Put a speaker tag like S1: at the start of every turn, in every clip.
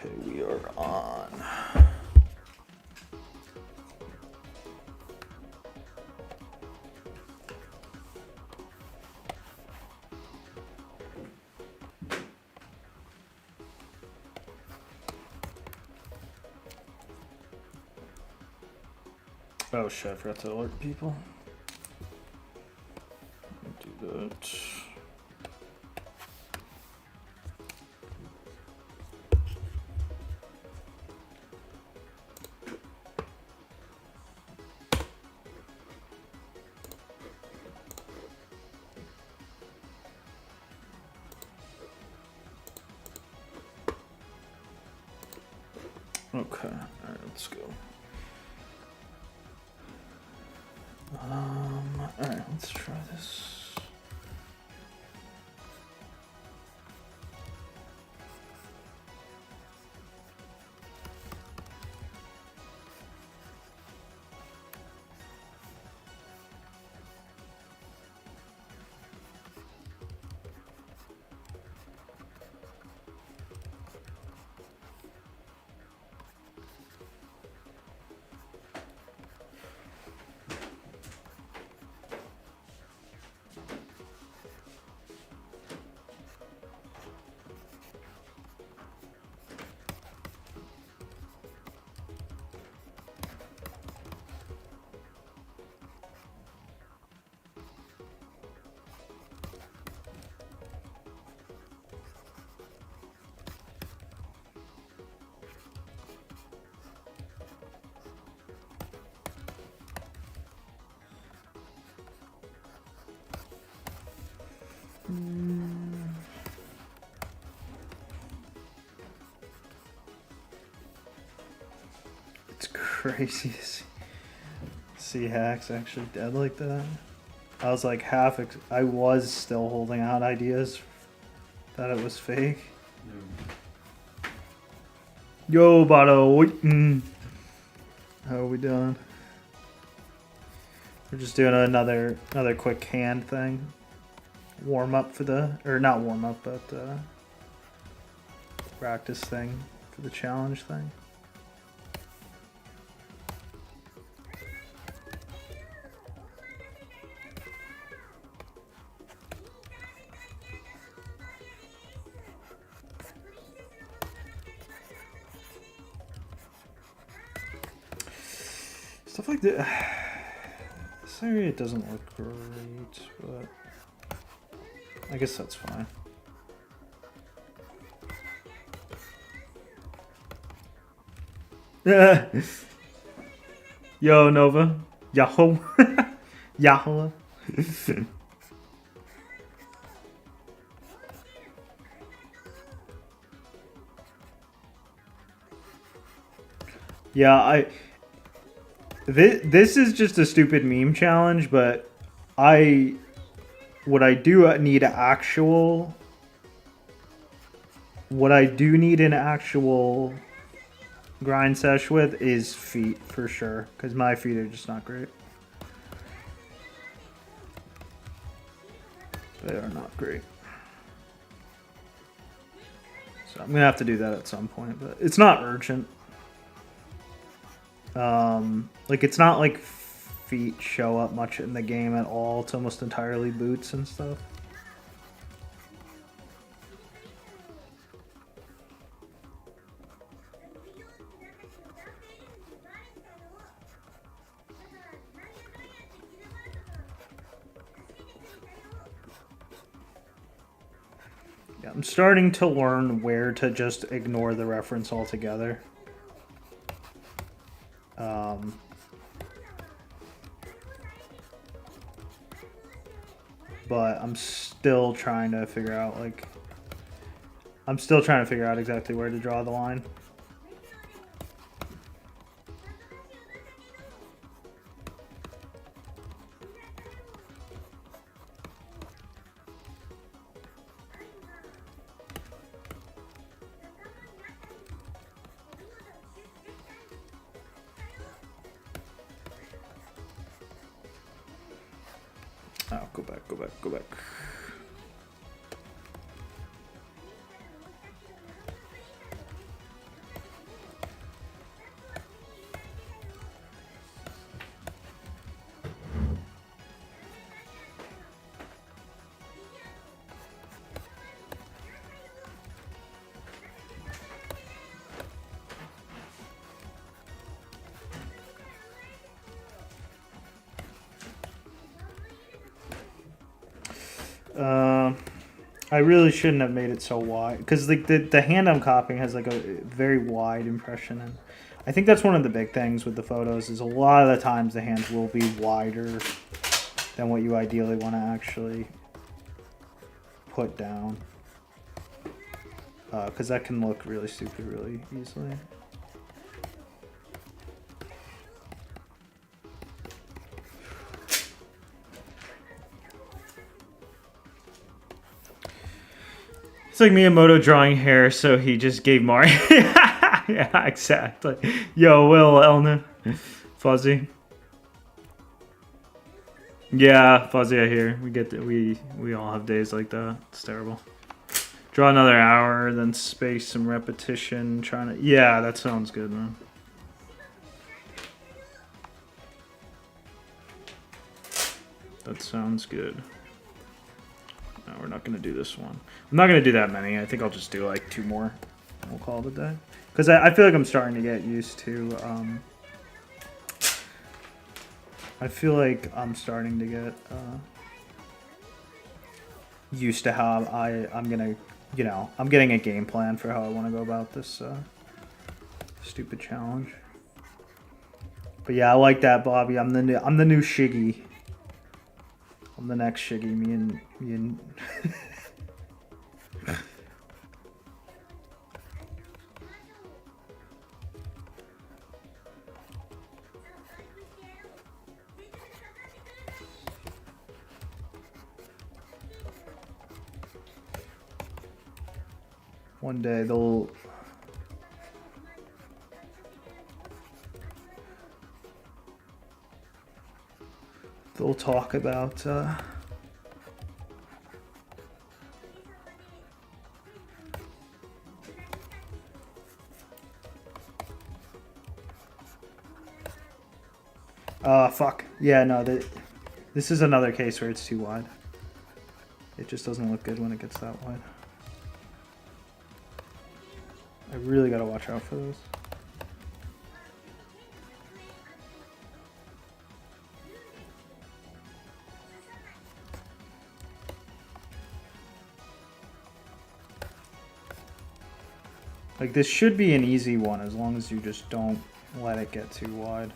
S1: Okay, we are on. Oh shit, I forgot to alert people. Do that. Okay, alright, let's go. Alright, let's try this. It's crazy to see hacks actually dead like that. I was like I was still holding out ideas that it was fake. Yo, Bado. How are we doing? We're just doing another quick hand thing. Warm up for the, or not warm up, but practice thing for the challenge thing. Stuff like that. This area doesn't look great, but I guess that's fine. Yo, Nova. Yahoo. Yahoo. Yeah, this is just a stupid meme challenge, but what I do need an actual grind sesh with is feet for sure, because my feet are just not great. They are not great. So I'm gonna have to do that at some point, but it's not urgent. Like it's not like feet show up much in the game at all. It's almost entirely boots and stuff. Yeah, I'm starting to learn where to just ignore the reference altogether. But I'm still trying to figure out exactly where to draw the line. Oh, go back. I really shouldn't have made it so wide because like the hand I'm copying has like a very wide impression, and I think that's one of the big things with the photos is a lot of the times the hands will be wider than what you ideally want to actually put down, because that can look really stupid really easily. It's like Miyamoto drawing hair, so he just gave Mario. Yeah, exactly. Yo, Will, Elna, Fuzzy. Yeah, Fuzzy, I hear. We all have days like that. It's terrible. Draw another hour, then space some repetition. Trying to. Yeah, that sounds good, man. That sounds good. No, we're not gonna do this one. I'm not gonna do that many. I think I'll just do like 2 more. And we'll call it a day. Because I feel like I'm starting to get used to. I feel like I'm starting to get used to how I'm gonna, you know, I'm getting a game plan for how I want to go about this stupid challenge. But yeah, I like that, Bobby. I'm the new Shiggy. I'm the next Shiggy. Me and. One day they'll talk about fuck. Yeah, no, this is another case where it's too wide. It just doesn't look good when it gets that wide. I really gotta watch out for those. Like, this should be an easy one as long as you just don't let it get too wide.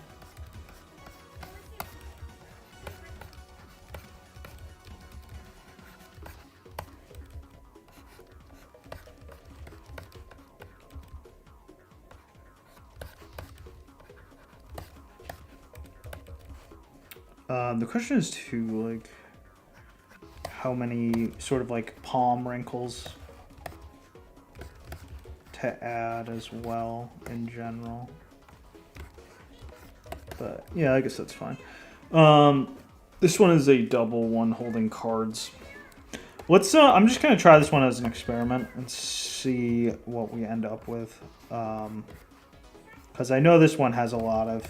S1: The question is too, like, how many sort of like palm wrinkles to add as well in general. But yeah, I guess that's fine. This one is a double one holding cards. Let's I'm just gonna try this one as an experiment and see what we end up with. Because I know this one has a lot of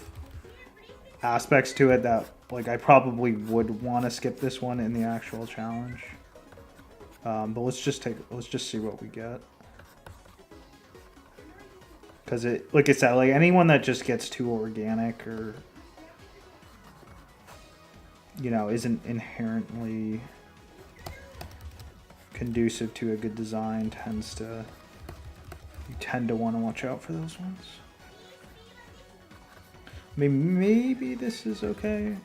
S1: aspects to it that like I probably would want to skip this one in the actual challenge. But let's just see what we get. Because it, like I said, like anyone that just gets too organic or, you know, isn't inherently conducive to a good design you tend to want to watch out for those ones. I mean, maybe this is okay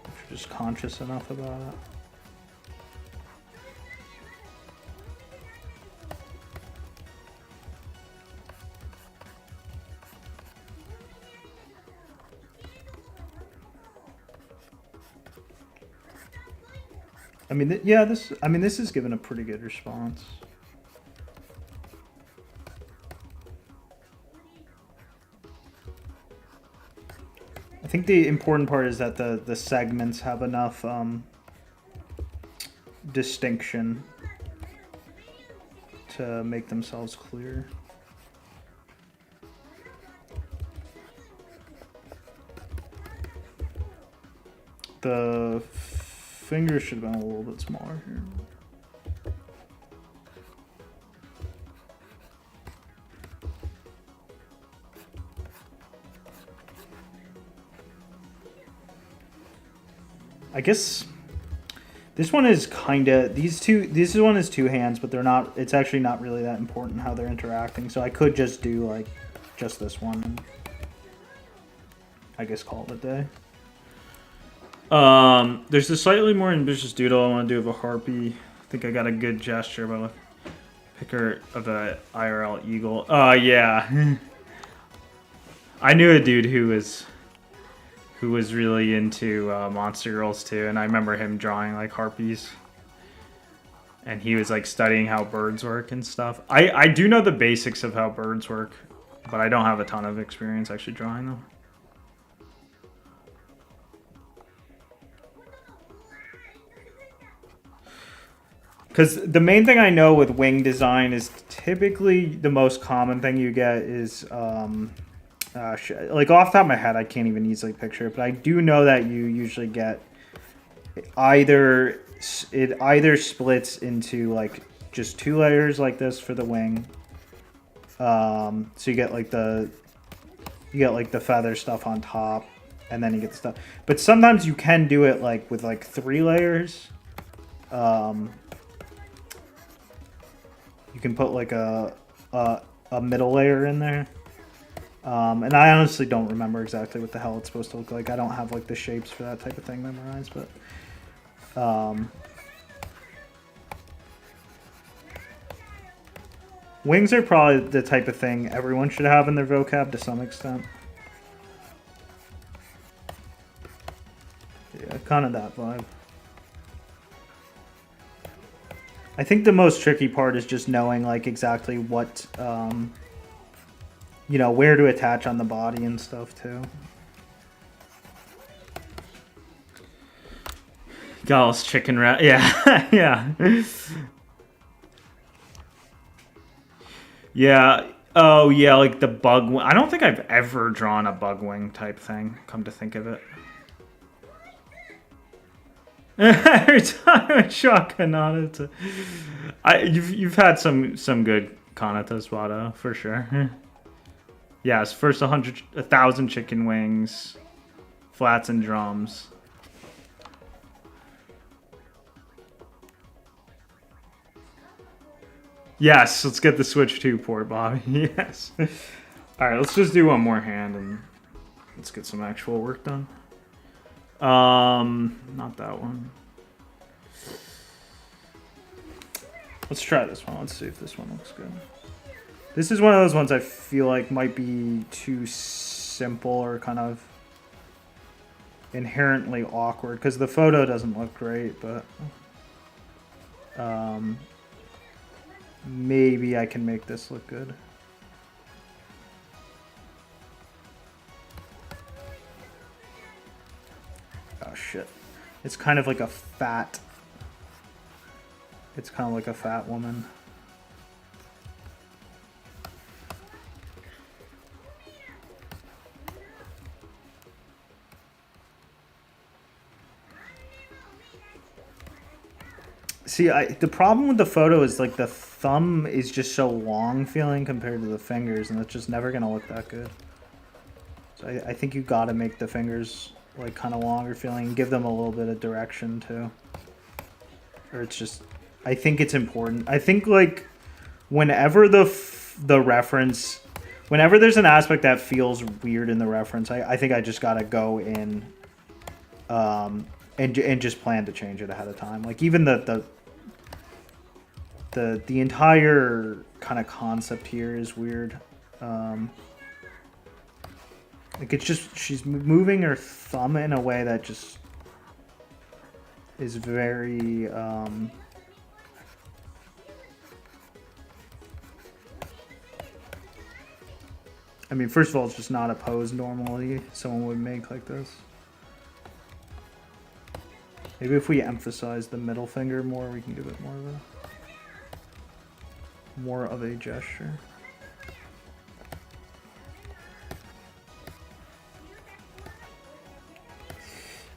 S1: if you're just conscious enough about it. I mean, yeah, this is given a pretty good response. I think the important part is that the segments have enough distinction to make themselves clear. The fingers should have been a little bit smaller here. I guess This one is kind of, this one is two hands, but they're not, it's actually not really that important how they're interacting. So I could just do like, just this one and I guess call it a day. There's a slightly more ambitious doodle I want to do of a harpy. I think I got a good gesture by the picker of a IRL eagle. Oh yeah. I knew a dude who was really into Monster Girls too, and I remember him drawing like harpies. And he was like studying how birds work and stuff. I do know the basics of how birds work, but I don't have a ton of experience actually drawing them. Because the main thing I know with wing design is typically the most common thing you get is, like off the top of my head, I can't even easily picture it, but I do know that you usually get it either splits into like just two layers like this for the wing. So you get like the feather stuff on top, and then you get the stuff. But sometimes you can do it like with like 3 layers. You can put like a middle layer in there. And I honestly don't remember exactly what the hell it's supposed to look like. I don't have like the shapes for that type of thing memorized, but wings are probably the type of thing everyone should have in their vocab to some extent. Yeah, kind of that vibe. I think the most tricky part is just knowing like exactly what, you know, where to attach on the body and stuff too. Gall's chicken wrap, yeah, yeah. Yeah, oh yeah, like the bug wing. I don't think I've ever drawn a bug wing type thing, come to think of it. Every time I draw Kanata, you've had some good Kanata Swado for sure. Yes, first 1,000 chicken wings, flats and drums. Yes, let's get the Switch 2 port, Bobby. Yes. All right, let's just do one more hand and let's get some actual work done. Not that one. Let's try this one. Let's see if this one looks good. This is one of those ones I feel like might be too simple or kind of inherently awkward because the photo doesn't look great, but maybe I can make this look good. Oh shit. It's kind of like a fat... It's kind of like a fat woman. See, the problem with the photo is like the thumb is just so long feeling compared to the fingers, and it's just never gonna look that good. So I think you gotta make the fingers like kind of longer feeling and give them a little bit of direction too. Or it's just, I think it's important. I think like whenever the reference, whenever there's an aspect that feels weird in the reference, I think I just gotta go in and just plan to change it ahead of time. Like even the entire kind of concept here is weird. Like it's just, she's moving her thumb in a way that just is very I mean, first of all, it's just not a pose normally someone would make like this. Maybe if we emphasize the middle finger more, we can give it more of a gesture.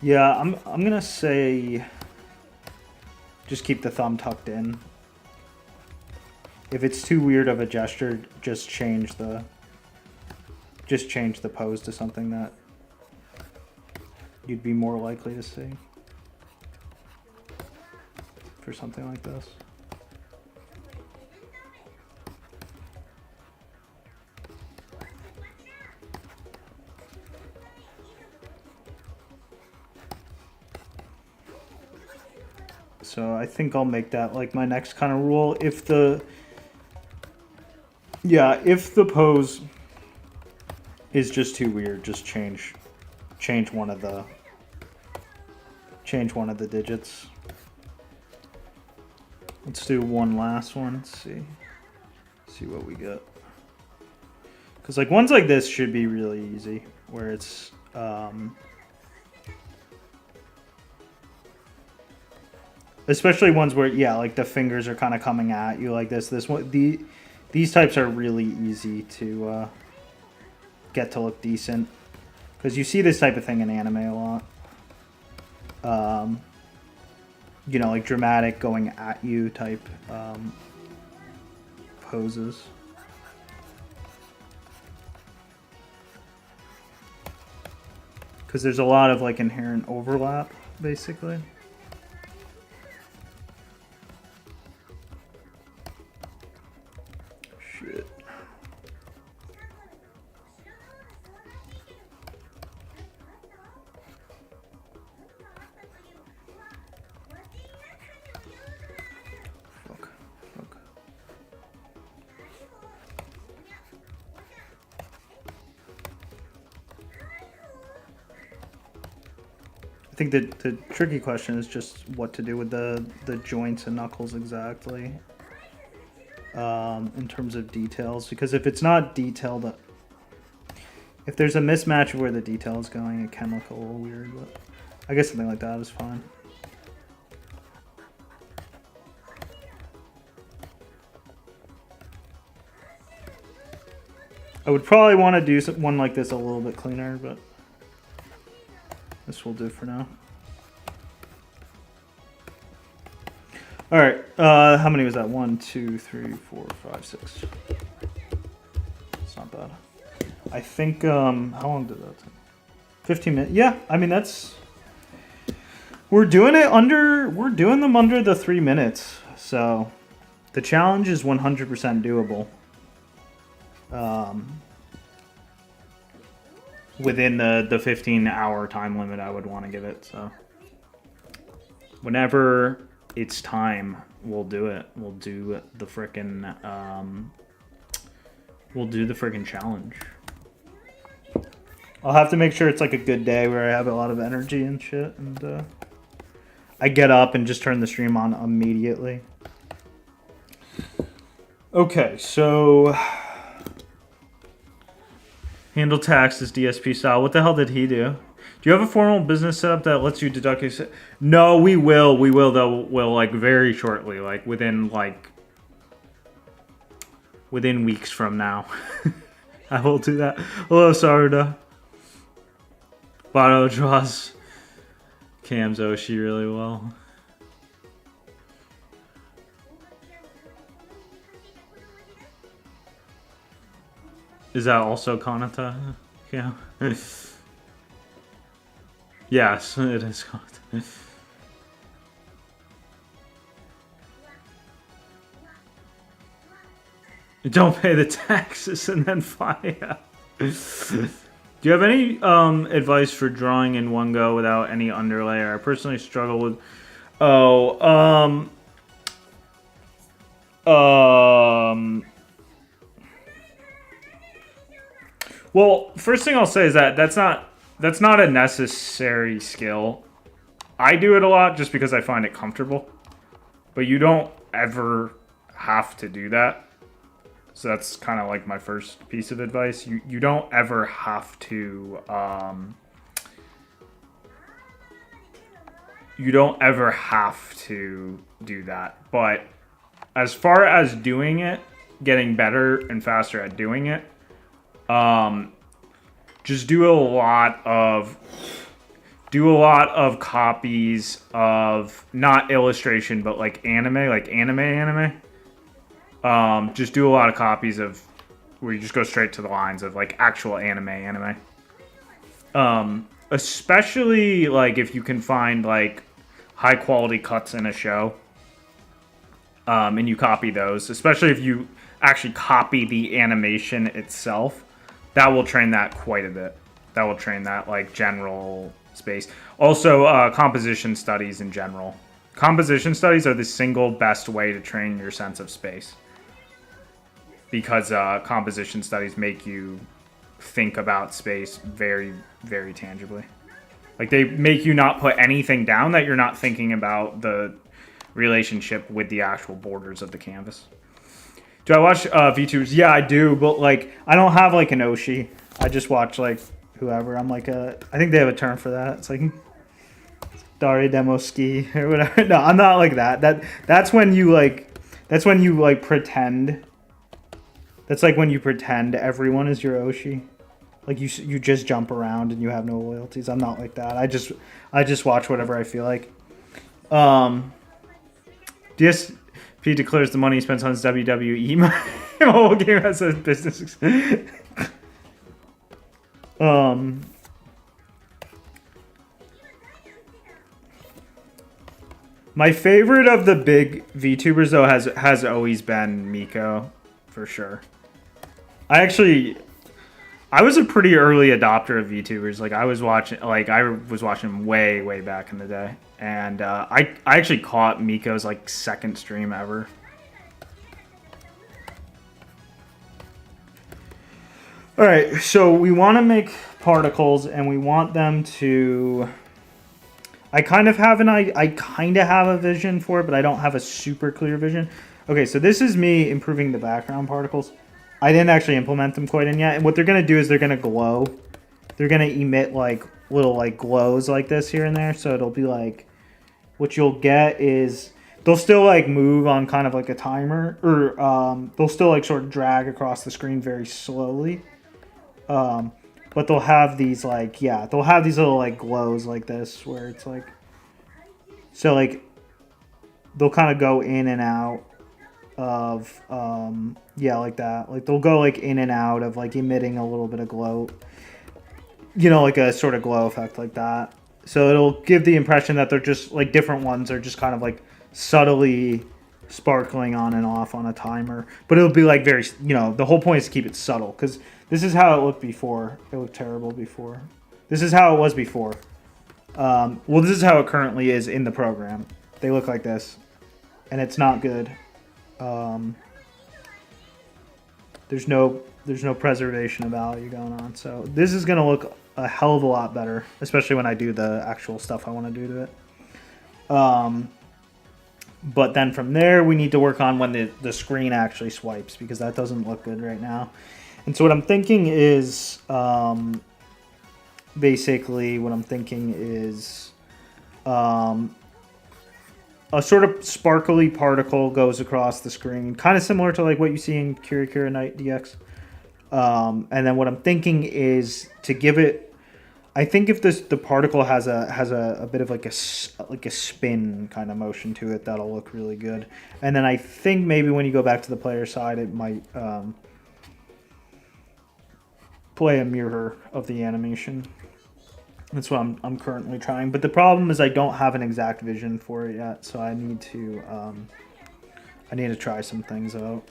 S1: Yeah, I'm gonna say just keep the thumb tucked in. If it's too weird of a gesture, just change the pose to something that you'd be more likely to see. for something like this. So I think I'll make that like my next kind of rule. If the pose is just too weird, just change one of the digits. Let's do one last one. Let's see what we get. Because like ones like this should be really easy, where it's especially ones where like the fingers are kind of coming at you like this. This one, these types are really easy to get to look decent, because you see this type of thing in anime a lot. You know, like dramatic going at you type poses. Because there's a lot of like inherent overlap, basically. Shit. I think the tricky question is just what to do with the joints and knuckles exactly, in terms of details. Because if it's not detailed, if there's a mismatch of where the detail is going, it can look a little weird. But I guess something like that is fine. I would probably want to do one like this a little bit cleaner, but this will do for now. All right, how many was that? 1, 2, 3, 4, 5, 6. It's not bad. I think, how long did that take? 15 minutes. Yeah, I mean, we're doing them under the 3 minutes. So the challenge is 100% doable. Within the 15-hour time limit I would want to give it. So whenever it's time, we'll do it. We'll do the frickin' challenge. I'll have to make sure it's like a good day where I have a lot of energy and shit, and I get up and just turn the stream on immediately. Okay, so handle taxes DSP style. What the hell did he do? Do you have a formal business setup that lets you deduct your... No, we will. We will, though. Will, like, very shortly. Like, within weeks from now. I will do that. Hello, Sarda. Bado draws Cam's Oshi really well. Is that also Kanata? Yeah. Yes, it is Kanata. Don't pay the taxes and then fire. Do you have any advice for drawing in one go without any underlay? I personally struggle with... Well, first thing I'll say is that that's not a necessary skill. I do it a lot just because I find it comfortable. But you don't ever have to do that. So that's kind of like my first piece of advice. You don't ever have to do that. But as far as doing it, getting better and faster at doing it, just do a lot of copies of, not illustration, but like anime. Just do a lot of copies of where you just go straight to the lines of like actual anime. Especially like if you can find like high quality cuts in a show.
S2: and you copy those, especially if you actually copy the animation itself, that will train that quite a bit. That will train that like general space. Also, composition studies in general. Composition studies are the single best way to train your sense of space, because composition studies make you think about space very, very tangibly. Like they make you not put anything down that you're not thinking about the relationship with the actual borders of the canvas. Do I watch VTubers? Yeah, I do, but like I don't have like an Oshi. I just watch like whoever. I'm like I think they have a term for that. It's like Dari Demo Ski or whatever. No, I'm not like that. That's when you pretend. That's like when you pretend everyone is your Oshi. Like you just jump around and you have no loyalties. I'm not like that. I just watch whatever I feel like. DSP declares the money he spends on his WWE mobile game as a business. My favorite of the big VTubers though has always been Miko, for sure. I was a pretty early adopter of VTubers. Like I was watching way back in the day, and I actually caught Miko's like second stream ever. All right, so we want to make particles, and we want them to. I kind of have a vision for it, but I don't have a super clear vision. Okay, so this is me improving the background particles. I didn't actually implement them quite in yet. And what they're going to do is they're going to glow. They're going to emit like little like glows like this here and there. So it'll be like, what you'll get is they'll still like move on kind of like a timer, or they'll still like sort of drag across the screen very slowly. But they'll have these like, yeah, they'll have these little like glows like this where it's like, so like they'll kind of go in and out of yeah, like that. Like they'll go like in and out of like emitting a little bit of glow, you know, like a sort of glow effect like that. So it'll give the impression that they're just like different ones are just kind of like subtly sparkling on and off on a timer. But it'll be like very, you know, the whole point is to keep it subtle, because this is how it looked before. It looked terrible before. This is how it was before. Well, this is how it currently is in the program. They look like this, and it's not good. There's no preservation of value going on. So this is gonna look a hell of a lot better, especially when I do the actual stuff I want to do to it. But then from there, we need to work on when the screen actually swipes, because that doesn't look good right now. And so what I'm thinking is, basically what I'm thinking is, a sort of sparkly particle goes across the screen, kind of similar to like what you see in Kira Knight DX. And then what I'm thinking is to give it, I think if the particle has a bit of like a spin kind of motion to it, that'll look really good. And then I think maybe when you go back to the player side, it might play a mirror of the animation. That's what I'm currently trying. But the problem is I don't have an exact vision for it yet, so I need to try some things out.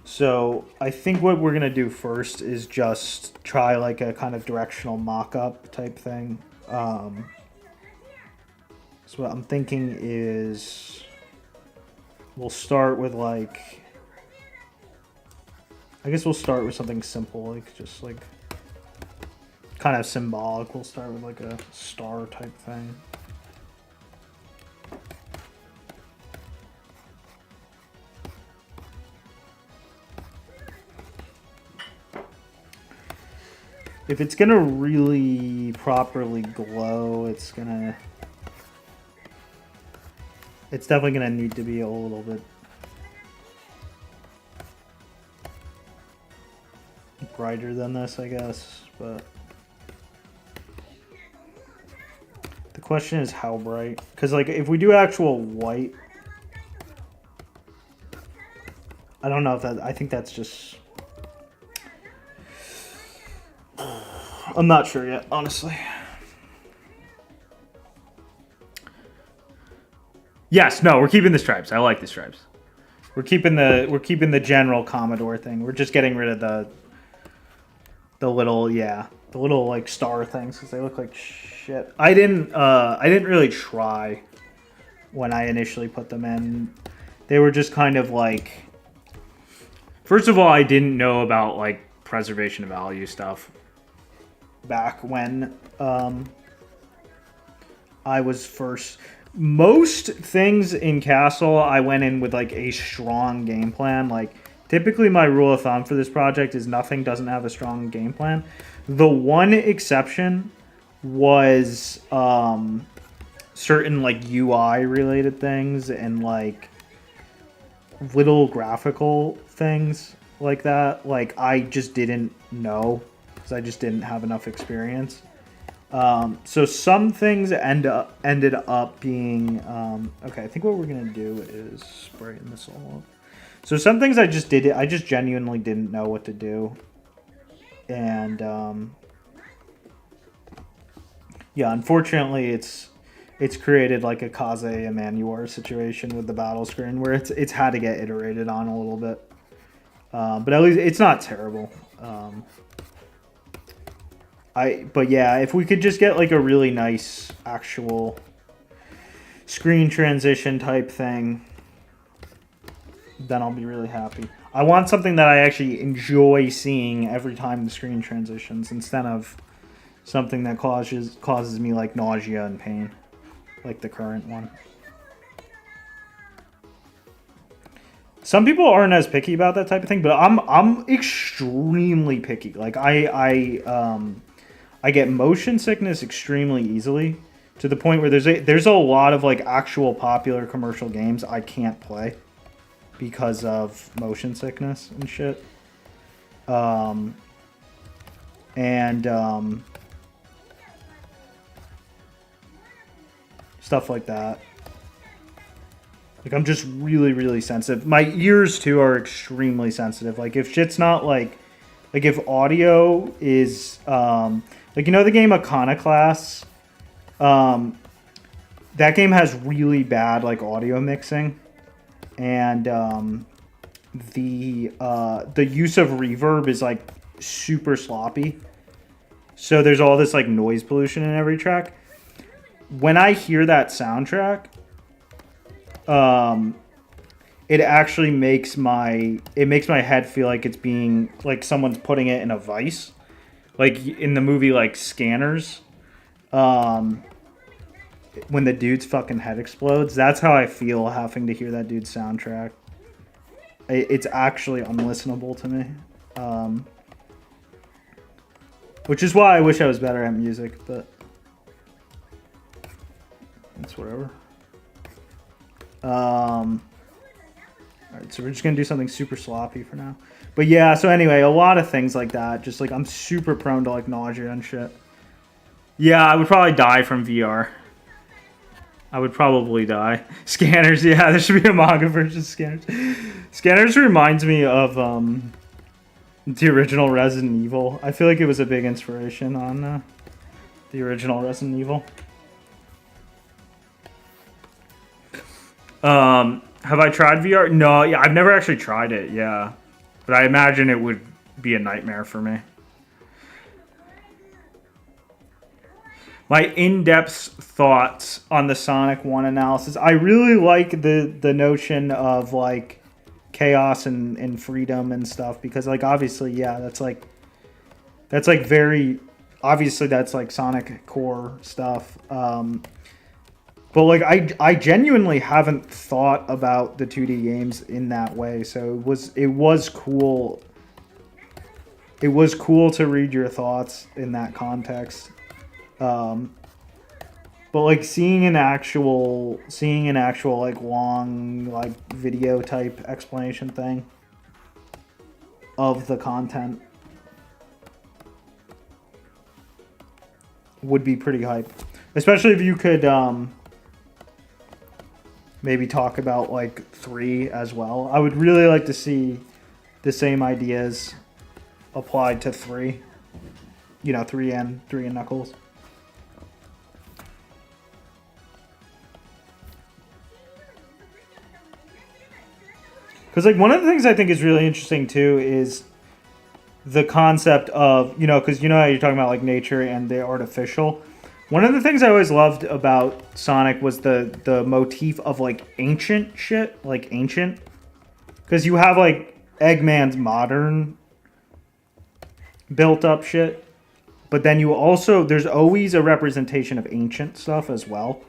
S2: So I think what we're gonna do first is just try like a kind of directional mock-up type thing. So what I'm thinking is we'll start with like, I guess we'll start with something simple, like just like kind of symbolic. We'll start with like a star type thing. If it's gonna really properly glow, it's definitely gonna need to be a little bit brighter than this, I guess, but the question is how bright, because like if we do actual white, I don't know if that, I think that's just, I'm not sure yet, honestly. Yes, no, we're keeping the stripes. I like the stripes. We're keeping the general Commodore thing. We're just getting rid of the little like star things because they look like shit. I didn't really try when I initially put them in. They were just kind of like, first of all, I didn't know about like preservation of value stuff back when I was first. Most things in Castle, I went in with like a strong game plan. Like typically my rule of thumb for this project is nothing doesn't have a strong game plan. The one exception was certain like UI related things and like little graphical things like that. Like I just didn't know because I just didn't have enough experience. So some things ended up being okay. I think what we're gonna do is brighten this all up. So some things I just genuinely didn't know what to do, and yeah, unfortunately, it's created like a Kaze Emmanuel situation with the battle screen where it's had to get iterated on a little bit, but at least it's not terrible. But yeah, if we could just get like a really nice actual screen transition type thing, then I'll be really happy. I want something that I actually enjoy seeing every time the screen transitions instead of something that causes me like nausea and pain, like the current one. Some people aren't as picky about that type of thing, but I'm extremely picky. Like I get motion sickness extremely easily to the point where there's a lot of like actual popular commercial games I can't play because of motion sickness and shit. Stuff like that. Like I'm just really, really sensitive. My ears too are extremely sensitive. Like if shit's not like if audio is like you know the game Iconoclast, that game has really bad like audio mixing, and the use of reverb is like super sloppy. So there's all this like noise pollution in every track. When I hear that soundtrack, it actually makes my head feel like it's being like someone's putting it in a vice, like in the movie like Scanners, when the dude's fucking head explodes. That's how I feel having to hear that dude's soundtrack. It's actually unlistenable to me, which is why I wish I was better at music, but it's whatever. Alright, so we're just gonna do something super sloppy for now. But yeah, so anyway, a lot of things like that. Just like I'm super prone to like nausea and shit. Yeah, I would probably die from VR. I would probably die. Scanners, yeah, there should be a manga version of Scanners. Scanners reminds me of the original Resident Evil. I feel like it was a big inspiration on the original Resident Evil. Have I tried VR? No, yeah, I've never actually tried it, yeah. But I imagine it would be a nightmare for me. My in-depth thoughts on the Sonic 1 analysis. I really like the notion of like chaos and freedom and stuff because like obviously, yeah, that's like very obviously that's like Sonic core stuff. But like I genuinely haven't thought about the 2D games in that way, so it was cool. It was cool to read your thoughts in that context. But like seeing an actual like long like video type explanation thing of the content would be pretty hype, especially if you could maybe talk about like 3 as well. I would really like to see the same ideas applied to 3. You know, 3 and Knuckles. Because like one of the things I think is really interesting too is the concept of, you know, because you know how you're talking about like nature and the artificial. One of the things I always loved about Sonic was the motif of like ancient shit, like ancient. Because you have like Eggman's modern built up shit, but then you also, there's always a representation of ancient stuff as well.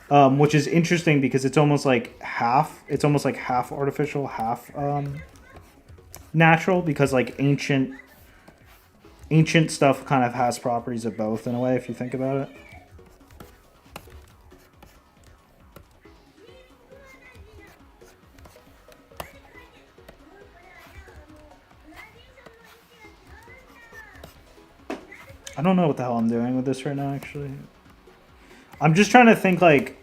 S2: Which is interesting because it's almost like half artificial, half natural, because like ancient stuff kind of has properties of both in a way if you think about it. I don't know what the hell I'm doing with this right now, actually. I'm just trying to think like,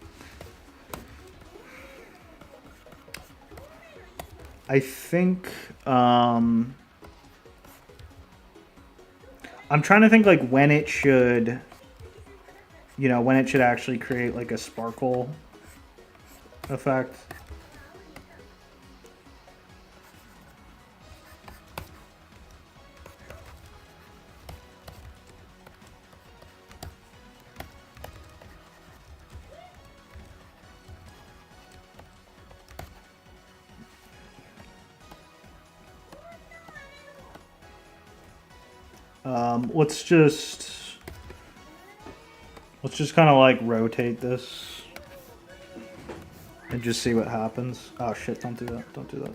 S2: I think I'm trying to think like when it should, you know, when it should actually create like a sparkle effect. Let's just kind of like rotate this and just see what happens. Oh shit, don't do that. Don't do that.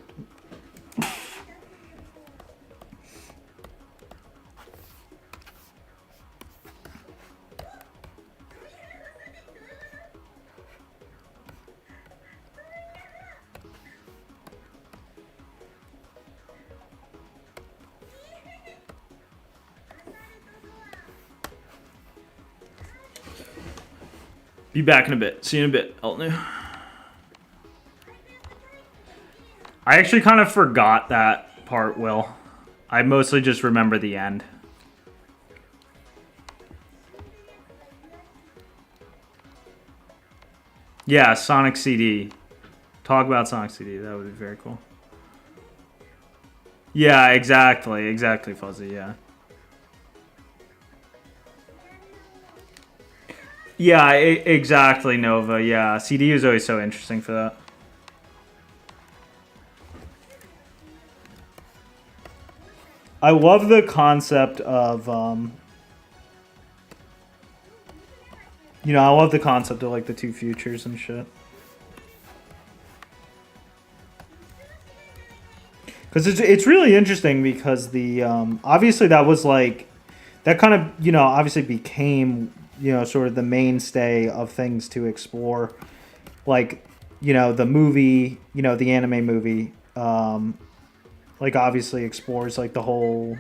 S2: Be back in a bit. See you in a bit, Elton. I actually kind of forgot that part, Will. I mostly just remember the end. Yeah, Sonic CD. Talk about Sonic CD. That would be very cool. Yeah, exactly. Exactly, Fuzzy, yeah. Yeah, exactly, Nova. Yeah, CD is always so interesting for that. I love the concept of, you know, I love the concept of like the two futures and shit. Because it's really interesting because the, obviously that was like, that kind of, you know, obviously became, you know, sort of the mainstay of things to explore. Like, you know, the movie, you know, the anime movie, like obviously explores like the whole,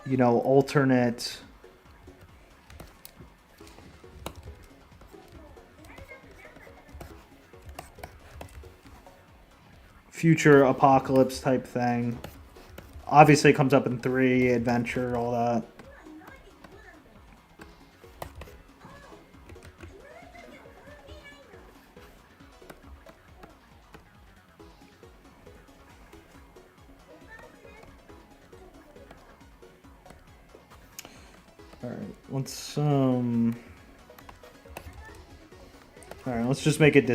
S2: you know, alternate future apocalypse type thing. Obviously it comes up in 3, adventure, all that. Let's just make it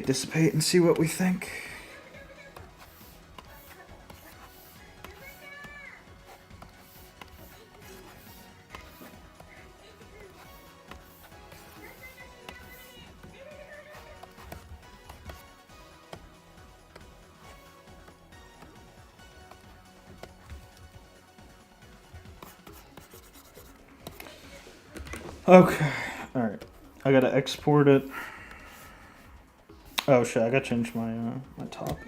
S2: dissipate and see what we think. Okay, all right. I gotta export it. Oh shit! I gotta change my my topic.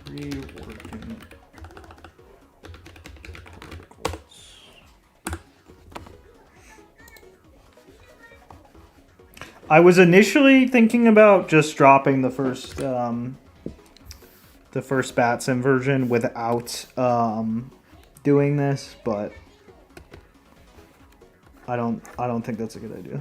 S2: Reworking particles. I was initially thinking about just dropping the first Batsim version without doing this, but I don't think that's a good idea.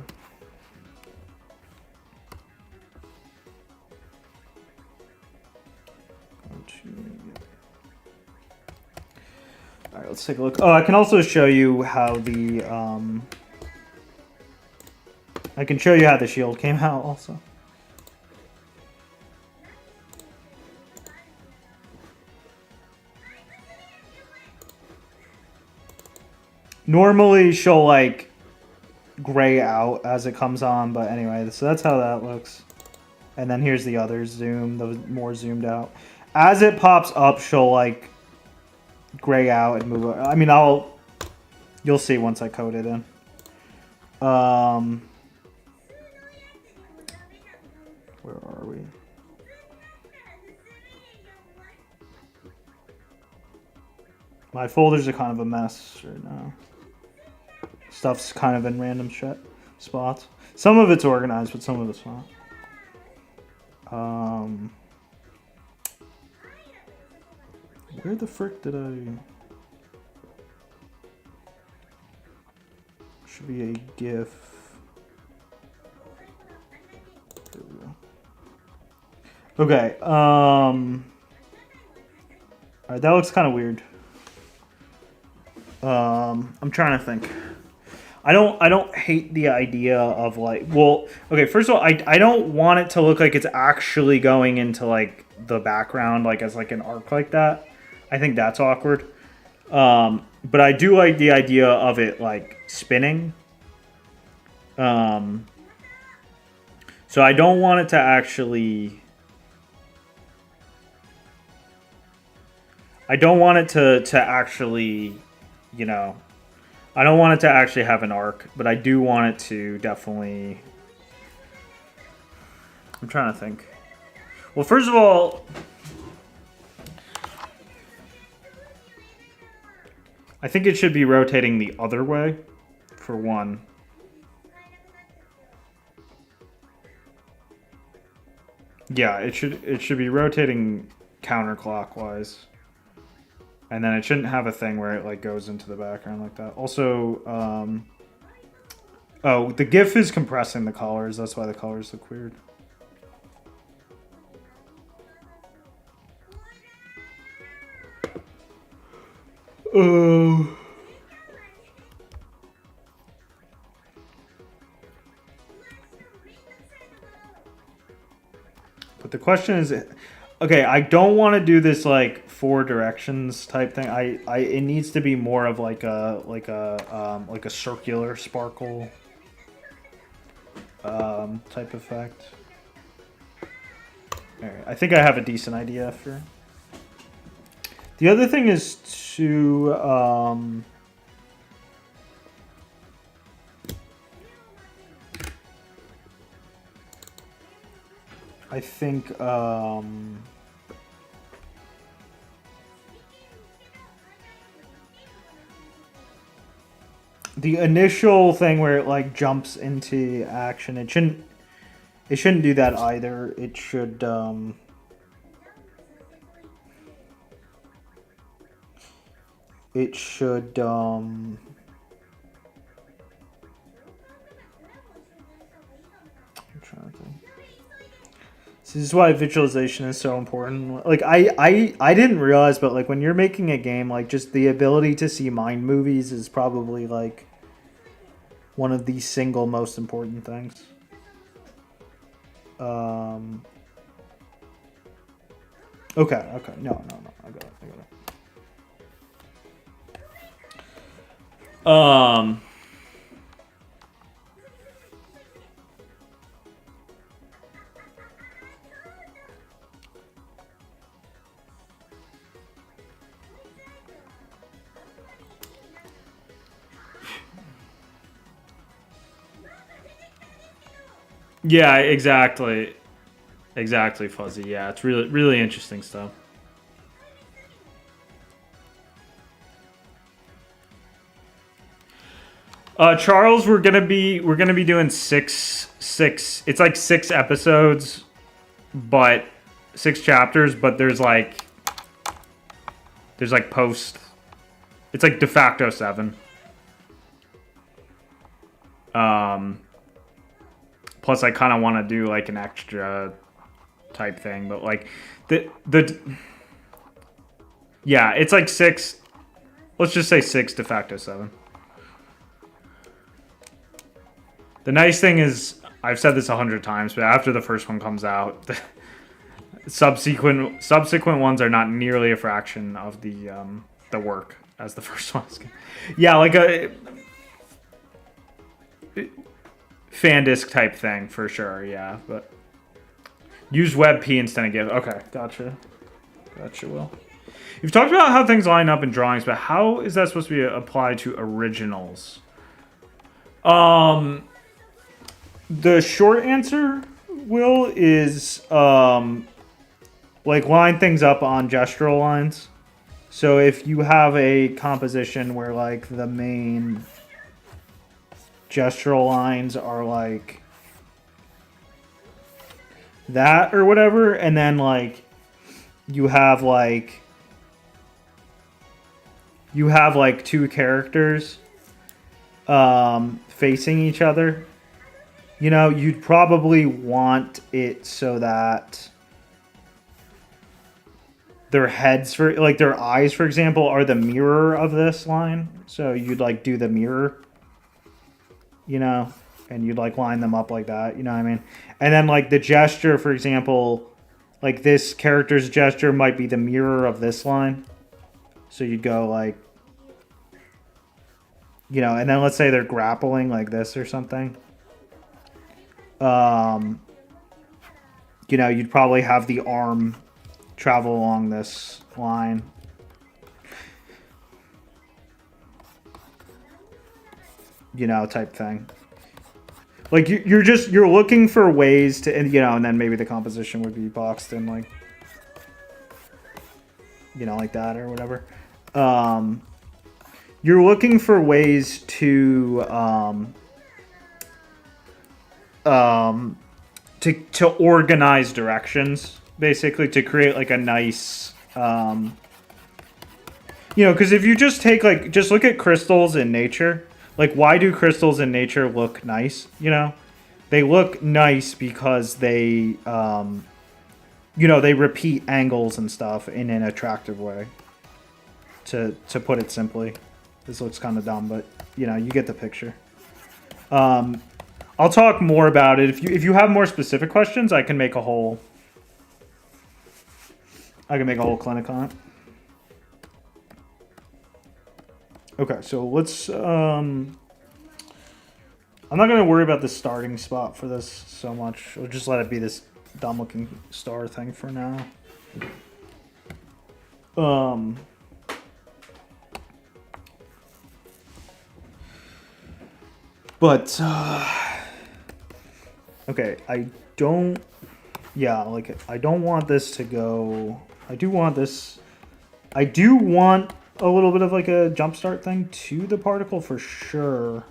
S2: All right, let's take a look. Oh, I can also show you how the I can show you how the shield came out also. Normally she'll like gray out as it comes on, but anyway, so that's how that looks. And then here's the other zoom, the more zoomed out. As it pops up, she'll like gray out and move. I mean, you'll see once I code it in. Where are we? My folders are kind of a mess right now. Stuff's kind of in random spots. Some of it's organized, but some of it's not. Where the frick did I... Should be a GIF. There we go. Okay, alright, that looks kind of weird. I'm trying to think. I don't hate the idea of like, well, okay, first of all, I don't want it to look like it's actually going into like the background, like as like an arc like that. I think that's awkward. But I do like the idea of it like spinning. So I don't want it to actually... I don't want it to actually, you know... I don't want it to actually have an arc, but I do want it to definitely... I'm trying to think. Well, first of all... I think it should be rotating the other way, for one. Yeah, it should be rotating counterclockwise. And then it shouldn't have a thing where it like goes into the background like that. Also, oh, the GIF is compressing the colors. That's why the colors look weird. But the question is, okay, I don't want to do this like 4 directions type thing. It needs to be more of like a circular sparkle type effect. All right, I think I have a decent idea for. The other thing is to I think the initial thing where it like jumps into action, it shouldn't do that either. It should I'm trying to think. This is why visualization is so important. Like I didn't realize, but like when you're making a game, like just the ability to see mind movies is probably like one of the single most important things. Okay, no, I got it. Yeah, exactly. Exactly, Fuzzy. Yeah, it's really interesting stuff. Charles, we're gonna be doing six it's like 6 episodes, but 6 chapters, but there's like post, it's like de facto 7. Plus I kind of want to do like an extra type thing, but like yeah, it's like 6, let's just say 6 de facto 7. The nice thing is, I've said this 100 times, but after the first one comes out, the subsequent ones are not nearly a fraction of the work as the first one. Yeah, like a fan disc type thing for sure. Yeah, but use WebP instead of GIF. Okay, gotcha. Will. You've talked about how things line up in drawings, but how is that supposed to be applied to originals? The short answer, Will, is like line things up on gestural lines. So if you have a composition where like the main gestural lines are like that or whatever, and then like you have like 2 characters facing each other, you know, you'd probably want it so that their heads, for like their eyes, for example, are the mirror of this line. So you'd like do the mirror, you know, and you'd like line them up like that, you know what I mean? And then like the gesture, for example, like this character's gesture might be the mirror of this line. So you'd go like, you know, and then let's say they're grappling like this or something. You know, you'd probably have the arm travel along this line. You know, type thing. Like you're looking for ways to, and you know, and then maybe the composition would be boxed in like, you know, like that or whatever. You're looking for ways to organize directions, basically, to create like a nice, you know, because if you just take like, just look at crystals in nature, like why do crystals in nature look nice? You know, they look nice because they, you know, they repeat angles and stuff in an attractive way. To put it simply, this looks kind of dumb, but you know, you get the picture. I'll talk more about it. If you have more specific questions, I can make a whole clinic on it. Okay, so let's I'm not going to worry about the starting spot for this so much. We'll just let it be this dumb looking star thing for now. But okay, I don't want this to go. I do want a little bit of like a jumpstart thing to the particle for sure.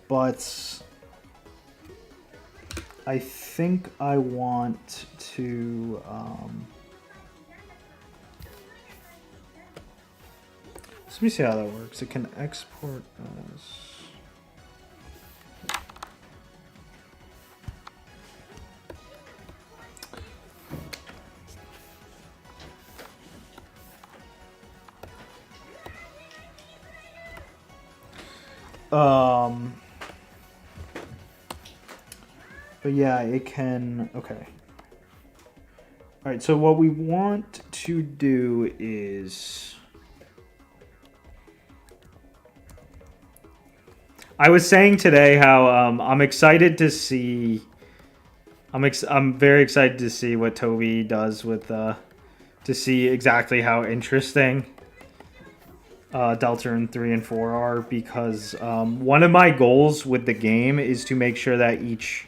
S2: But I think I want to let me see how that works. It can export as but yeah, it can. Okay. All right. So what we want to do is, I was saying today how I'm excited to see. I'm very excited to see what Toby does with to see exactly how interesting Deltarune 3 and 4 are, because one of my goals with the game is to make sure that each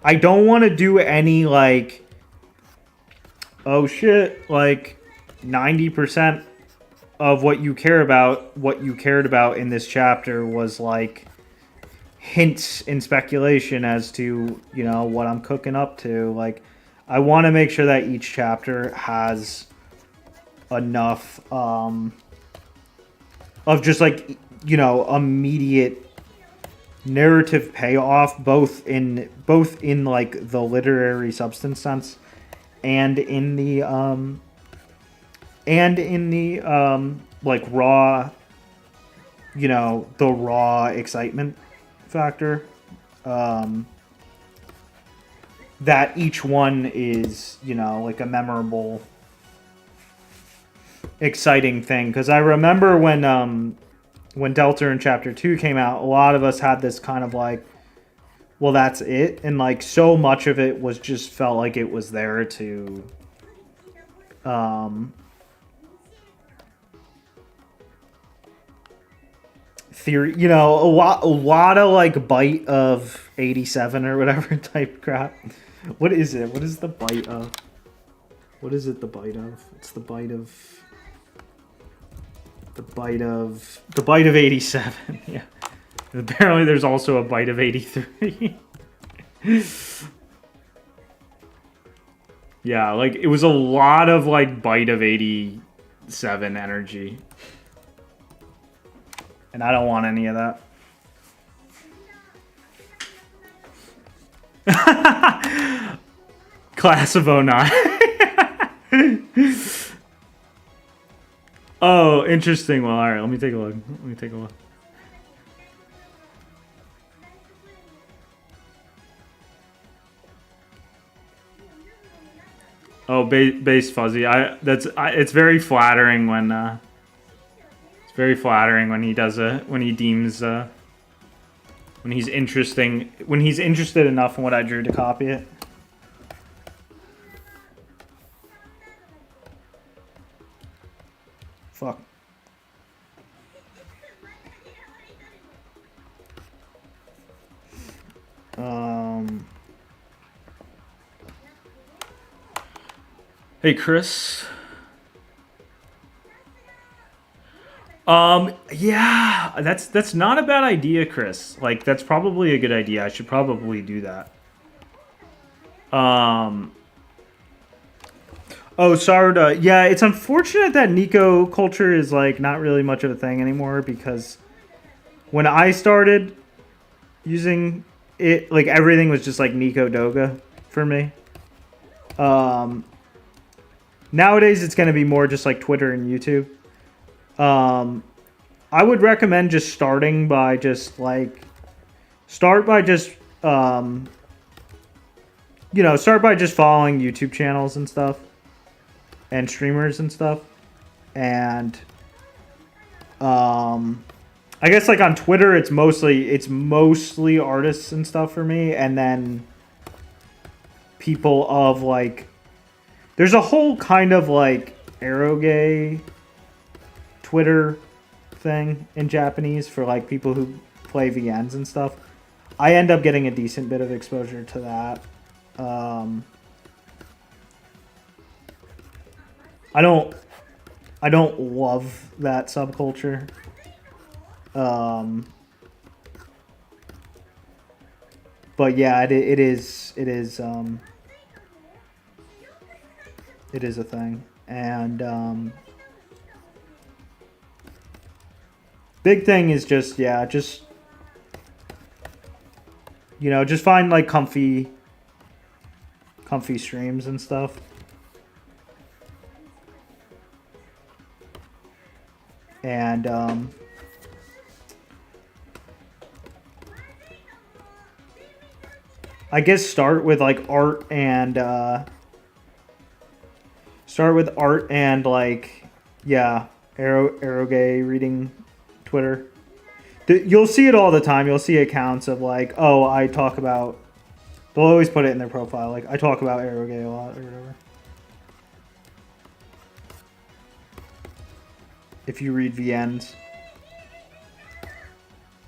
S2: I don't want to do any like, oh shit, like 90% of what you cared about in this chapter was like hints and speculation as to, you know, what I'm cooking up to. Like, I want to make sure that each chapter has enough of just like, you know, immediate narrative payoff, both in like the literary substance sense and in the like raw, you know, the raw excitement factor. That each one is, you know, like a memorable, exciting thing. Because I remember when Delta in Chapter 2 came out, a lot of us had this kind of like, well, that's it. And like so much of it was just felt like it was there to theory, you know, a lot of like bite of 87 or whatever type crap. What is it? What is the bite of? What is it the bite of? It's the bite of 87. Yeah. Apparently there's also a bite of 83. Yeah, like it was a lot of like bite of 87 energy. And I don't want any of that. Class of 09. Oh, interesting. Well, alright, let me take a look. Oh, base fuzzy. It's very flattering when he does when he deems when he's interested enough in what I drew to copy it. Fuck. Hey, Chris. Yeah, that's not a bad idea, Chris. Like, that's probably a good idea. I should probably do that. Oh, Sarda. Yeah, it's unfortunate that Nico culture is, like, not really much of a thing anymore, because when I started using it, like, everything was just, like, Nico Doga for me. Nowadays, it's going to be more just, like, Twitter and YouTube. I would recommend just starting by just, like, start by just following YouTube channels and stuff. And streamers and stuff. And I guess like on Twitter it's mostly artists and stuff for me, and then people of like there's a whole kind of like eroge Twitter thing in Japanese for like people who play VNs and stuff. I end up getting a decent bit of exposure to that. I don't love that subculture. But yeah, it is a thing. And big thing is just find like comfy streams and stuff. And I guess start with like art and like eroge reading Twitter. You'll see it all the time. You'll see accounts of like, oh, I talk about. They'll always put it in their profile, like I talk about eroge a lot or whatever. If you read VNs.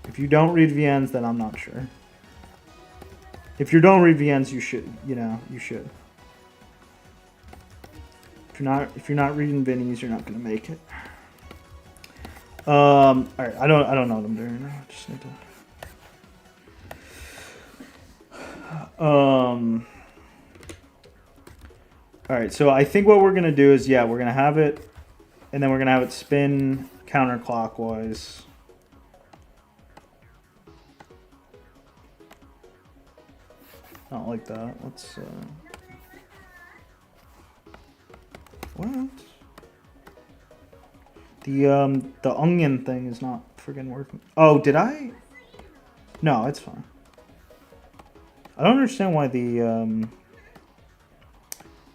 S2: If you don't read VNs, then I'm not sure. If you don't read VNs, you should, you should. If you're not reading Vinny's, you're not gonna make it. All right, I don't know what I'm doing now. I just need to. All right, so I think what we're gonna do is, yeah, we're gonna have it, and then we're gonna have it spin counterclockwise. Not like that. Let's. What? The onion thing is not friggin' working. Oh, did I? No, it's fine. I don't understand why the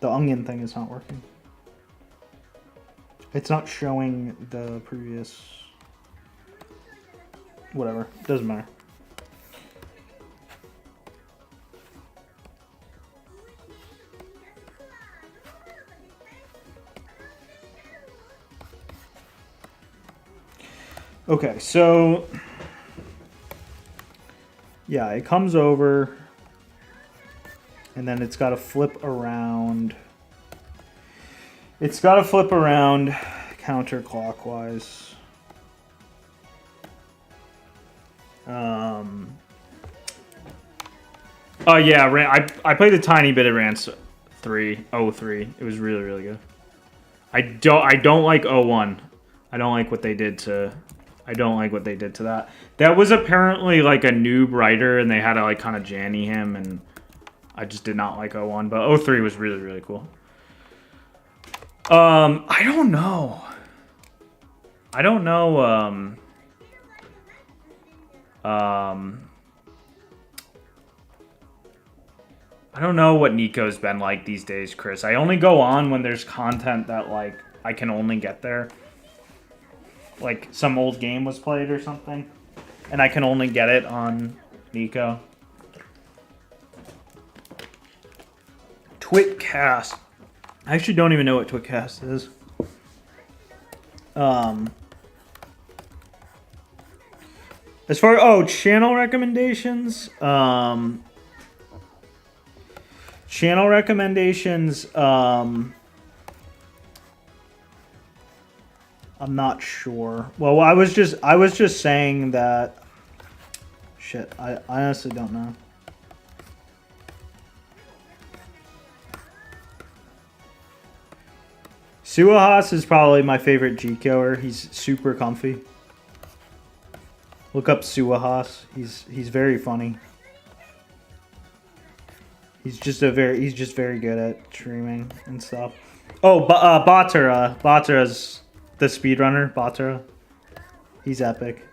S2: onion thing is not working. It's not showing the previous. Whatever, doesn't matter. Okay, so yeah, it comes over and then it's got to flip around. It's got to flip around counterclockwise. Oh yeah, I played a tiny bit of Rance 303. It was really, really good. I don't like 01. I don't like what they did to that. That was apparently like a noob writer, and they had to like kind of janny him, and I just did not like 01. But 03 was really, really cool. I don't know. I don't know what Nico's been like these days, Chris. I only go on when there's content that like I can only get there. Like some old game was played or something, and I can only get it on Nico. Twitcast. I actually don't even know what Twitcast is. As far channel recommendations. Channel recommendations. I'm not sure. Well, I was just saying that. Shit, I honestly don't know. Suahas is probably my favorite G-Killer. He's super comfy. Look up Suahas. He's very funny. He's just very good at streaming and stuff. Oh, Batara. Batara's the speedrunner. Batara. He's epic.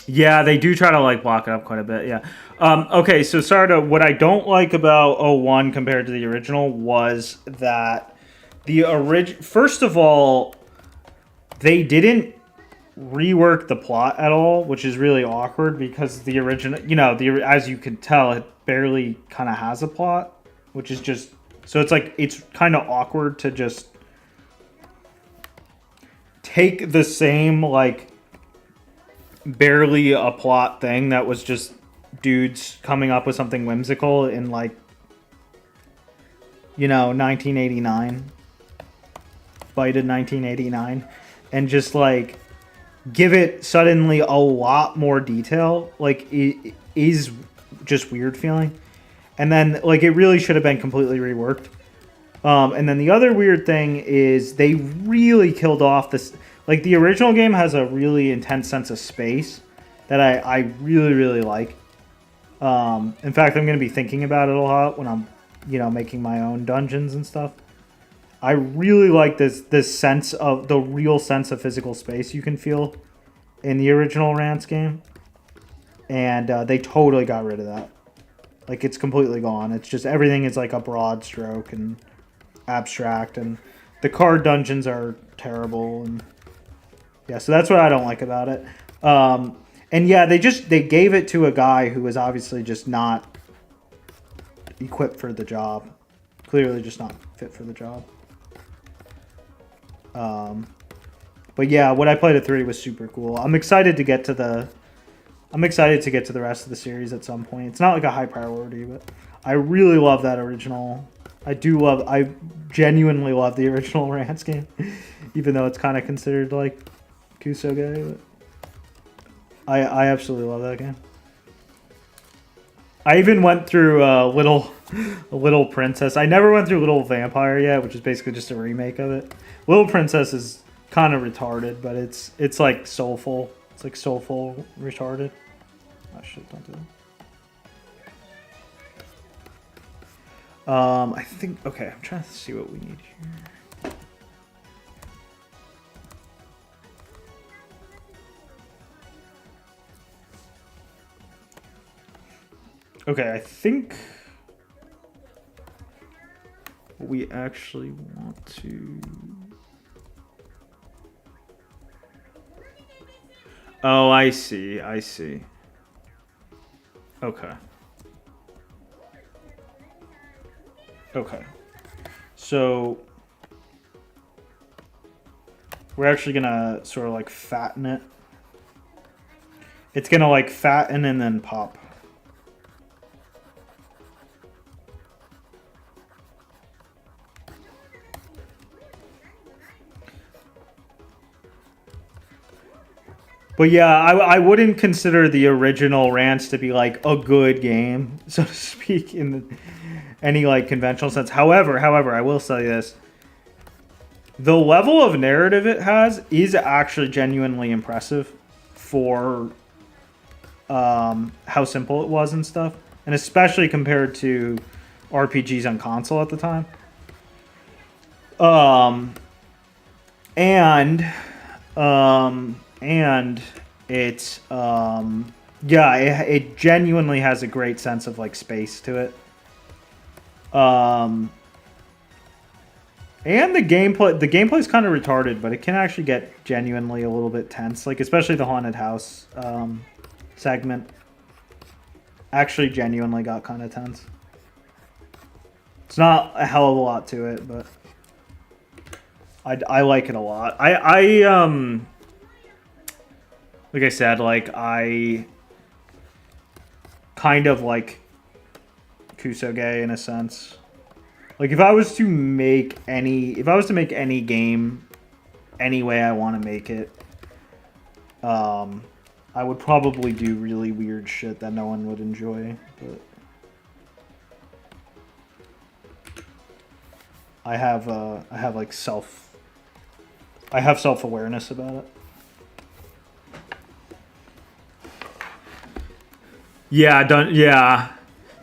S2: Yeah, they do try to like block it up quite a bit. Yeah. Okay, so what I don't like about 01 compared to the original was that first of all, they didn't rework the plot at all, which is really awkward because the original, as you could tell, it barely kind of has a plot, which is just, so it's like, it's kind of awkward to just take the same, like, barely a plot thing that was just dudes coming up with something whimsical in, like, 1989. Bited 1989. And just, like, give it suddenly a lot more detail. Like, it is just weird feeling. And then, like, it really should have been completely reworked. And then the other weird thing is they really killed off this. Like, the original game has a really intense sense of space that I really, really like. In fact, I'm going to be thinking about it a lot when I'm, making my own dungeons and stuff. I really like this sense of, the real sense of physical space you can feel in the original Rance game. And they totally got rid of that. Like, it's completely gone. It's just, everything is like a broad stroke and abstract. And the card dungeons are terrible. And yeah, so that's what I don't like about it. And yeah, they gave it to a guy who was obviously just not equipped for the job. Clearly just not fit for the job. But yeah, what I played at 3 was super cool. I'm excited to get to I'm excited to get to the rest of the series at some point. It's not like a high priority, but I really love that original. I genuinely love the original Rants game, even though it's kind of considered like Kusoge. But I absolutely love that game. I even went through Little Princess. I never went through Little Vampire yet, which is basically just a remake of it. Little Princess is kind of retarded, but it's like soulful. It's like soulful retarded. Oh shit! Don't do that. I think okay. I'm trying to see what we need here. Okay, I think we actually want to. Oh, I see. I see. Okay. Okay. So we're actually gonna sort of like fatten it. It's gonna like fatten and then pop. But yeah, I wouldn't consider the original Rants to be like a good game, so to speak, in any like conventional sense. However, I will say this: the level of narrative it has is actually genuinely impressive for how simple it was and stuff, and especially compared to RPGs on console at the time. And it's yeah, it genuinely has a great sense of like space to it. And the gameplay is kind of retarded, but it can actually get genuinely a little bit tense, like especially the haunted house segment. Actually genuinely got kind of tense. It's not a hell of a lot to it, but I like it a lot. Like I said, like I kind of like Kusoge in a sense. Like if I was to make any game any way I want to make it, I would probably do really weird shit that no one would enjoy, but I have self-awareness about it. Yeah,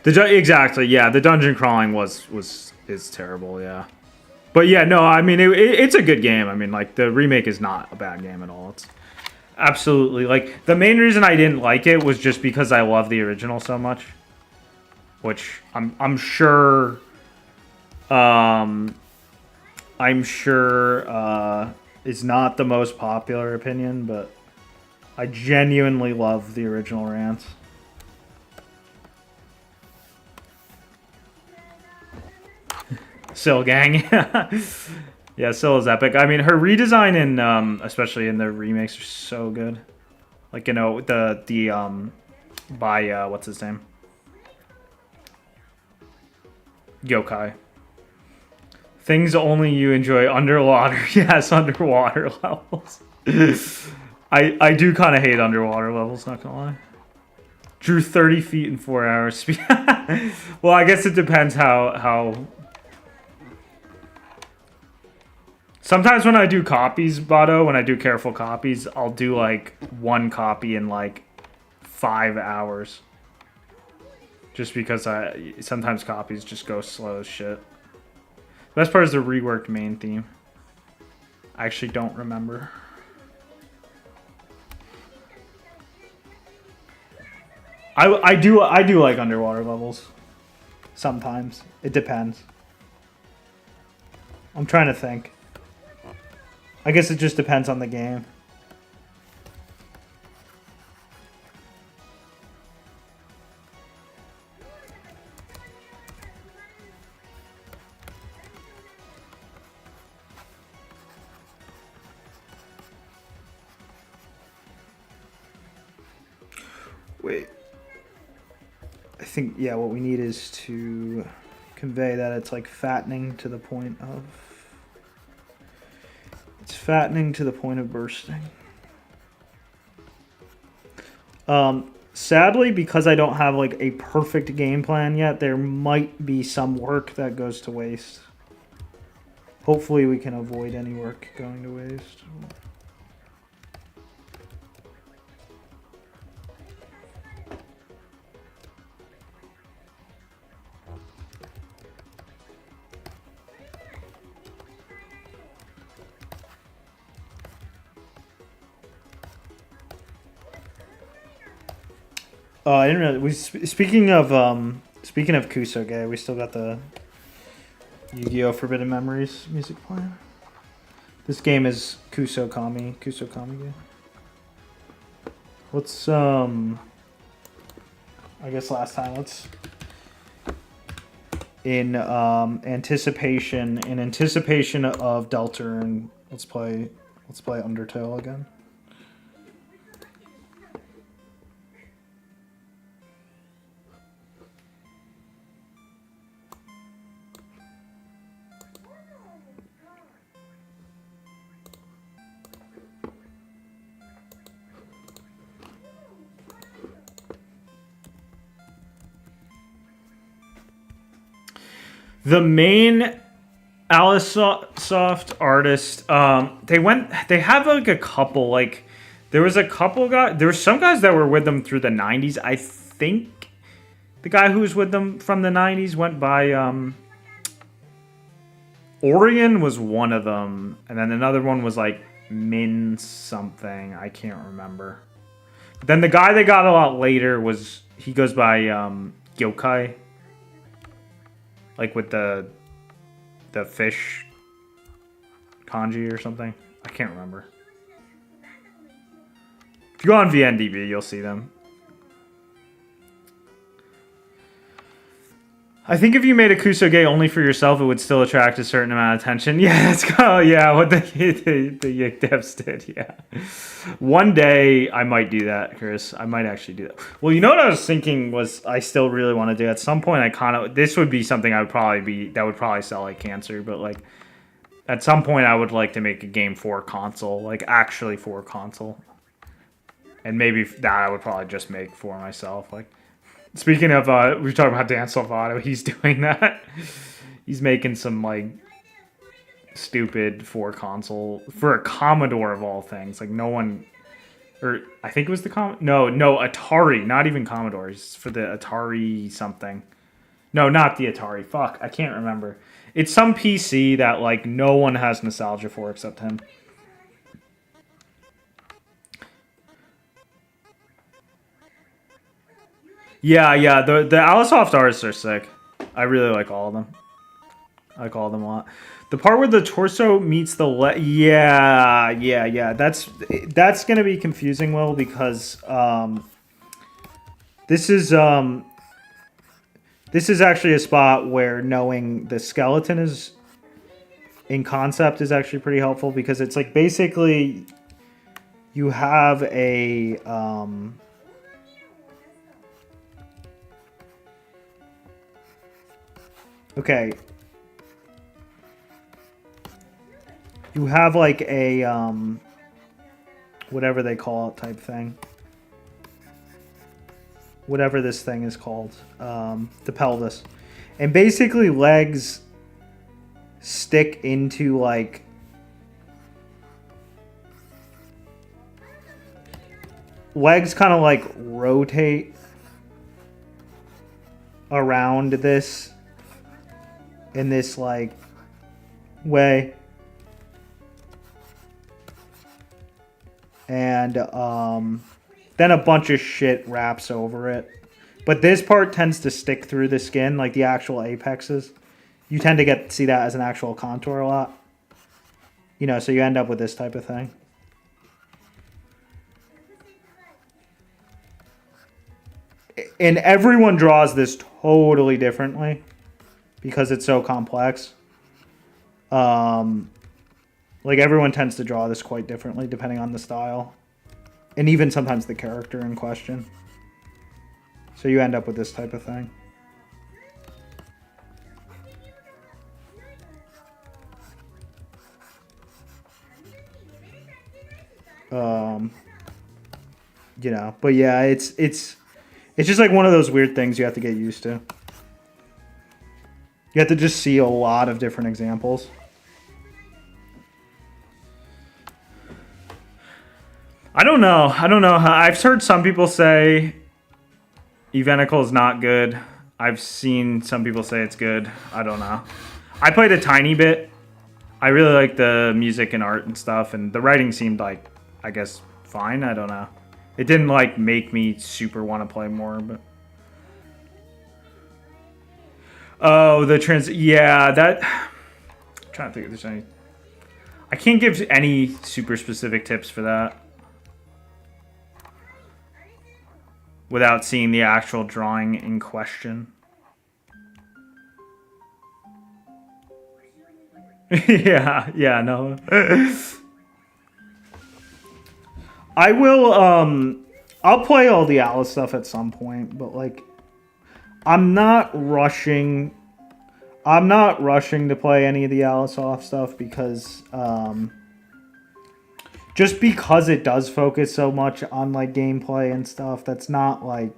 S2: exactly. Yeah, the dungeon crawling is terrible. Yeah, but yeah, no, I mean it's a good game. I mean, like the remake is not a bad game at all. It's absolutely like the main reason I didn't like it was just because I love the original so much, which I'm sure is not the most popular opinion, but I genuinely love the original Rants. Syl gang. Yeah, Syl is epic. I mean, her redesign in especially in the remakes are so good. Like, you know, the by what's his name? Yokai. Things only you enjoy underwater. Yes, underwater levels. I do kind of hate underwater levels, not gonna lie. Drew 30 feet in 4 hours. Well, I guess it depends how... Sometimes when I do copies, Bado, when I do careful copies, I'll do like one copy in like 5 hours. Just because sometimes copies just go slow as shit. The best part is the reworked main theme. I actually don't remember. I do like underwater levels. Sometimes. It depends. I'm trying to think. I guess it just depends on the game. Wait. I think, yeah, what we need is to convey that it's like fattening to the point of... It's fattening to the point of bursting. Sadly, because I don't have like a perfect game plan yet, there might be some work that goes to waste. Hopefully we can avoid any work going to waste. I didn't really. Speaking of Kusoge, we still got the Yu-Gi-Oh! Forbidden Memories music playing. This game is Kusokami game. Let's I guess last time in anticipation of Delta, and let's play Undertale again. The main Alisoft artist, they have like a couple, like there was some guys that were with them through the 90s. I think the guy who was with them from the 90s went by Orion was one of them, and then another one was like Min something, I can't remember. Then the guy they got a lot later he goes by Gyokai. Like with the fish kanji or something. I can't remember. If you go on VNDB, you'll see them. I think if you made a Kusoge only for yourself, it would still attract a certain amount of attention. Yeah, that's what the Yik devs did, yeah. One day, I might do that, Chris. I might actually do that. Well, you know what I was thinking was I still really want to do? At some point, this would be something that would probably sell like cancer, but like, at some point, I would like to make a game for console, like actually for console. And maybe that I would probably just make for myself, like. Speaking of, we were talking about Dan Salvato. He's doing that. He's making some like stupid for a Commodore of all things. Like no one, or I think it was the Atari. Not even Commodore. It's for the Atari something. No, not the Atari. Fuck, I can't remember. It's some PC that like no one has nostalgia for except him. Yeah, the Alisoft artists are sick. I really like all of them. I like all of them a lot. The part where the torso meets the yeah. That's gonna be confusing, Will, because this is actually a spot where knowing the skeleton is in concept is actually pretty helpful, because it's like basically you have a okay. You have like a whatever they call it type thing. Whatever this thing is called. The pelvis. And basically legs stick into like legs kind of like rotate around this in this like way, and then a bunch of shit wraps over it, but this part tends to stick through the skin, like the actual apexes. You tend to see that as an actual contour a lot, you know, so you end up with this type of thing. And everyone draws this totally differently because it's so complex. Like everyone tends to draw this quite differently depending on the style. And even sometimes the character in question. So you end up with this type of thing. You know, but yeah, it's just like one of those weird things you have to get used to. You have to just see a lot of different examples. I don't know. I've heard some people say Eventicle is not good. I've seen some people say it's good. I don't know. I played a tiny bit. I really like the music and art and stuff, and the writing seemed like, I guess, fine. I don't know. It didn't like make me super want to play more, but oh, yeah, that I'm trying to think if there's any. I can't give any super specific tips for that without seeing the actual drawing in question. yeah, no. I will, I'll play all the Alice stuff at some point, but like, I'm not rushing to play any of the Alice off stuff because, just because it does focus so much on like gameplay and stuff, that's not like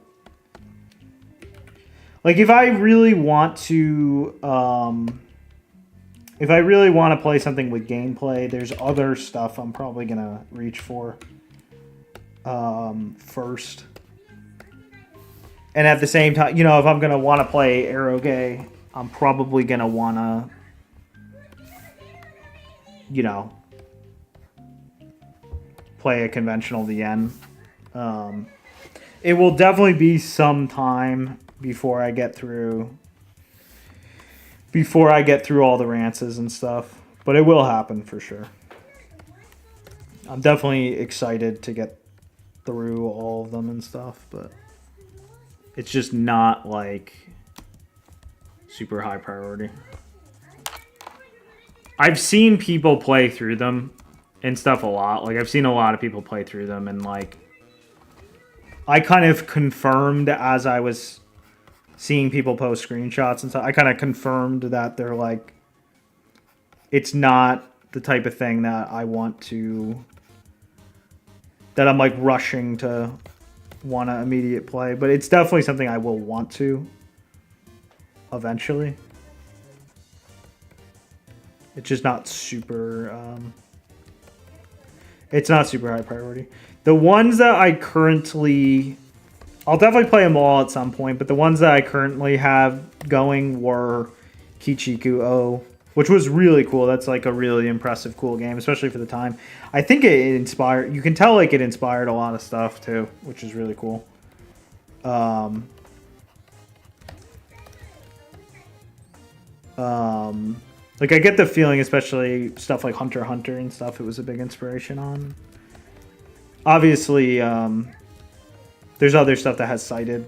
S2: if I really want to, play something with gameplay, there's other stuff I'm probably gonna reach for first. And at the same time, you know, if I'm gonna want to play Aerogay, I'm probably gonna wanna, you know, play a conventional DN. It will definitely be some time before I get through all the rances and stuff, but it will happen for sure. I'm definitely excited to get through all of them and stuff, but it's just not like super high priority. I've seen people play through them and stuff a lot. Like, I've seen a lot of people play through them, and like, I kind of confirmed as I was seeing people post screenshots and stuff, I kind of confirmed that they're like, it's not the type of thing that I want to, that I'm like rushing to want to immediate play, but it's definitely something I will want to eventually. It's just not super, it's not super high priority. The ones that I currently, I'll definitely play them all at some point, but the ones that I currently have going were Kichiku O, which was really cool. That's like a really impressive, cool game, especially for the time. I think it inspired, you can tell like it inspired a lot of stuff too, which is really cool. Like, I get the feeling, especially stuff like Hunter x Hunter and stuff, it was a big inspiration on. Obviously, there's other stuff that has cited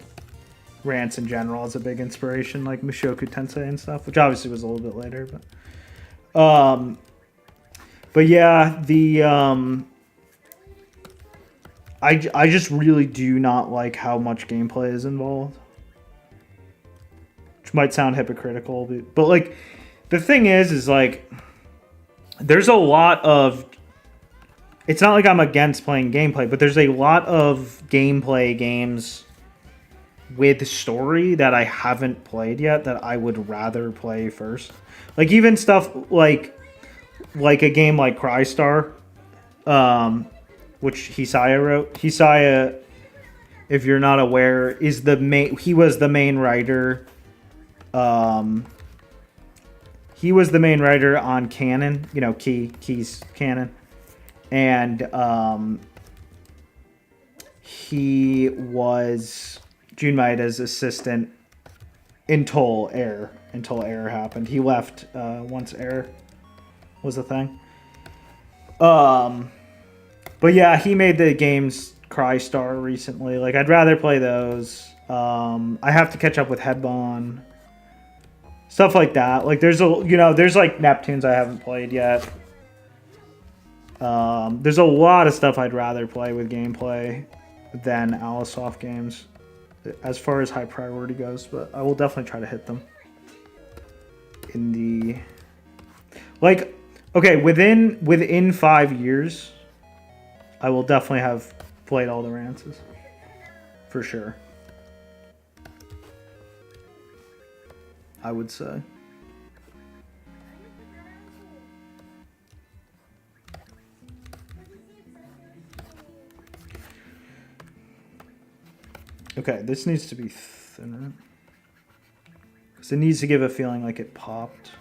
S2: rants in general as a big inspiration, like Mushoku Tensei and stuff, which obviously was a little bit later. But yeah, the I just really do not like how much gameplay is involved, which might sound hypocritical, but like, the thing is like, there's a lot of, it's not like I'm against playing gameplay, but there's a lot of gameplay games with story that I haven't played yet that I would rather play first. Like, even stuff like a game like Crystar, which Hisaya wrote. Hisaya, if you're not aware, is he was the main writer. He was the main writer on Canon, you know, Key's Canon. And he was Jun Maida's assistant until Air happened. He left once Air was a thing. But yeah, he made the games Crystar recently. Like, I'd rather play those. I have to catch up with Headbon. Stuff like that. Like, there's like Neptunes I haven't played yet. There's a lot of stuff I'd rather play with gameplay than Alicesoft games. as far as high priority goes, but I will definitely try to hit them. In the like, okay, within 5 years, I will definitely have played all the Rances for sure. I would say. Okay, this needs to be thinner. Because it needs to give a feeling like it popped.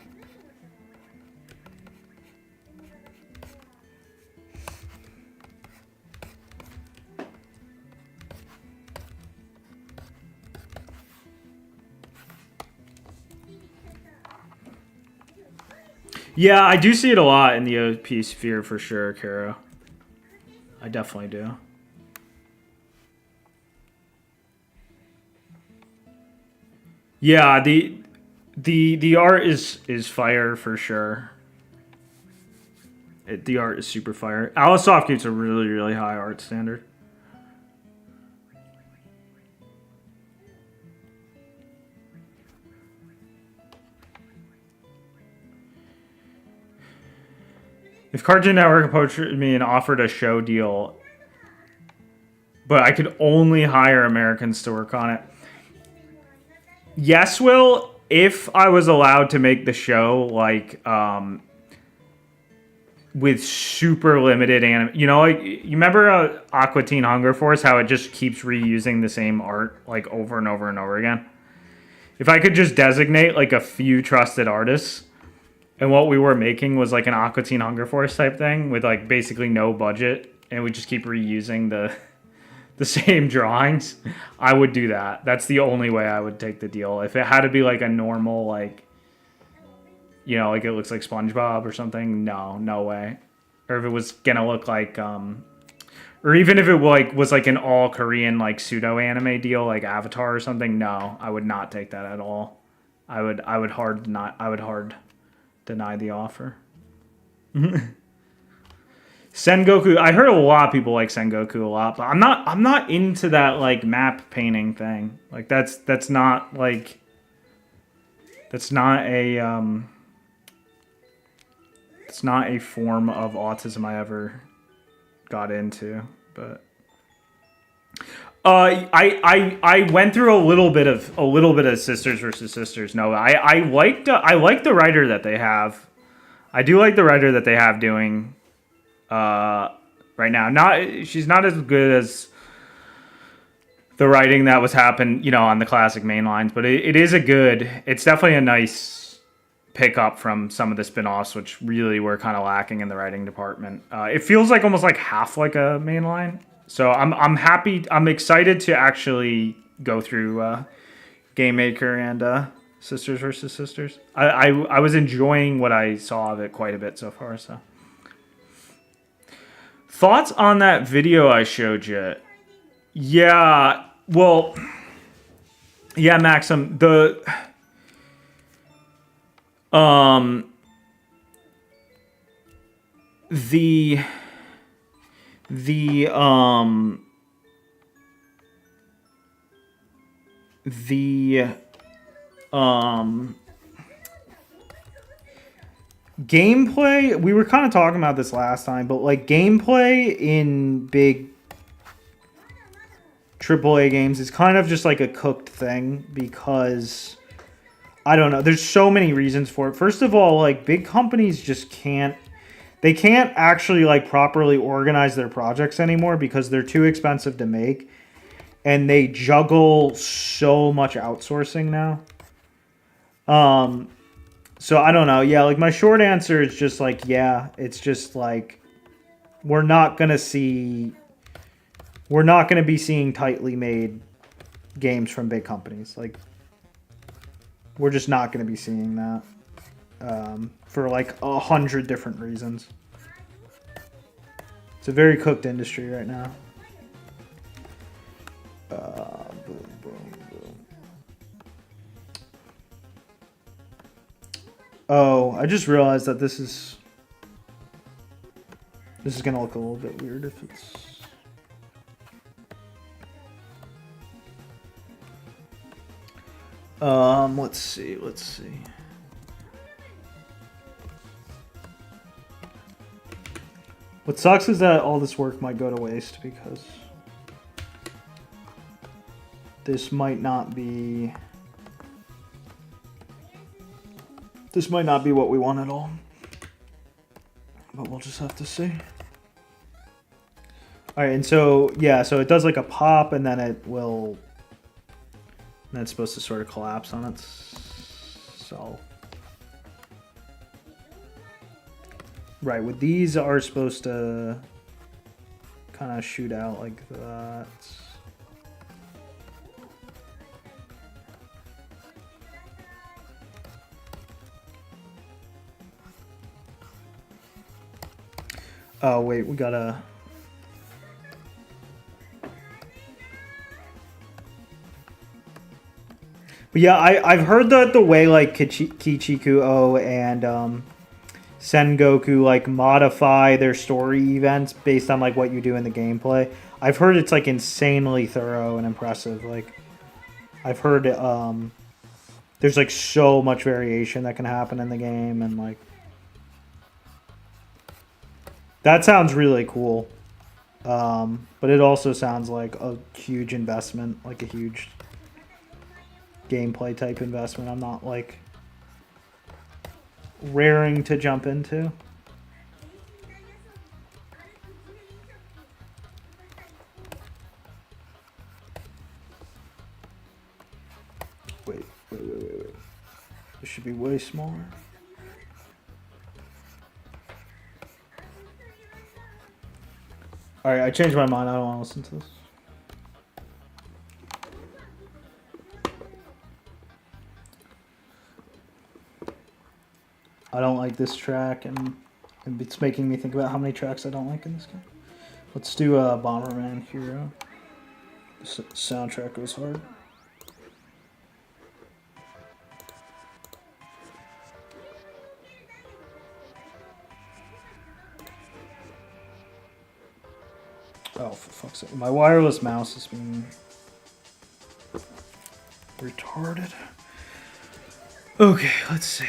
S2: Yeah, I do see it a lot in the OP sphere for sure, Kara. I definitely do. Yeah, the art is fire for sure. The art is super fire. Alisoft keeps a really high art standard. If Cartoon Network approached me and offered a show deal, but I could only hire Americans to work on it. Yes, Will, if I was allowed to make the show like with super limited anime, you know, like you remember Aqua Teen Hunger Force, how it just keeps reusing the same art like over and over and over again. If I could just designate like a few trusted artists, and what we were making was like an Aqua Teen Hunger Force type thing with like basically no budget, and we just keep reusing the same drawings, I would do that. That's the only way I would take the deal. If it had to be like a normal, like, you know, like it looks like SpongeBob or something, no way. Or if it was gonna look like, or even if it like was like an all Korean like pseudo anime deal, like Avatar or something, no, I would not take that at all. I would hard deny the offer. Sengoku, I heard a lot of people like Sengoku a lot, but I'm not into that like map painting thing. Like that's not like it's not a form of autism I ever got into. But I went through a little bit of Sisters versus Sisters. No, I like the writer that they have. I do like the writer that they have doing right now. She's not as good as the writing that was happening, you know, on the classic main lines, but it's definitely a nice pickup from some of the spin-offs, which really were kind of lacking in the writing department. It feels like almost like half like a main line. So I'm excited to actually go through Game Maker and Sisters versus Sisters. I was enjoying what I saw of it quite a bit so far. So, thoughts on that video I showed you? Yeah, well, yeah, Maxim, the gameplay, we were kind of talking about this last time, but like gameplay in big AAA games is kind of just like a cooked thing because I don't know, there's so many reasons for it. First of all, like big companies just can't actually like properly organize their projects anymore because they're too expensive to make, and they juggle so much outsourcing now. So I don't know. Yeah, like my short answer is just like, yeah, it's just like we're not going to be seeing tightly made games from big companies. Like we're just not going to be seeing that for like 100 different reasons. It's a very cooked industry right now. Boom, boom, boom. Oh, I just realized that this is gonna look a little bit weird if it's. Let's see. What sucks is that all this work might go to waste because this might not be what we want at all. But we'll just have to see. All right, and so yeah, so it does like a pop, and then it will. And it's supposed to sort of collapse on itself. Right, with these are supposed to kind of shoot out like that. Oh wait, we gotta. But yeah, I've heard that the way like Kichiku-O and Sengoku like modify their story events based on like what you do in the gameplay. I've heard it's like insanely thorough and impressive. Like I've heard there's like so much variation that can happen in the game, and like that sounds really cool. But it also sounds like a huge investment, like a huge gameplay type investment. I'm not like raring to jump into. Wait. This should be way smaller. Alright, I changed my mind. I don't want to listen to this. I don't like this track, and it's making me think about how many tracks I don't like in this game. Let's do Bomberman Hero. The soundtrack goes hard. Oh, for fuck's sake. My wireless mouse is being retarded. Okay, let's see.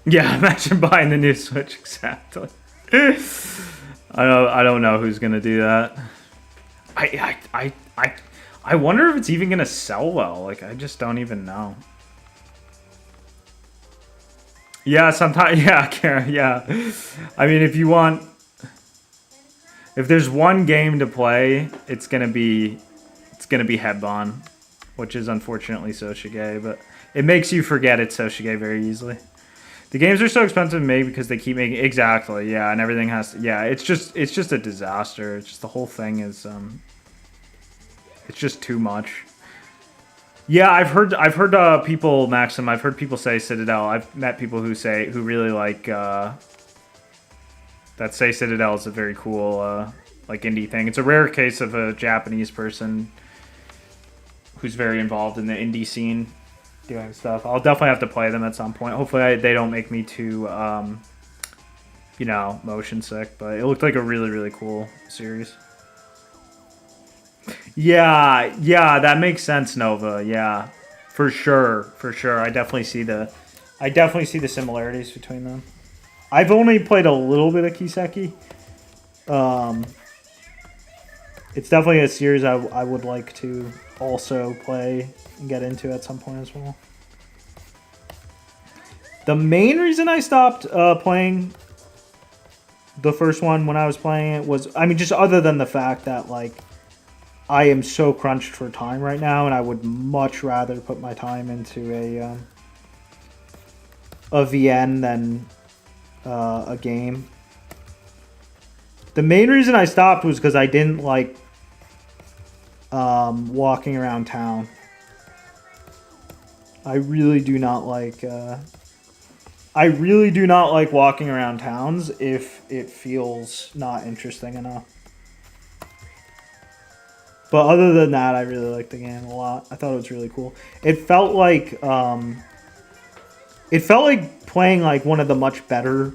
S2: Yeah, imagine buying the new Switch, exactly. I don't know who's gonna do that. I wonder if it's even gonna sell well. Like, I just don't even know. Yeah, sometimes. Yeah, Karen. Yeah. I mean, if there's one game to play, it's gonna be Hebon, which is unfortunately Soshige, but it makes you forget it's Soshige very easily. The games are so expensive to make because they keep making exactly, yeah, and everything has to, yeah. It's just a disaster. It's just the whole thing is it's just too much. Yeah, I've heard people Maxim. I've heard people say Citadel. I've met people who really like that say Citadel is a very cool like indie thing. It's a rare case of a Japanese person who's very involved in the indie scene doing stuff. I'll definitely have to play them at some point. Hopefully they don't make me too motion sick, but it looked like a really, really cool series. Yeah, that makes sense, Nova. Yeah, for sure. I definitely see the similarities between them. I've only played a little bit of Kiseki. It's definitely a series I would like to also play and get into at some point as well. The main reason I stopped playing the first one when I was playing it was, I mean, just other than the fact that like I am so crunched for time right now, and I would much rather put my time into a VN than a game. The main reason I stopped was because I didn't like walking around town. I really do not like walking around towns if it feels not interesting enough. But other than that, I really liked the game a lot. I thought it was really cool. It felt like playing like one of the much better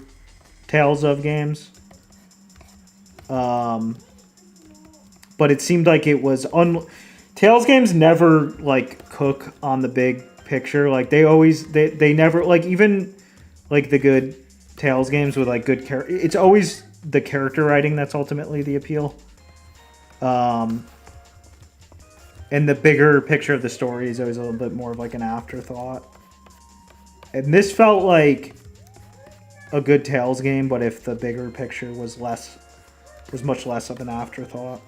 S2: Tales of games. But it seemed like it was Tales games never like cook on the big picture. Like they never like even like the good Tales games with like good character. It's always the character writing that's ultimately the appeal. And the bigger picture of the story is always a little bit more of like an afterthought. And this felt like a good Tales game, but if the bigger picture was much less of an afterthought.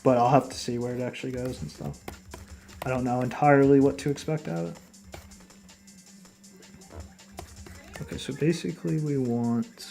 S2: But I'll have to see where it actually goes and stuff. I don't know entirely what to expect out of it. Okay, so basically we want...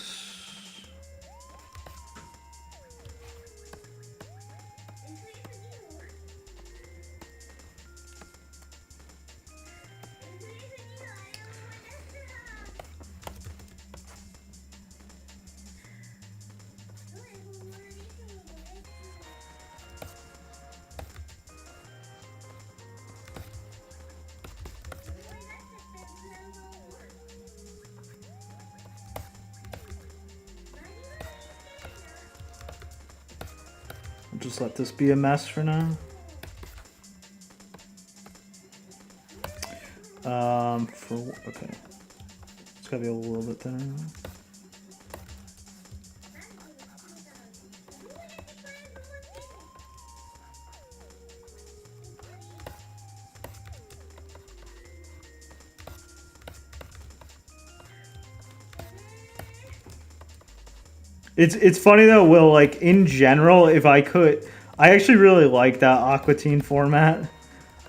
S2: Just let this be a mess for now. Okay, it's gotta be a little bit thinner. It's funny though, Will, like in general, if I could, I actually really like that Aquatine format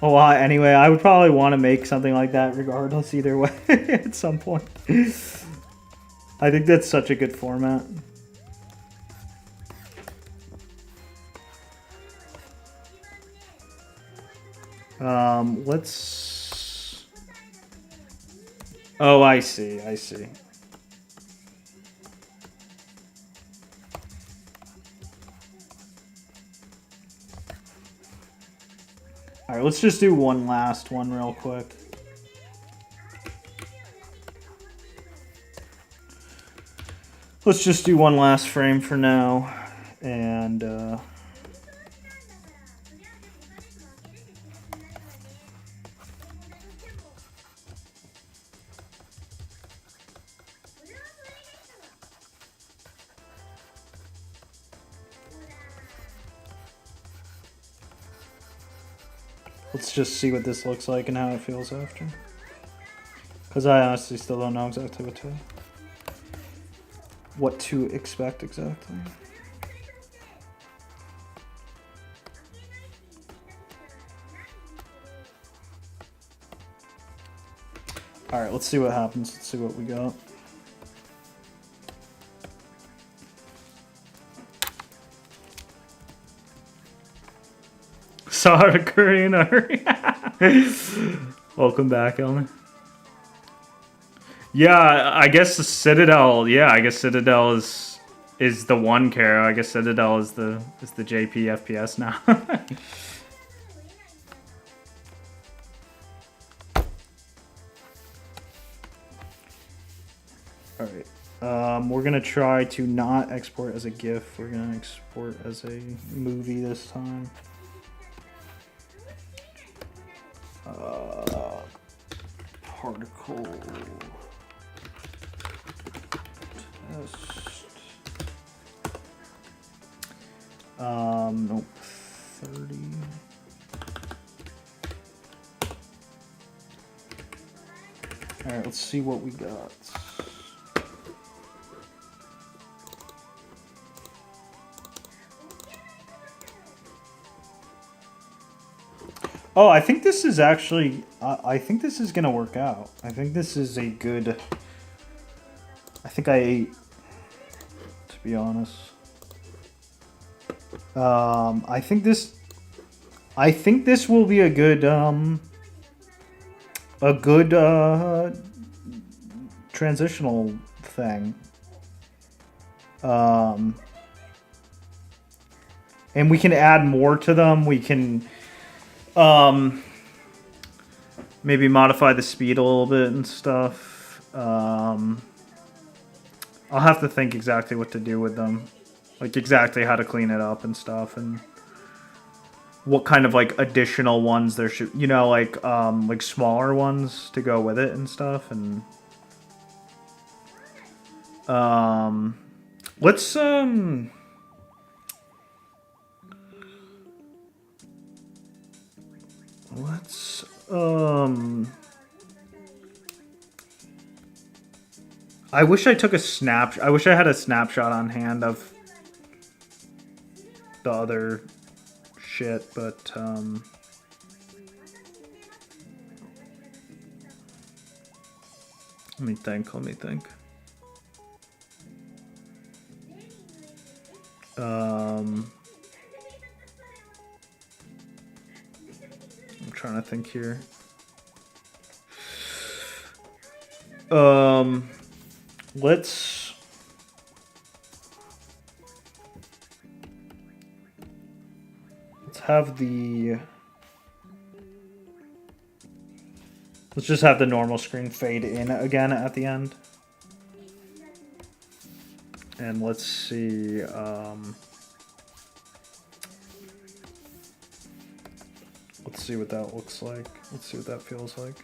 S2: a lot anyway. I would probably want to make something like that regardless either way at some point. I think that's such a good format. Let's... Oh, I see. All right, let's just do one last one real quick. Let's just do one last frame for now, and let's just see what this looks like and how it feels after. Because I honestly still don't know exactly what to expect exactly. All right, let's see what happens. Let's see what we got. Saw a Korean hurry. Welcome back, Elmer. Yeah, I guess the Citadel. Yeah, I guess Citadel is the one care. I guess Citadel is the JP FPS now. All right. We're gonna try to not export as a GIF. We're gonna export as a movie this time. Particle test. Nope. 30. All right, let's see what we got. Oh, I think this is actually... I think this is going to work out. I think this is a good... I think I ate, to be honest. I think this will be a good transitional thing. And we can add more to them. We can maybe modify the speed a little bit and stuff. I'll have to think exactly what to do with them. like exactly how to clean it up and stuff, and what kind of like additional ones there should, you know, like smaller ones to go with it and stuff. And let's I wish I took a snap. I wish I had a snapshot on hand of the other shit, but let me think. I'm trying to think here. Let's have the... Let's just have the normal screen fade in again at the end. And let's see... let's see what that looks like. Let's see what that feels like.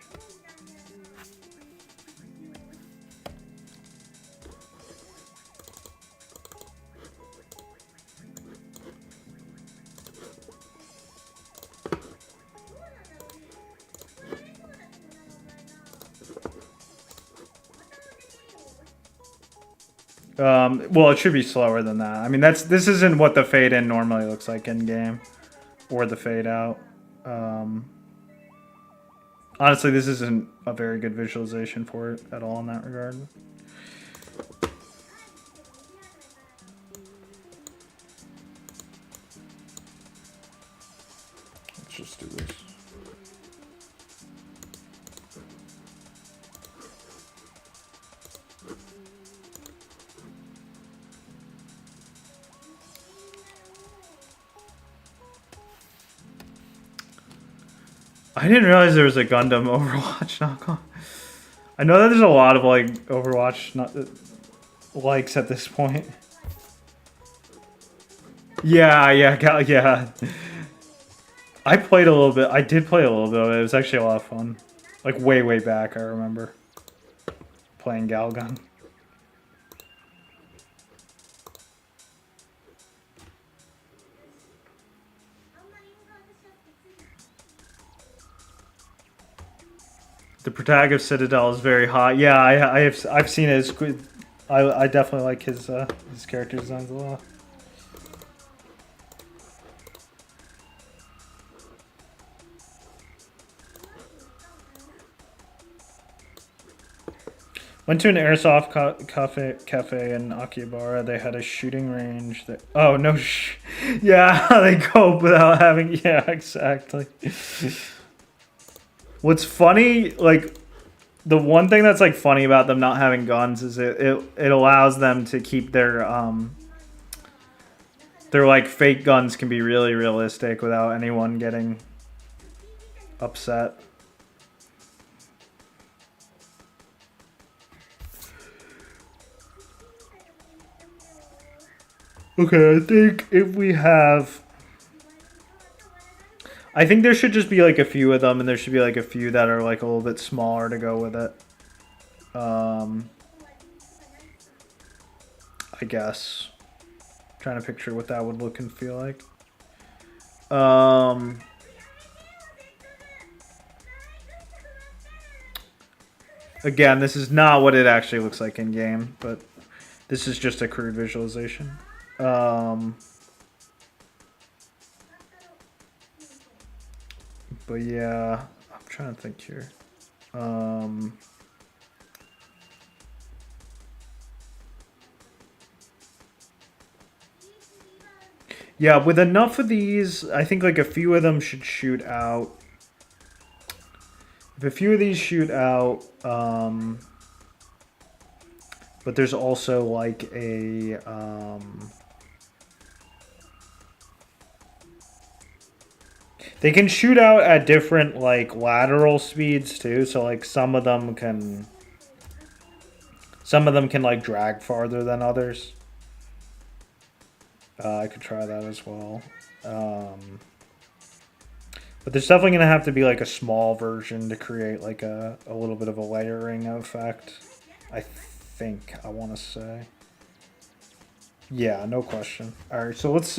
S2: Well, it should be slower than that. I mean, this isn't what the fade in normally looks like in game, or the fade out. Honestly, this isn't a very good visualization for it at all in that regard. Let's just do this. I didn't realize there was a Gundam Overwatch knockoff. I know that there's a lot of like Overwatch likes at this point. Yeah. I played a little bit. I did play a little bit of it. It was actually a lot of fun. Like way back, I remember playing Galgun. The protagonist Citadel is very hot. Yeah, I've seen his. I definitely like his character designs a lot. Went to an airsoft cafe in Akihabara. They had a shooting range. Oh no! Yeah, they cope without having. Yeah, exactly. What's funny, like, the one thing that's like funny about them not having guns is it allows them to keep their like fake guns can be really realistic without anyone getting upset. Okay, I think if we have... I think there should just be like a few of them, and there should be like a few that are like a little bit smaller to go with it. I guess. Trying to picture what that would look and feel like. Again, this is not what it actually looks like in game, but this is just a crude visualization. But yeah, I'm trying to think here. Yeah, with enough of these, I think like a few of them should shoot out. If a few of these shoot out, but there's also like a... they can shoot out at different like lateral speeds too, so like some of them can like drag farther than others. I could try that as well. But there's definitely going to have to be like a small version to create like a little bit of a layering effect. I think, I want to say. Yeah, no question. All right, so let's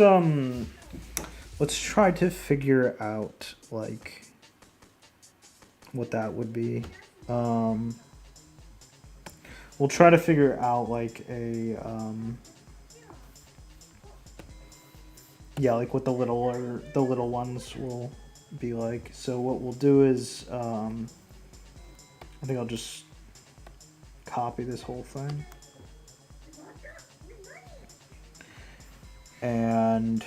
S2: try to figure out like what that would be. We'll try to figure out like a yeah, like what the little ones will be like. So what we'll do is I think I'll just copy this whole thing. And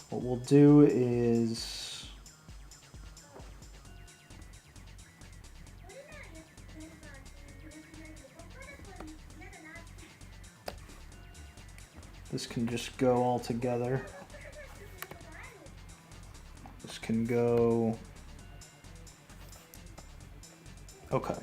S2: what we'll do is this can just go all together. This can go. Okay.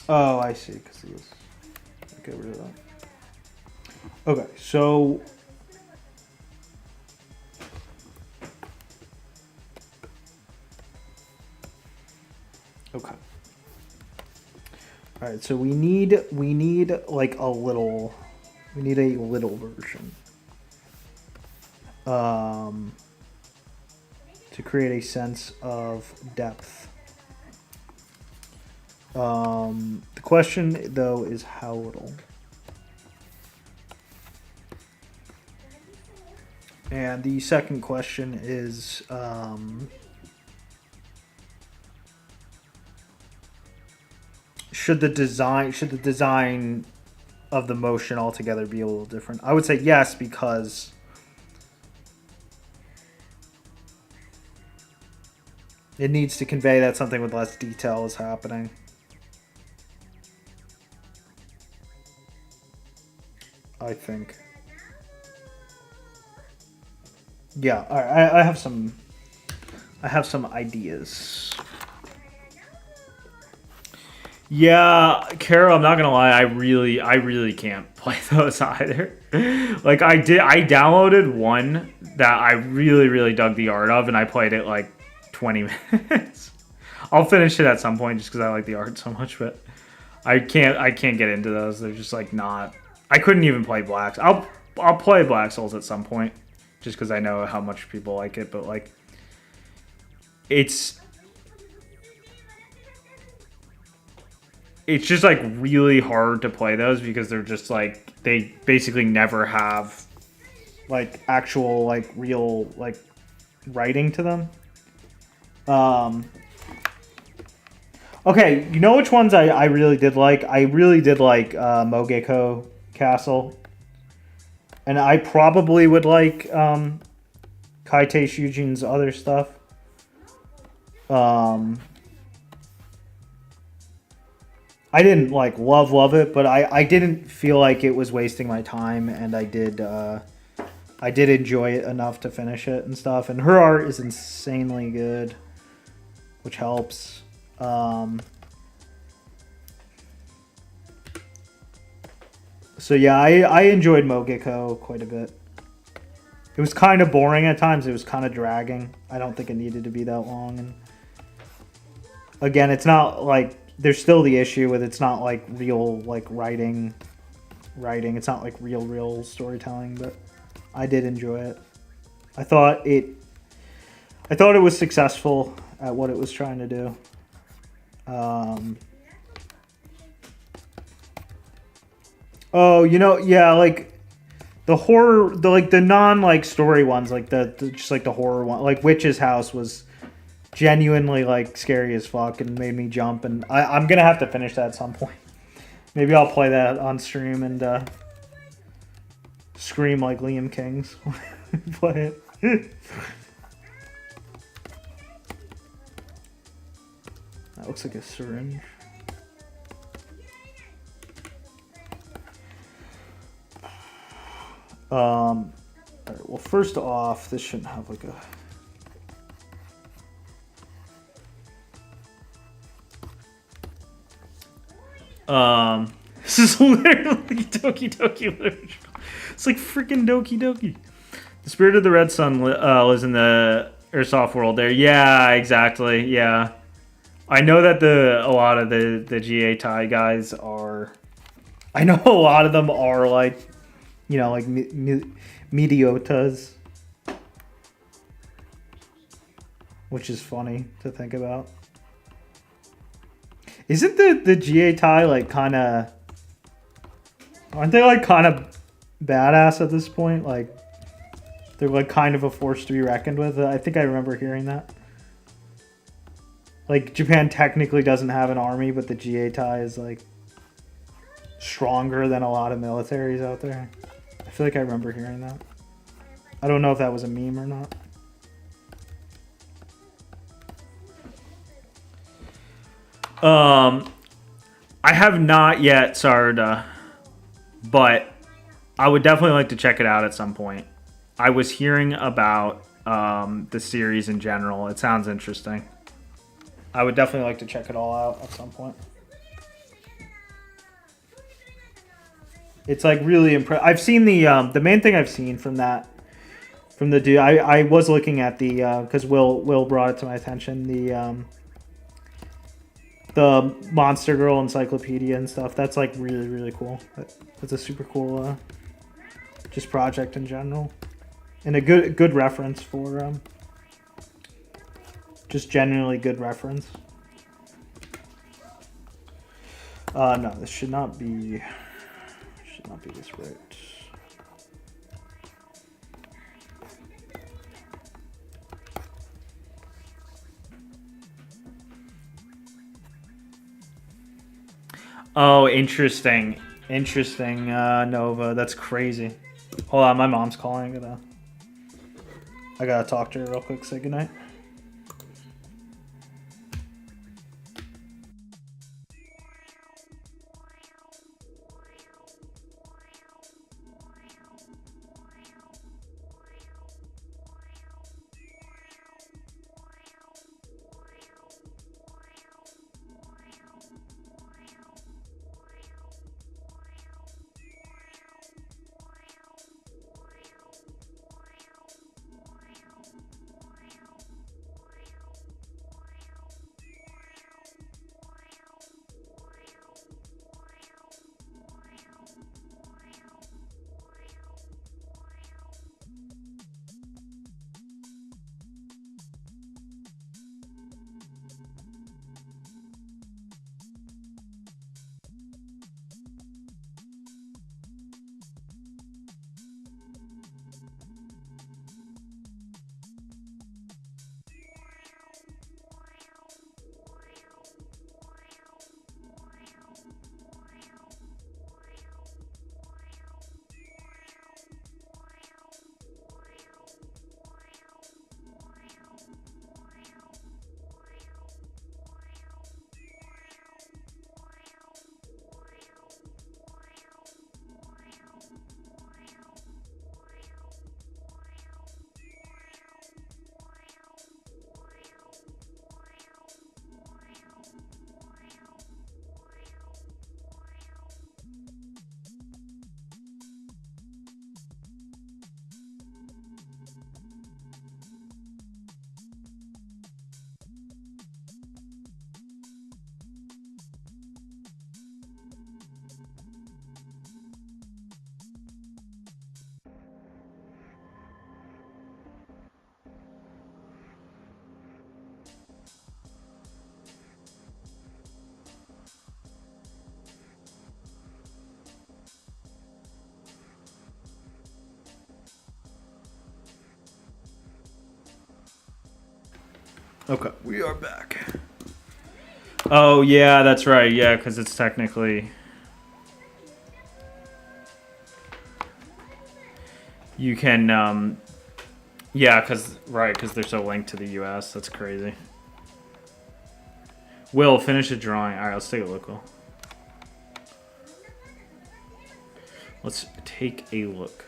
S2: Oh, I see. Because of this. Get rid of that. Okay, so. Okay. All right, so we need like a little version to create a sense of depth. The question though is how little. And the second question is should the design of the motion altogether be a little different? I would say yes, because it needs to convey that something with less detail is happening. I think. Yeah, all right, I have some ideas. Yeah, Carol, I'm not gonna lie, I really can't play those either. Like I downloaded one that I really dug the art of, and I played it like 20 minutes. I'll finish it at some point just because I like the art so much, but I can't get into those. They're just like not. I couldn't even play Blacks. I'll play Black Souls at some point, just because I know how much people like it. But like, it's just like really hard to play those because they're just like they basically never have like actual like real like writing to them. Okay, you know which ones I really did like? I really did like Mogeko Castle. And I probably would like Kaite Shujin's other stuff. I didn't like love it, but I didn't feel like it was wasting my time, and I did enjoy it enough to finish it and stuff. And her art is insanely good, which helps. So yeah, I enjoyed Mogeko quite a bit. It was kind of boring at times. It was kind of dragging. I don't think it needed to be that long. And again, it's not like there's still the issue with it's not like real like writing. It's not like real storytelling, but I did enjoy it. I thought it was successful at what it was trying to do. Oh, you know, yeah, like the horror, the non like story ones, like the just like the horror one, like Witch's House was genuinely like scary as fuck and made me jump, and I'm gonna have to finish that at some point. Maybe I'll play that on stream and scream like Liam King's play it. That looks like a syringe. All right, well, first off, this shouldn't have like a... This is literally Doki Doki literature. It's like freaking Doki Doki. The spirit of the red sun lives in the Airsoft world there. Yeah, exactly. Yeah. I know that a lot of the GA Thai guys are... I know a lot of them are like, you know, like mediotas. Which is funny to think about. Isn't the GA Thai like kind of... Aren't they like kind of badass at this point? Like, they're like kind of a force to be reckoned with. I think I remember hearing that. Like, Japan technically doesn't have an army, but the GA Thai is like stronger than a lot of militaries out there. I feel like I remember hearing that. I don't know if that was a meme or not. I have not yet, Sarda, but I would definitely like to check it out at some point. I was hearing about the series in general. It sounds interesting. I would definitely like to check it all out at some point. It's like really impressive. I've seen the main thing I've seen from that, from the dude. I was looking at the because Will brought it to my attention, the Monster Girl encyclopedia and stuff. That's like really, really cool. That's a super cool just project in general, and a good reference for just genuinely good reference. No, this should not be this right. Oh, interesting. Interesting, Nova. That's crazy. Hold on, my mom's calling. I gotta talk to her real quick. Say goodnight. Okay, we are back. Oh, yeah, that's right. Yeah, because it's technically... You can, yeah, because they're so linked to the U.S. That's crazy. Will, finish a drawing. All right, let's take a look. Let's take a look.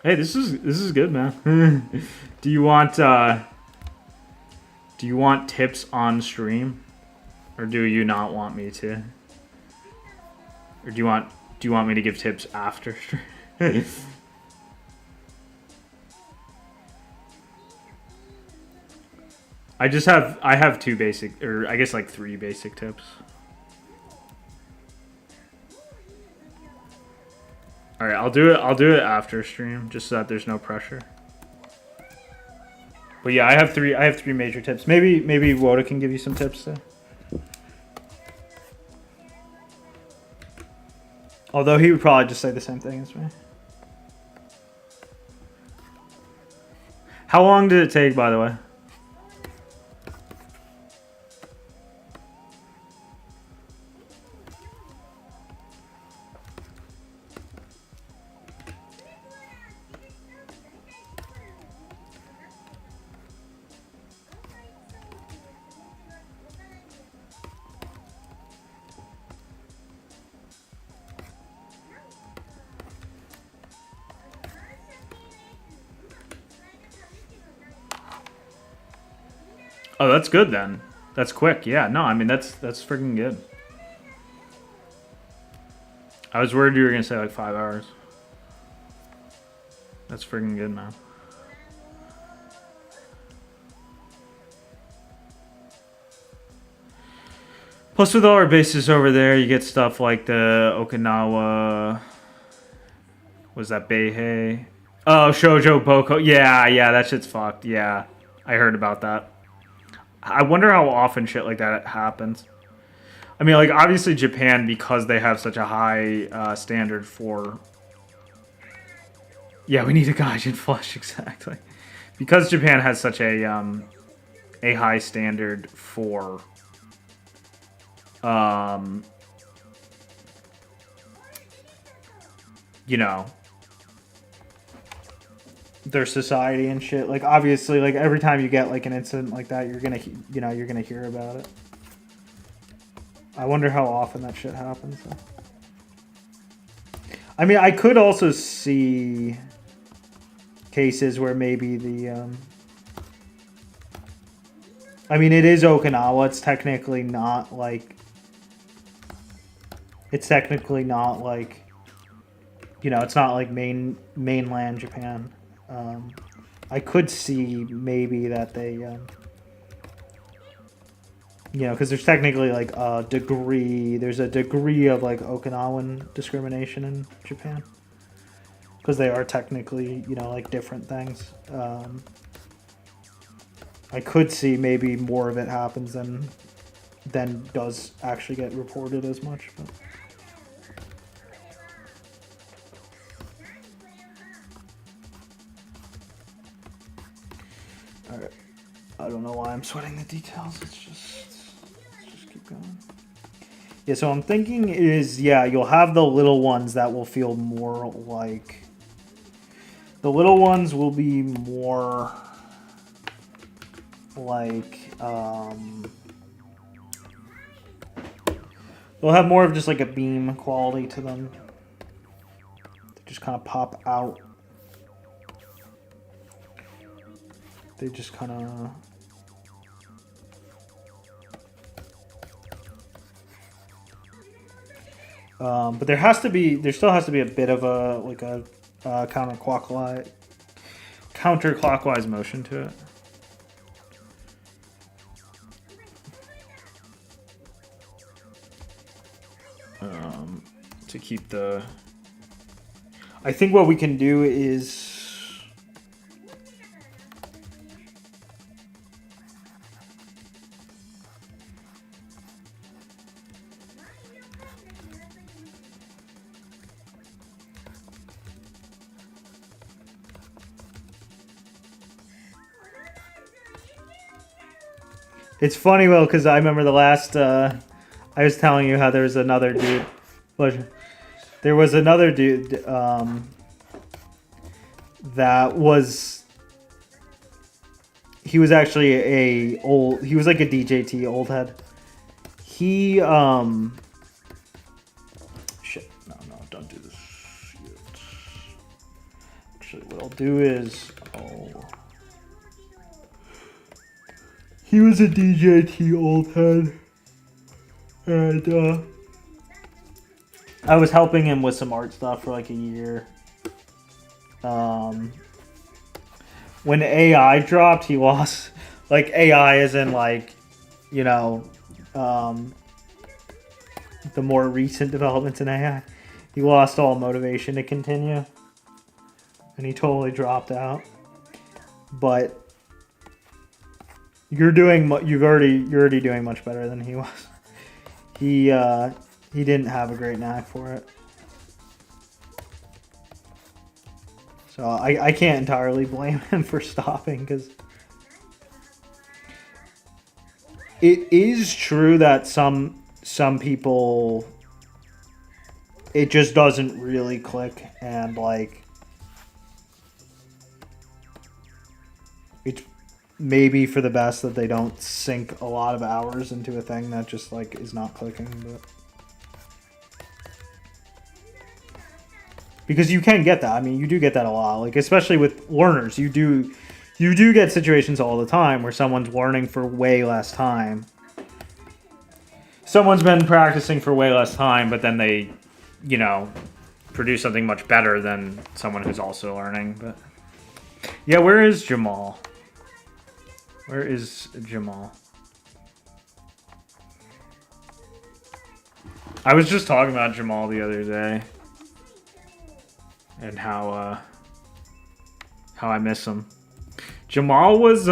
S2: Hey, this is good, man. Do you want Do you want tips on stream? Or do you not want me to? Or do you want me to give tips after stream? I have 2 basic, or I guess like 3 basic tips. All right, I'll do it after stream, just so that there's no pressure. But yeah, I have 3 major tips. Maybe Woda can give you some tips too. Although he would probably just say the same thing as me. How long did it take, by the way? Oh, that's good then. That's quick. Yeah, no, I mean that's freaking good. I was worried you were gonna say like 5 hours. That's freaking good, man. Plus, with all our bases over there, you get stuff like the Okinawa. Was that Beihei? Oh, Shoujo Boko. Yeah, that shit's fucked. Yeah, I heard about that. I wonder how often shit like that happens. I mean, like, obviously Japan, because they have such a high standard for... Yeah, we need a Gaijin flush, exactly. Because Japan has such a high standard for... you know... their society and shit. Like, obviously, like, every time you get, like, an incident like that, you're gonna, you're gonna hear about it. I wonder how often that shit happens, though. I mean, I could also see cases where maybe the, I mean, it is Okinawa. It's technically not, like... It's technically not, like... it's not, like, mainland Japan. I could see maybe that they, because there's technically like a degree, there's a degree of like Okinawan discrimination in Japan. Because they are technically, like different things. I could see maybe more of it happens than does actually get reported as much. But. Alright. I don't know why I'm sweating the details. Let's just keep going. Yeah, so I'm thinking is, you'll have the little ones that will feel more like... The little ones will be more like... they'll have more of just like a beam quality to them. They just kind of pop out. They just kind of... but there still has to be a bit of a, like a counterclockwise motion to it. To keep the... I think what we can do is... It's funny, Will, because I remember the last... I was telling you how there was another dude... There was another dude that was... He was actually he was like a DJT old head. He... Shit. No, don't do this. Shit. Actually, what I'll do is... he was a DJT old head. And I was helping him with some art stuff for like a year. When AI dropped, he lost, like, AI is in, like, you know, the more recent developments in AI. He lost all motivation to continue, and he totally dropped out. But you're already doing much better than he was. He didn't have a great knack for it. So I can't entirely blame him for stopping, because it is true that some people, it just doesn't really click, and like it's maybe for the best that they don't sink a lot of hours into a thing that just like is not clicking, but because you can get that. I mean, you do get that a lot, like especially with learners. You do get situations all the time where someone's learning for way less time. Someone's been practicing for way less time, but then they, you know, produce something much better than someone who's also learning. But yeah, where is Jamal? Where is Jamal? I was just talking about Jamal the other day. And how I miss him. Jamal was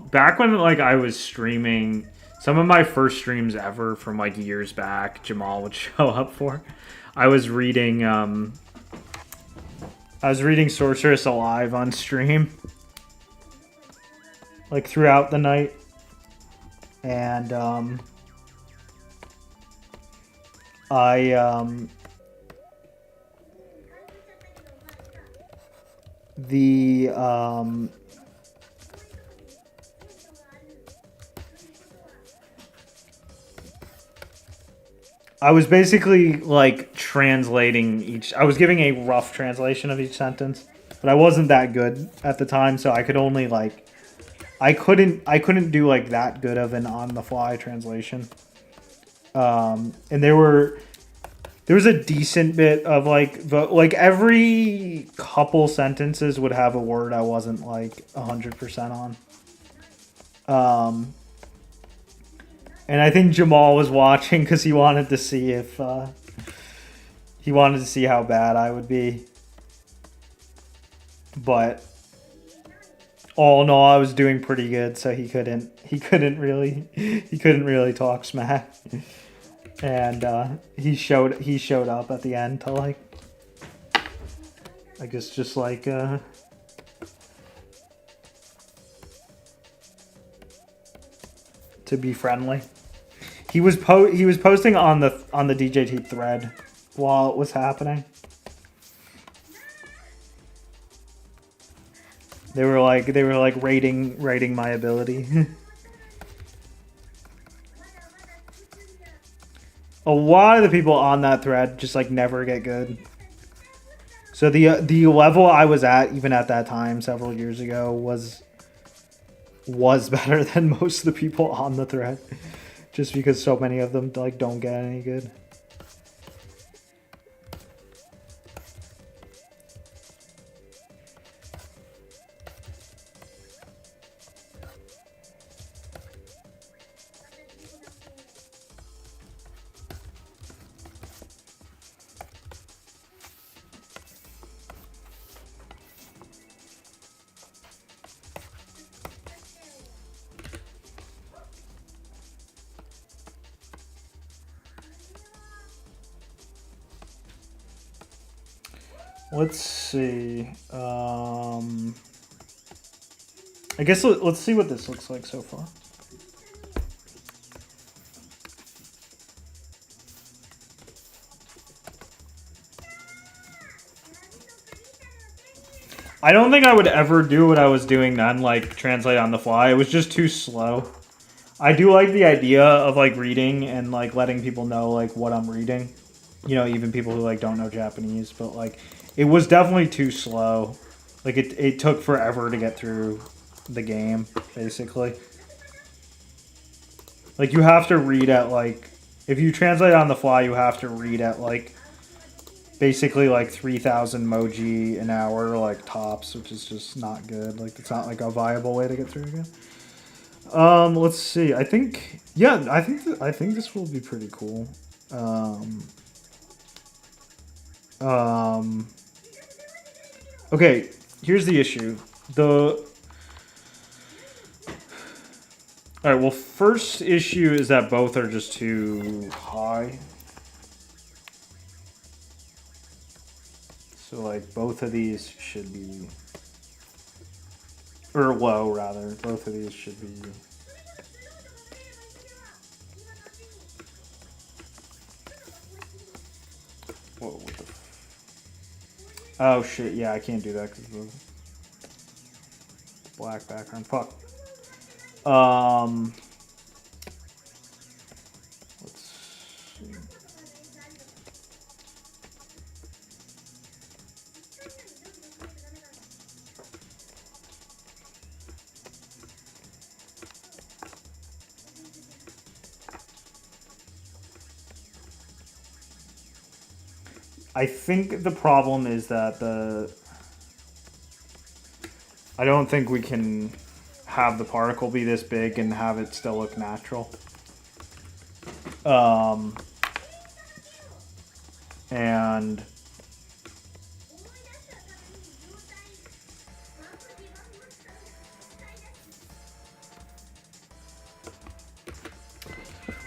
S2: back when like I was streaming some of my first streams ever from like years back, Jamal would show up for. I was reading Sorceress Alive on stream, like throughout the night, and I was basically like translating I was giving a rough translation of each sentence, but I wasn't that good at the time, so I could only like I couldn't do like that good of an on the fly translation. And there was a decent bit of like every couple sentences would have a word I wasn't like 100% on. And I think Jamal was watching because he wanted to see if he wanted to see how bad I would be. But all in all, I was doing pretty good, so he couldn't really talk smack. And he showed up at the end to like, I guess just like to be friendly. He was posting on the DJT thread while it was happening. They were like rating my ability. A lot of the people on that thread just like never get good. So the level I was at even at that time several years ago was better than most of the people on the thread, just because so many of them like don't get any good. Let's see. I guess let's see what this looks like so far. I don't think I would ever do what I was doing then, like translate on the fly. It was just too slow. I do like the idea of like reading and like letting people know like what I'm reading. You know, even people who like don't know Japanese, but like it was definitely too slow. Like it took forever to get through the game, basically. Like, you have to read at, like, if you translate on the fly, you have to read at, like, basically, like, 3,000 emoji an hour, like, tops, which is just not good. Like, it's not, like, a viable way to get through again. Let's see. I think, yeah, I think this will be pretty cool. Okay, here's the issue. Alright, well, first issue is that both are just too high. So, like, both of these should be... Or low, rather. Both of these should be... Whoa, what the... Oh, shit, yeah, I can't do that because of the black background. Fuck. Let's see. I think the problem is that I don't think we can have the particle be this big and have it still look natural. And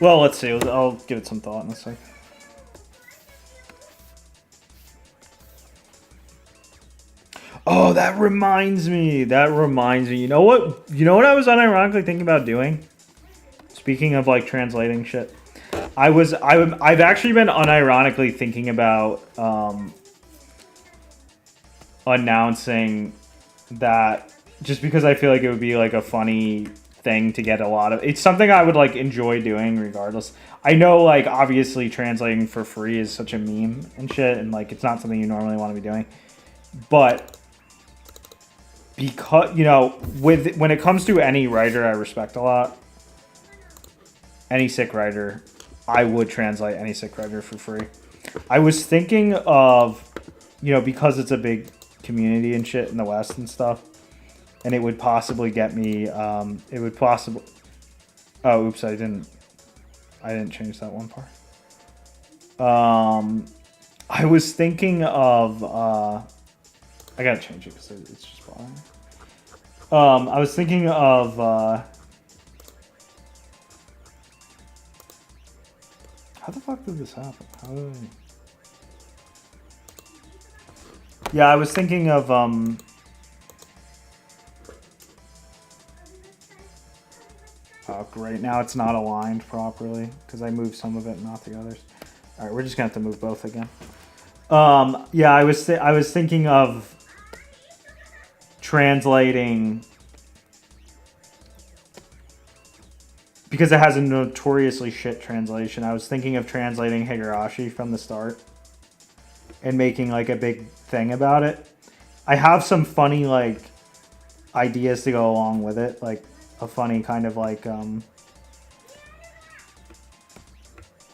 S2: well, let's see. I'll give it some thought in a sec. Oh, that reminds me. That reminds me. You know what? You know what I was unironically thinking about doing? Speaking of like translating shit, I've actually been unironically thinking about announcing that just because I feel like it would be like a funny thing to get a lot of. It's something I would like enjoy doing regardless. I know like obviously translating for free is such a meme and shit, and like it's not something you normally want to be doing, but because, you know, when it comes to any writer I respect a lot, any sick writer, I would translate any sick writer for free. I was thinking of, you know, because it's a big community and shit in the West and stuff, and it would possibly get me, it would possibly, oh, oops, I didn't change that one part. I was thinking of, I gotta change it because it's just bothering me. I was thinking of, how the fuck did this happen? How did I... Yeah, I was thinking of, oh, great. Now it's not aligned properly because I moved some of it, not the others. All right, we're just gonna have to move both again. Yeah, I was thinking of translating because it has a notoriously shit translation. I was thinking of translating Higurashi from the start and making like a big thing about it. I have some funny like ideas to go along with it, like a funny kind of like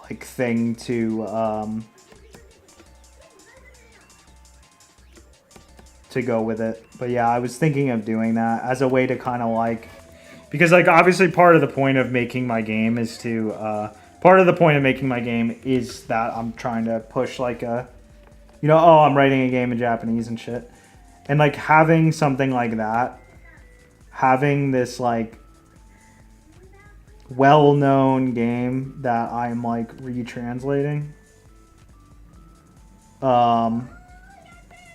S2: thing to go with it. But yeah, I was thinking of doing that as a way to kind of like, because like obviously part of the point of making my game is to part of the point of making my game is that I'm trying to push like a, you know, oh, I'm writing a game in Japanese and shit. And like having something like that, having this like well-known game that I'm like retranslating,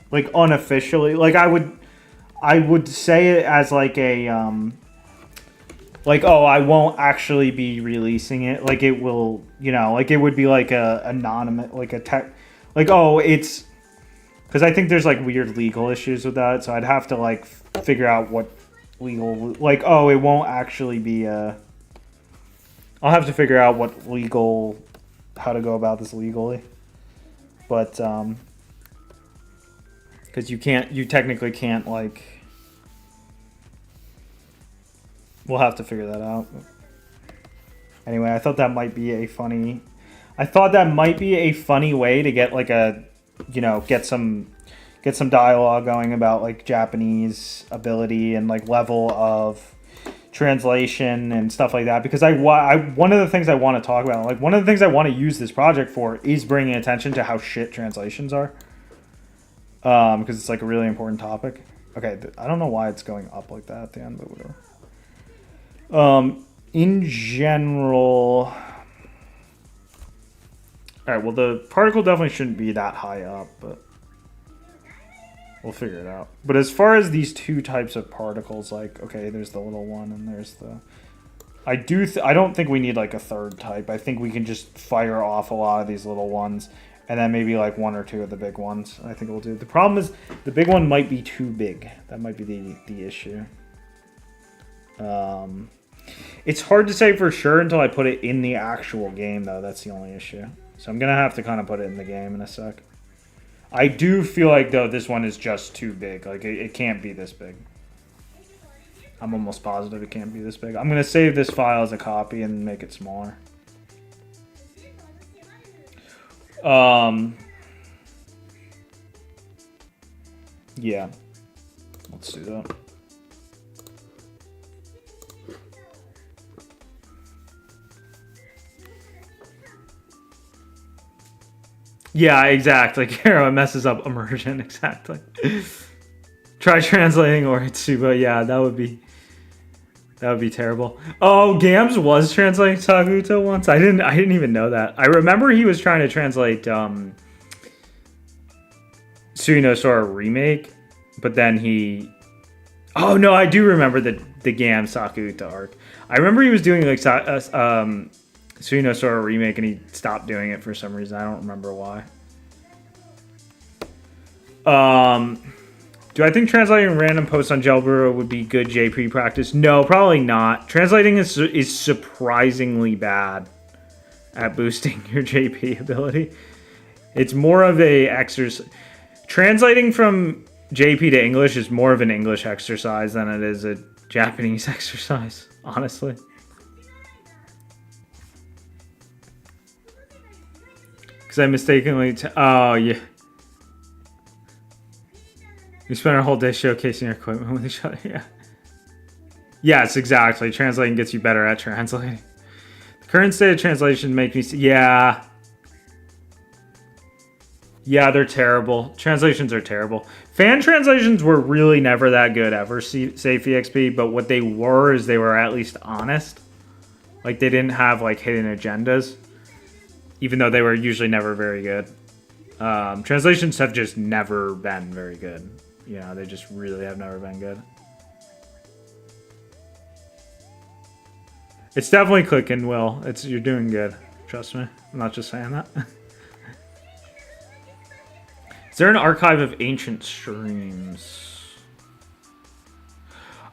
S2: like unofficially, like I would say it as like a like, oh, I won't actually be releasing it, like it will, you know, like it would be like a anonymous, like a tech, like, oh, it's because I think there's like weird legal issues with that, so I'd have to like figure out what legal, like, oh, it won't actually be a, I'll have to figure out what legal, how to go about this legally, but because you technically can't like, we'll have to figure that out. Anyway, I thought that might be a funny. I thought that might be a funny way to get like a, you know, get some dialogue going about like Japanese ability and like level of translation and stuff like that, because I one of the things I want to talk about, like one of the things I want to use this project for is bringing attention to how shit translations are, because it's like a really important topic. Okay, I don't know why it's going up like that at the end, but whatever. In general, all right, well, the particle definitely shouldn't be that high up, but we'll figure it out. But as far as these two types of particles, like, okay, there's the little one and there's the... I don't think we need like a third type. I think we can just fire off a lot of these little ones and then maybe like one or two of the big ones. I think we'll do. The problem is the big one might be too big. That might be the issue. It's hard to say for sure until I put it in the actual game, though. That's the only issue. So I'm going to have to kind of put it in the game in a sec. I do feel like, though, this one is just too big. Like, it can't be this big. I'm almost positive it can't be this big. I'm going to save this file as a copy and make it smaller. Yeah. Let's do that. Yeah, exactly. Karo, it messes up immersion. Exactly. Try translating Oritsuba. Yeah, that would be terrible. Oh, Gams was translating Saguto once. I didn't even know that. I remember he was trying to translate Suino Sora remake, but then he... Oh no, I do remember the Gams Sakuta arc. I remember he was doing like Suino Sora remake, and he stopped doing it for some reason. I don't remember why. Do I think translating random posts on Jailbrewer would be good JP practice? No, probably not. Translating is surprisingly bad at boosting your JP ability. It's more of a exercise. Translating from JP to English is more of an English exercise than it is a Japanese exercise, honestly. Because I mistakenly... oh, yeah. We spent our whole day showcasing our equipment with each other, yeah. Yes, exactly. Translating gets you better at translating. The current state of translation makes me... yeah. Yeah, they're terrible. Translations are terrible. Fan translations were really never that good ever, say EXP, but what they were is they were at least honest. Like, they didn't have, like, hidden agendas. Even though they were usually never very good. Translations have just never been very good. You know, they just really have never been good. It's definitely clicking, Will. You're doing good. Trust me. I'm not just saying that. Is there an archive of ancient streams?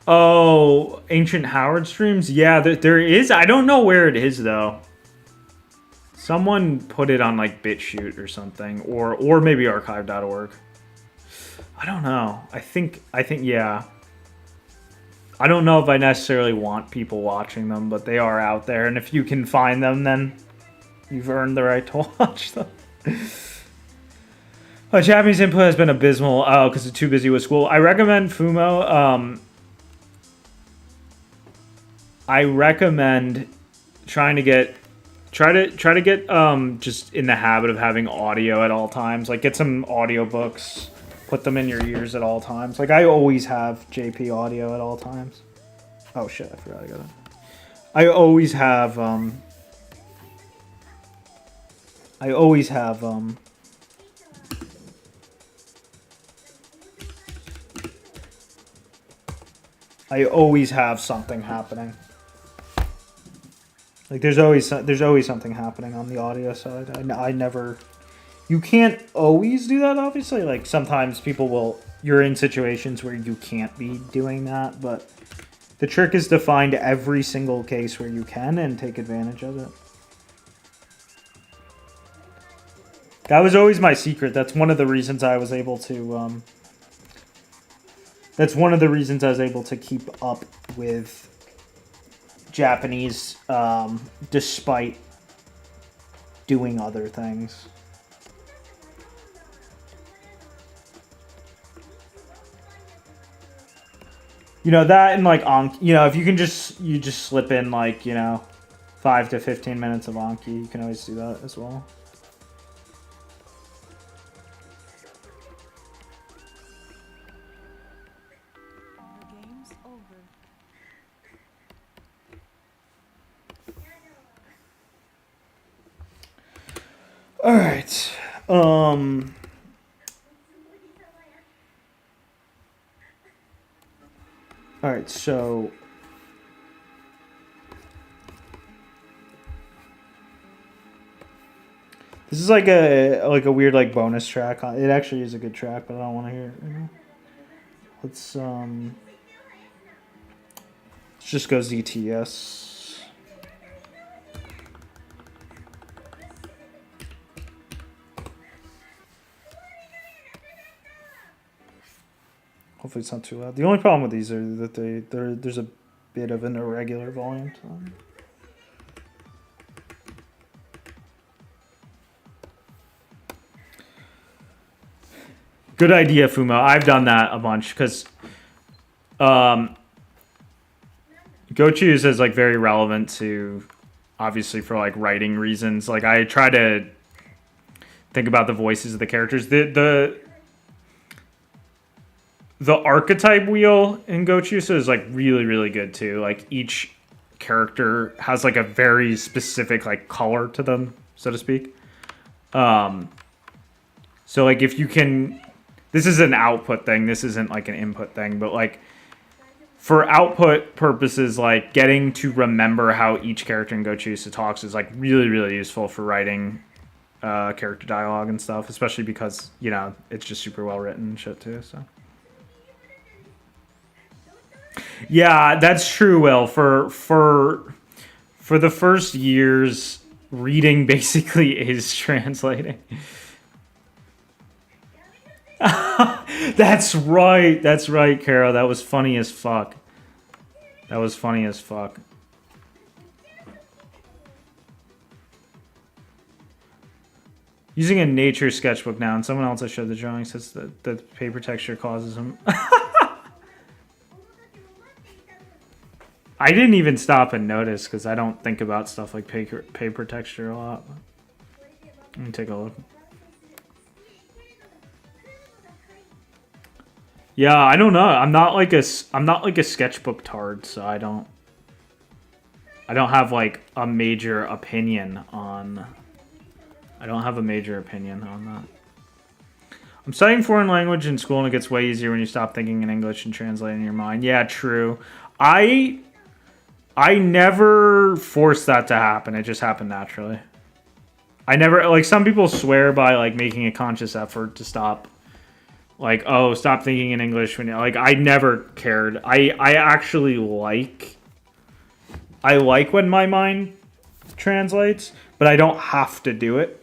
S2: Oh, ancient Howard streams? Yeah, there is. I don't know where it is, though. Someone put it on, like, BitChute or something. Or maybe archive.org. I don't know. I think, yeah. I don't know if I necessarily want people watching them, but they are out there. And if you can find them, then you've earned the right to watch them. Japanese input has been abysmal. Oh, because it's too busy with school. I recommend Fumo. I recommend trying to get... Try to get just in the habit of having audio at all times. Like, get some audiobooks. Put them in your ears at all times. Like, I always have JP audio at all times. Oh, shit. I forgot I got it. I always have... I always have something happening. Like, there's always something happening on the audio side. I never... You can't always do that, obviously. Like, sometimes people will... You're in situations where you can't be doing that, but the trick is to find every single case where you can and take advantage of it. That was always my secret. That's one of the reasons I was able to... That's one of the reasons I was able to keep up with Japanese despite doing other things. You know, that and like Anki, if you can just slip in like, 5 to 15 minutes of Anki, you can always do that as well. All right. All right, so this is like a weird like bonus track. It actually is a good track, but I don't want to hear it. Let's just go ZTS. Hopefully it's not too loud. The only problem with these are that there's a bit of an irregular volume to them. Good idea, Fumo. I've done that a bunch because GoChoose is like very relevant to, obviously, for like writing reasons. Like I try to think about the voices of the characters. The archetype wheel in GoChoose is like really, really good too. Like each character has like a very specific like color to them, so to speak. So like if you can, this is an output thing. This isn't like an input thing, but like for output purposes, like getting to remember how each character in GoChoose talks is like really, really useful for writing character dialogue and stuff, especially because, it's just super well written and shit too, so. Yeah, that's true, Will. For the first years, reading basically is translating. That's right, Kara. That was funny as fuck. Using a nature sketchbook now, and someone else I showed the drawing says that the paper texture causes them. I didn't even stop and notice because I don't think about stuff like paper texture a lot. Let me take a look. Yeah, I don't know. I'm not like a sketchbook tard, so I don't have like a major opinion on. I don't have a major opinion on that. I'm studying foreign language in school, and it gets way easier when you stop thinking in English and translate in your mind. Yeah, true. I never forced that to happen. It just happened naturally. I never, like, some people swear by like making a conscious effort to stop. Like, oh, stop thinking in English when like I never cared. I actually like when my mind translates, but I don't have to do it.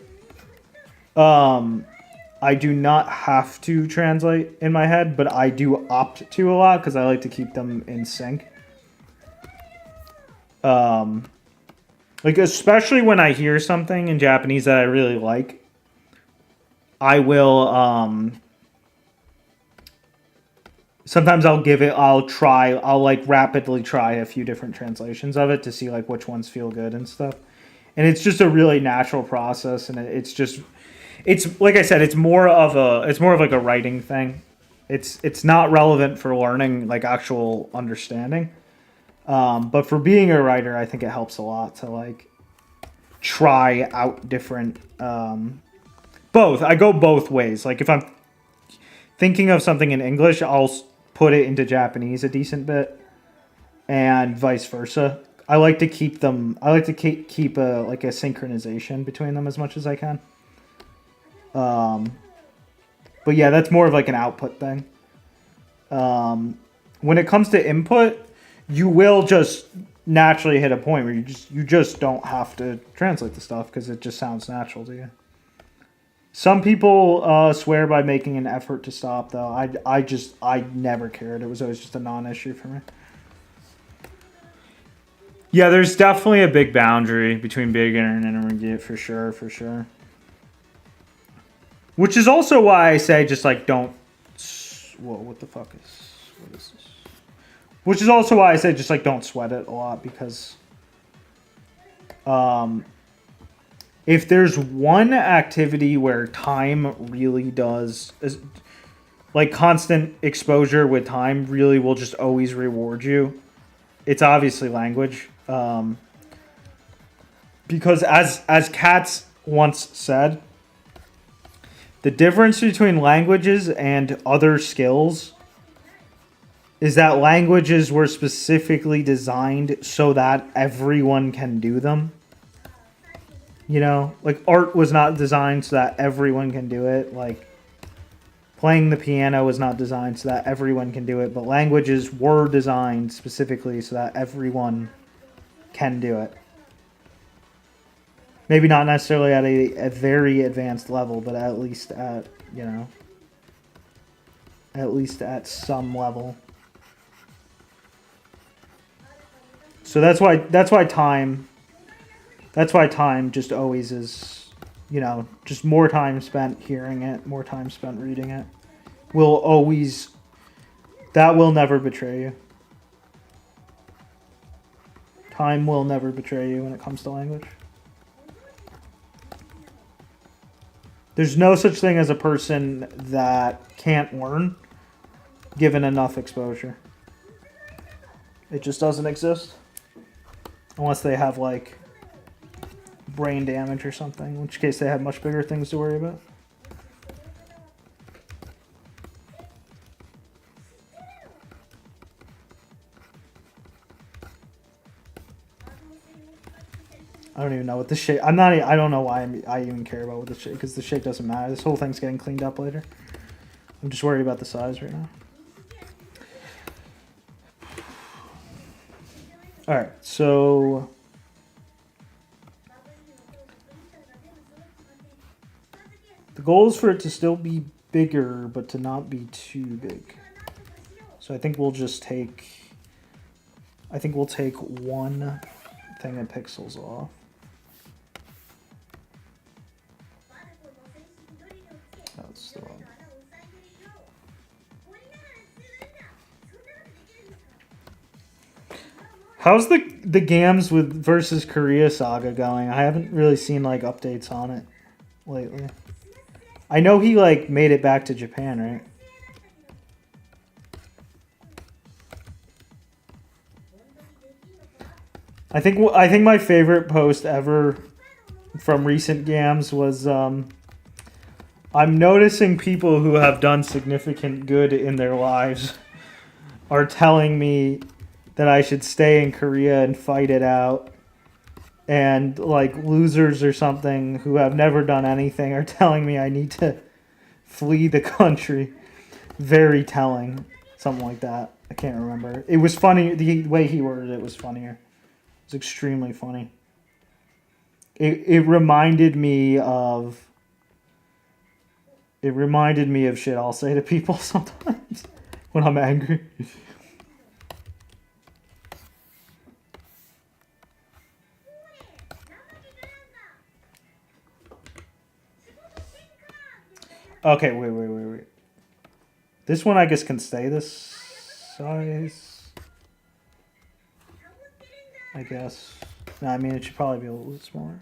S2: I do not have to translate in my head, but I do opt to a lot because I like to keep them in sync. Like, especially when I hear something in Japanese that I really like, I will, sometimes I'll like rapidly try a few different translations of it to see like which ones feel good and stuff. And it's just a really natural process, and it's like I said, it's more of like a writing thing. It's not relevant for learning like actual understanding. But for being a writer, I think it helps a lot to like try out different both. I go both ways. Like if I'm thinking of something in English, I'll put it into Japanese a decent bit, and vice versa. I like to keep them. I like to keep a synchronization between them as much as I can. But yeah, that's more of like an output thing. When it comes to input, you will just naturally hit a point where you just don't have to translate the stuff because it just sounds natural to you. Some people swear by making an effort to stop, though. I never cared. It was always just a non-issue for me. Yeah, there's definitely a big boundary between beginner and intermediate for sure, for sure. Which is also why I say just like don't. Whoa, what the fuck is? What is this? Which is also why I say just like don't sweat it a lot because, if there's one activity where time really does, like constant exposure with time really will just always reward you, it's obviously language. Because as Katz once said, the difference between languages and other skills is that languages were specifically designed so that everyone can do them. You know, like art was not designed so that everyone can do it. Like playing the piano was not designed so that everyone can do it. But languages were designed specifically so that everyone can do it. Maybe not necessarily at a very advanced level, but at least at, you know, at least at some level. So that's why time just always is, you know, just more time spent hearing it, more time spent reading it will always, that will never betray you. Time will never betray you when it comes to language. There's no such thing as a person that can't learn given enough exposure. It just doesn't exist. Unless they have like brain damage or something, in which case they have much bigger things to worry about. I don't even know what the shape. I don't know why I even care about what the shape, because the shape doesn't matter. This whole thing's getting cleaned up later. I'm just worried about the size right now. All right, so the goal is for it to still be bigger, but to not be too big. So I think we'll just take. I think we'll take one thing of pixels off. That's the wrong. How's the Gams with versus Korea saga going? I haven't really seen like updates on it lately. I know he like made it back to Japan, right? I think my favorite post ever from recent Gams was I'm noticing people who have done significant good in their lives are telling me that I should stay in Korea and fight it out. And like losers or something who have never done anything are telling me I need to flee the country. Very telling. Something like that. I can't remember. It was funny. The way he worded it was funnier. It was extremely funny. It reminded me of shit I'll say to people sometimes when I'm angry. Okay, wait. This one I guess can stay this size. I guess. No, I mean it should probably be a little bit smaller.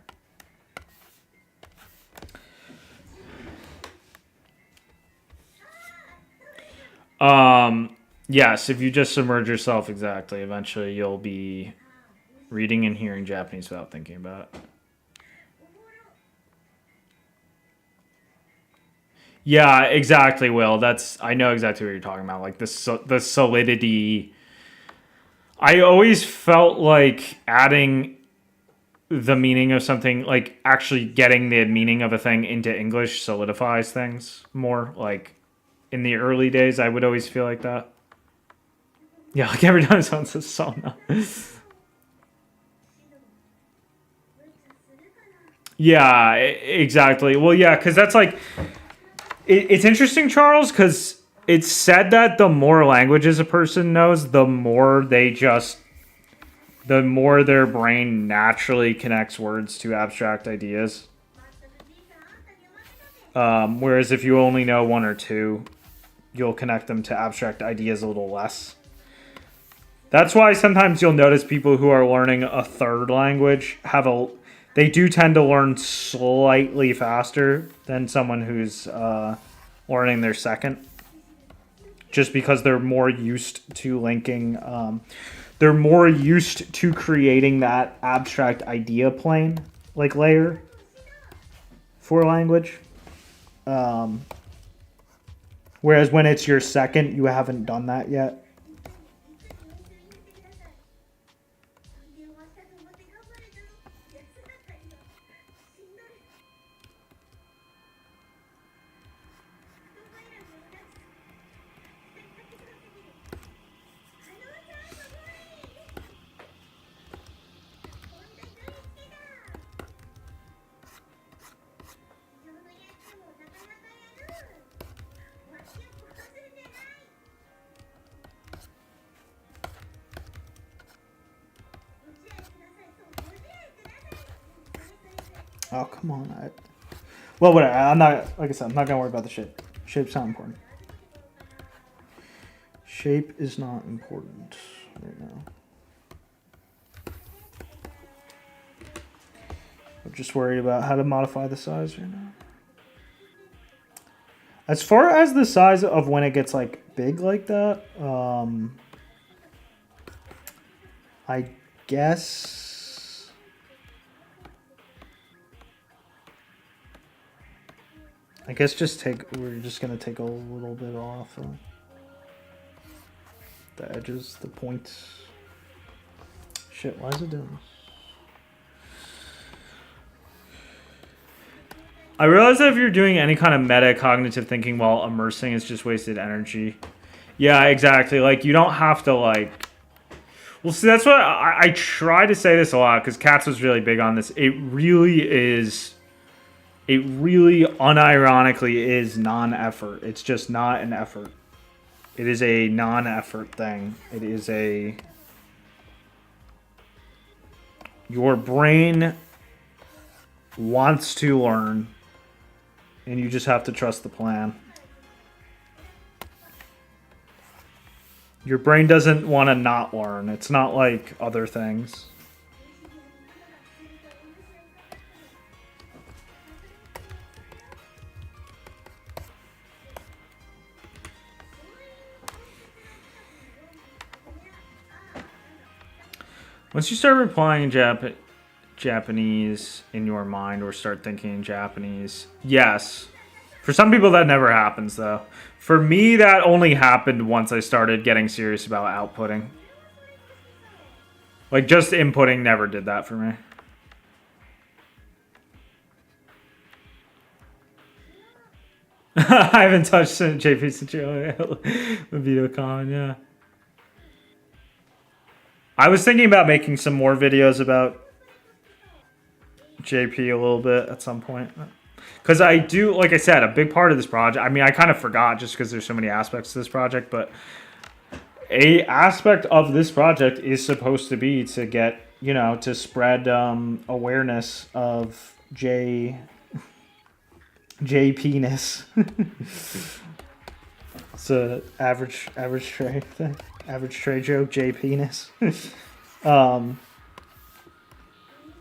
S2: Yes, if you just submerge yourself exactly, eventually you'll be reading and hearing Japanese without thinking about it. Yeah, exactly, Will. I know exactly what you're talking about. Like the solidity. I always felt like adding the meaning of something, like actually getting the meaning of a thing into English solidifies things more. Like in the early days, I would always feel like that. Yeah, like every time someone says sauna. Yeah, exactly. Well, yeah, because that's like... It's interesting, Charles, because it's said that the more languages a person knows, the more they just the more their brain naturally connects words to abstract ideas. Whereas if you only know one or two, you'll connect them to abstract ideas a little less. That's why sometimes you'll notice people who are learning a third language they do tend to learn slightly faster than someone who's learning their second. Just because they're more used to linking, they're more used to creating that abstract idea plane, like layer, for language. Whereas when it's your second, you haven't done that yet. Oh, come on. Well, whatever. I'm not, like I said, I'm not going to worry about the shape. Shape's not important. Shape is not important right now. I'm just worried about how to modify the size right now. As far as the size of when it gets like big like that, I guess we're just gonna take a little bit off the edges, the points. Shit, why is it doing this? I realize that if you're doing any kind of meta-cognitive thinking while immersing, it's just wasted energy. Yeah, exactly. Like, you don't have to, like... Well, see, that's what I try to say this a lot, because Katz was really big on this. It really unironically is non-effort. It's just not an effort. It is a non-effort thing. It is a... Your brain wants to learn, and you just have to trust the plan. Your brain doesn't want to not learn. It's not like other things. Once you start replying in Japanese in your mind or start thinking in Japanese, yes. For some people that never happens though. For me, that only happened once I started getting serious about outputting. Like, just inputting never did that for me. I haven't touched JP since VideoCon, yeah. I was thinking about making some more videos about JP a little bit at some point. Because I do, like I said, a big part of this project, I mean, I kind of forgot just because there's so many aspects to this project, but a aspect of this project is supposed to be to get, you know, to spread awareness of JP-ness. It's a average tray thing. Average tray joke, JP-ness.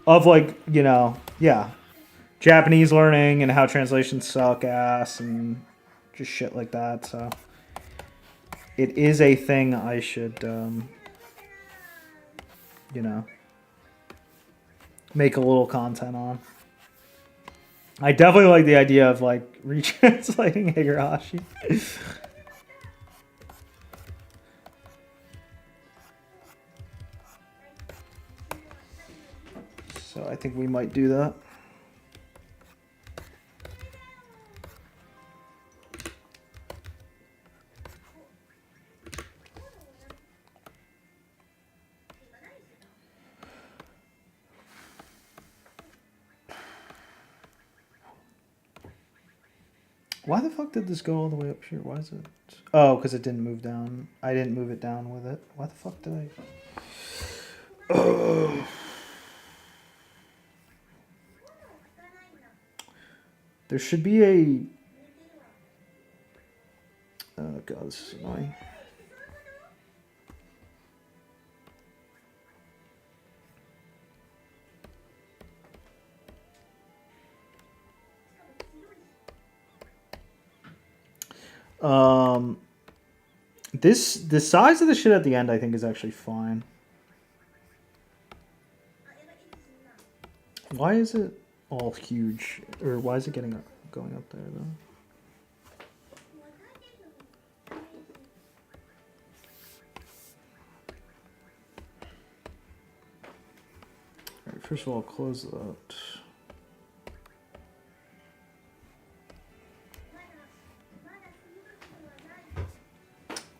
S2: Of, like, you know, yeah. Japanese learning and how translations suck ass and just shit like that. So it is a thing I should, you know, make a little content on. I definitely like the idea of, like, retranslating Higurashi. So I think we might do that. Why the fuck did this go all the way up here? Why is it? Oh, because it didn't move down. I didn't move it down with it. Why the fuck did I? There should be a... Oh god, this is annoying. The size of the shit at the end I think is actually fine. Why is it all huge? Or why is it going up there though? Alright, first of all, close that.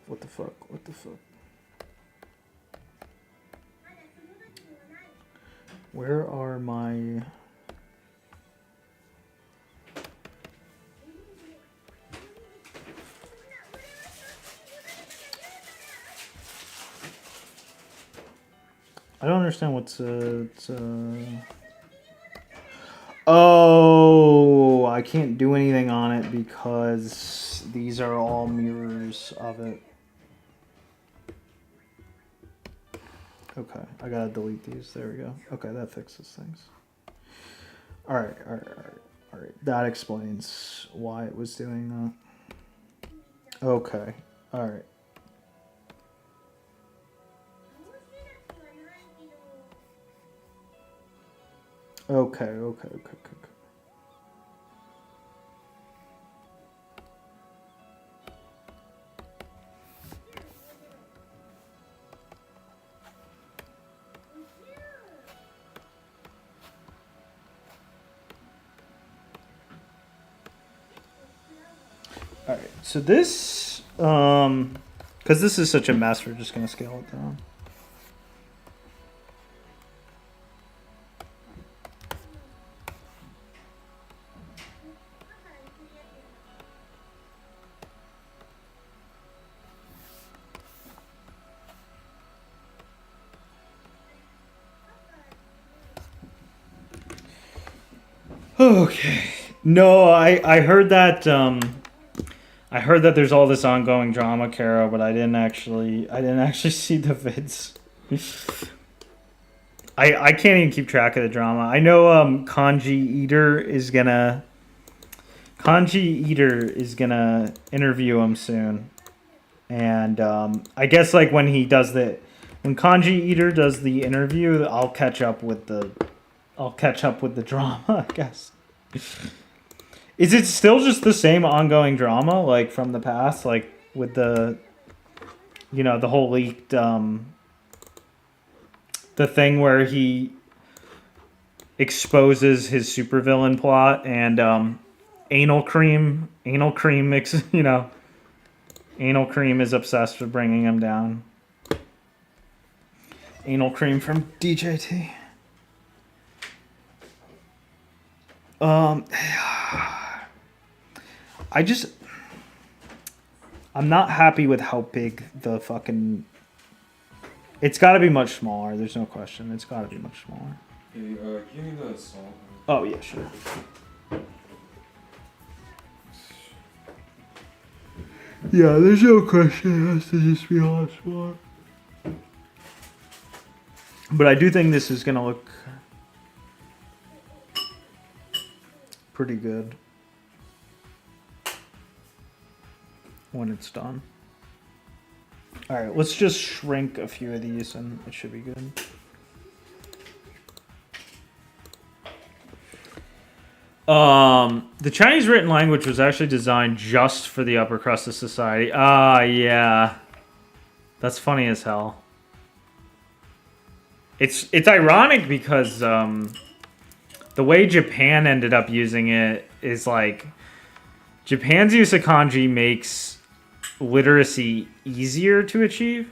S2: What the fuck? What the fuck? Where are my... I don't understand what's... Oh, I can't do anything on it because these are all mirrors of it. Okay, I gotta delete these. There we go. Okay, that fixes things. Alright. That explains why it was doing that. Okay, alright. Okay. Alright, so this, because this is such a mess, we're just going to scale it down. Okay. No, I heard that I heard that there's all this ongoing drama, Caro, but I didn't actually see the vids. I can't even keep track of the drama. I know Kanji Eater is gonna interview him soon. And I guess like when Kanji Eater does the interview, I'll catch up with the drama, I guess. Is it still just the same ongoing drama, like from the past, like with the whole leaked, the thing where he exposes his supervillain plot and Anal Cream Anal Cream is obsessed with bringing him down. Anal Cream from DJT. I'm not happy with how big the fucking... It's got to be much smaller. There's no question. It's got to be much smaller.
S3: Hey, give me the salt.
S2: Oh, yeah, sure. Yeah, there's no question. It has to just be a lot smaller. But I do think this is going to look pretty good when it's done. Alright, let's just shrink a few of these and it should be good. The Chinese written language was actually designed just for the upper crust of society. Yeah. That's funny as hell. It's ironic because the way Japan ended up using it is like Japan's use of kanji makes literacy easier to achieve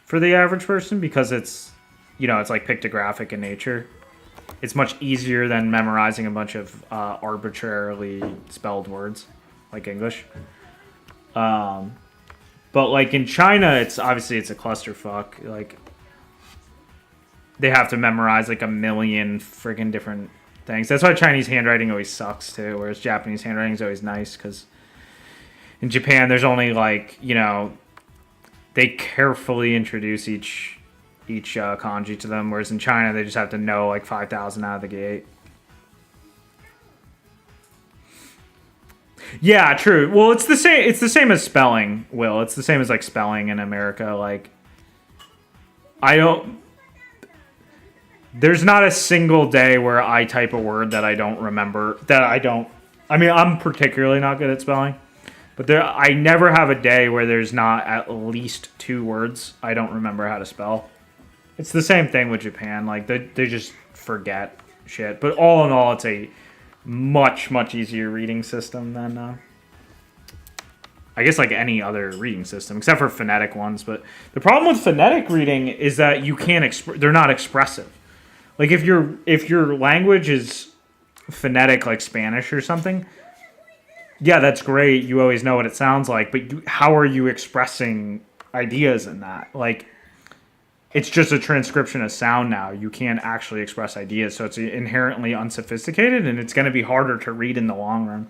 S2: for the average person because it's like pictographic in nature. It's much easier than memorizing a bunch of arbitrarily spelled words like English. But like in China, it's a clusterfuck. Like they have to memorize like a million friggin' different things. That's why Chinese handwriting always sucks too, whereas Japanese handwriting is always nice because in Japan there's only like, you know, they carefully introduce each kanji to them, whereas in China they just have to know like 5,000 out of the gate. Yeah, true. Well, it's the same. It's the same as spelling. Will, it's the same as like spelling in America. Like, I don't. There's not a single day where I type a word that I don't remember. That I don't. I mean, I'm particularly not good at spelling, but I never have a day where there's not at least 2 words I don't remember how to spell. It's the same thing with Japan. Like they just forget shit. But all in all, it's a much easier reading system than I guess like any other reading system except for phonetic ones. But the problem with phonetic reading is that you can't they're not expressive. Like if your language is phonetic like Spanish or something, yeah, that's great, you always know what it sounds like, but how are you expressing ideas in that? Like, it's just a transcription of sound now. You can't actually express ideas, so it's inherently unsophisticated, and it's going to be harder to read in the long run.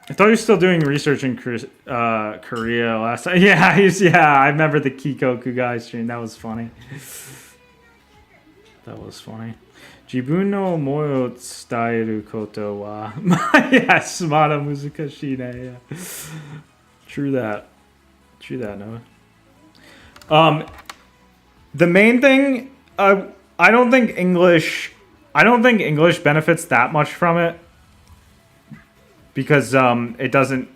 S2: I thought you were still doing research in Korea last time. Yeah, I remember the Kikoku guy stream. That was funny. Jibun no moyo tsudaeru koto wa yes, mada muzukashii ne. Yeah. True that, Noah. The main thing, I don't think English benefits that much from it because it doesn't.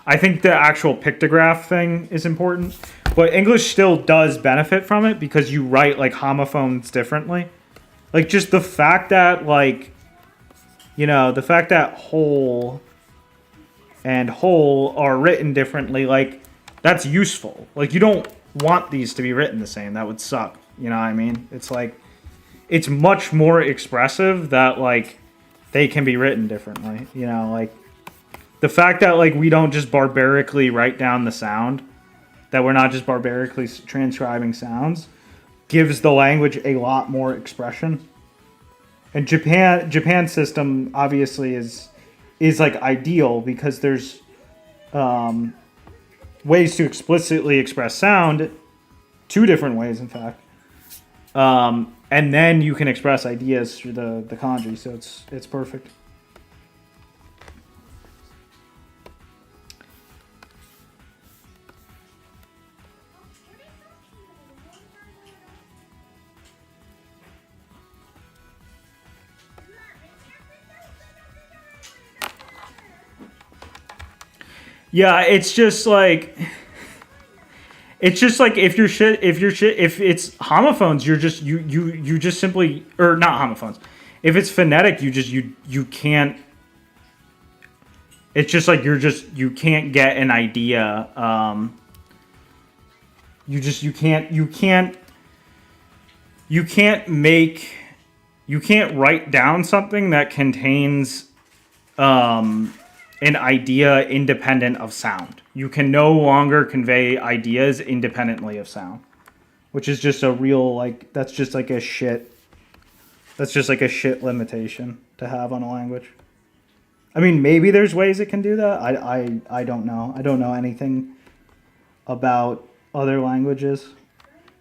S2: I think the actual pictograph thing is important, but English still does benefit from it because you write like homophones differently. Like, just the fact that, like, you know, the fact that whole and whole are written differently, like, that's useful. Like, you don't want these to be written the same. That would suck. You know what I mean? It's like, it's much more expressive that, like, they can be written differently. You know, like, the fact that, like, we don't just barbarically write down the sound, that we're not just barbarically transcribing sounds, gives the language a lot more expression. And Japan's system obviously is like ideal because there's ways to explicitly express sound, 2 different ways in fact. And then you can express ideas through the kanji, so it's perfect. Yeah, it's just like if it's homophones, you just simply, or not homophones. If it's phonetic, you can't. It's just like you can't get an idea. You can't write down something that contains an idea independent of sound. You can no longer convey ideas independently of sound, which is just a real, like, that's just like a shit limitation to have on a language. I mean, maybe there's ways it can do that. I don't know. I don't know anything about other languages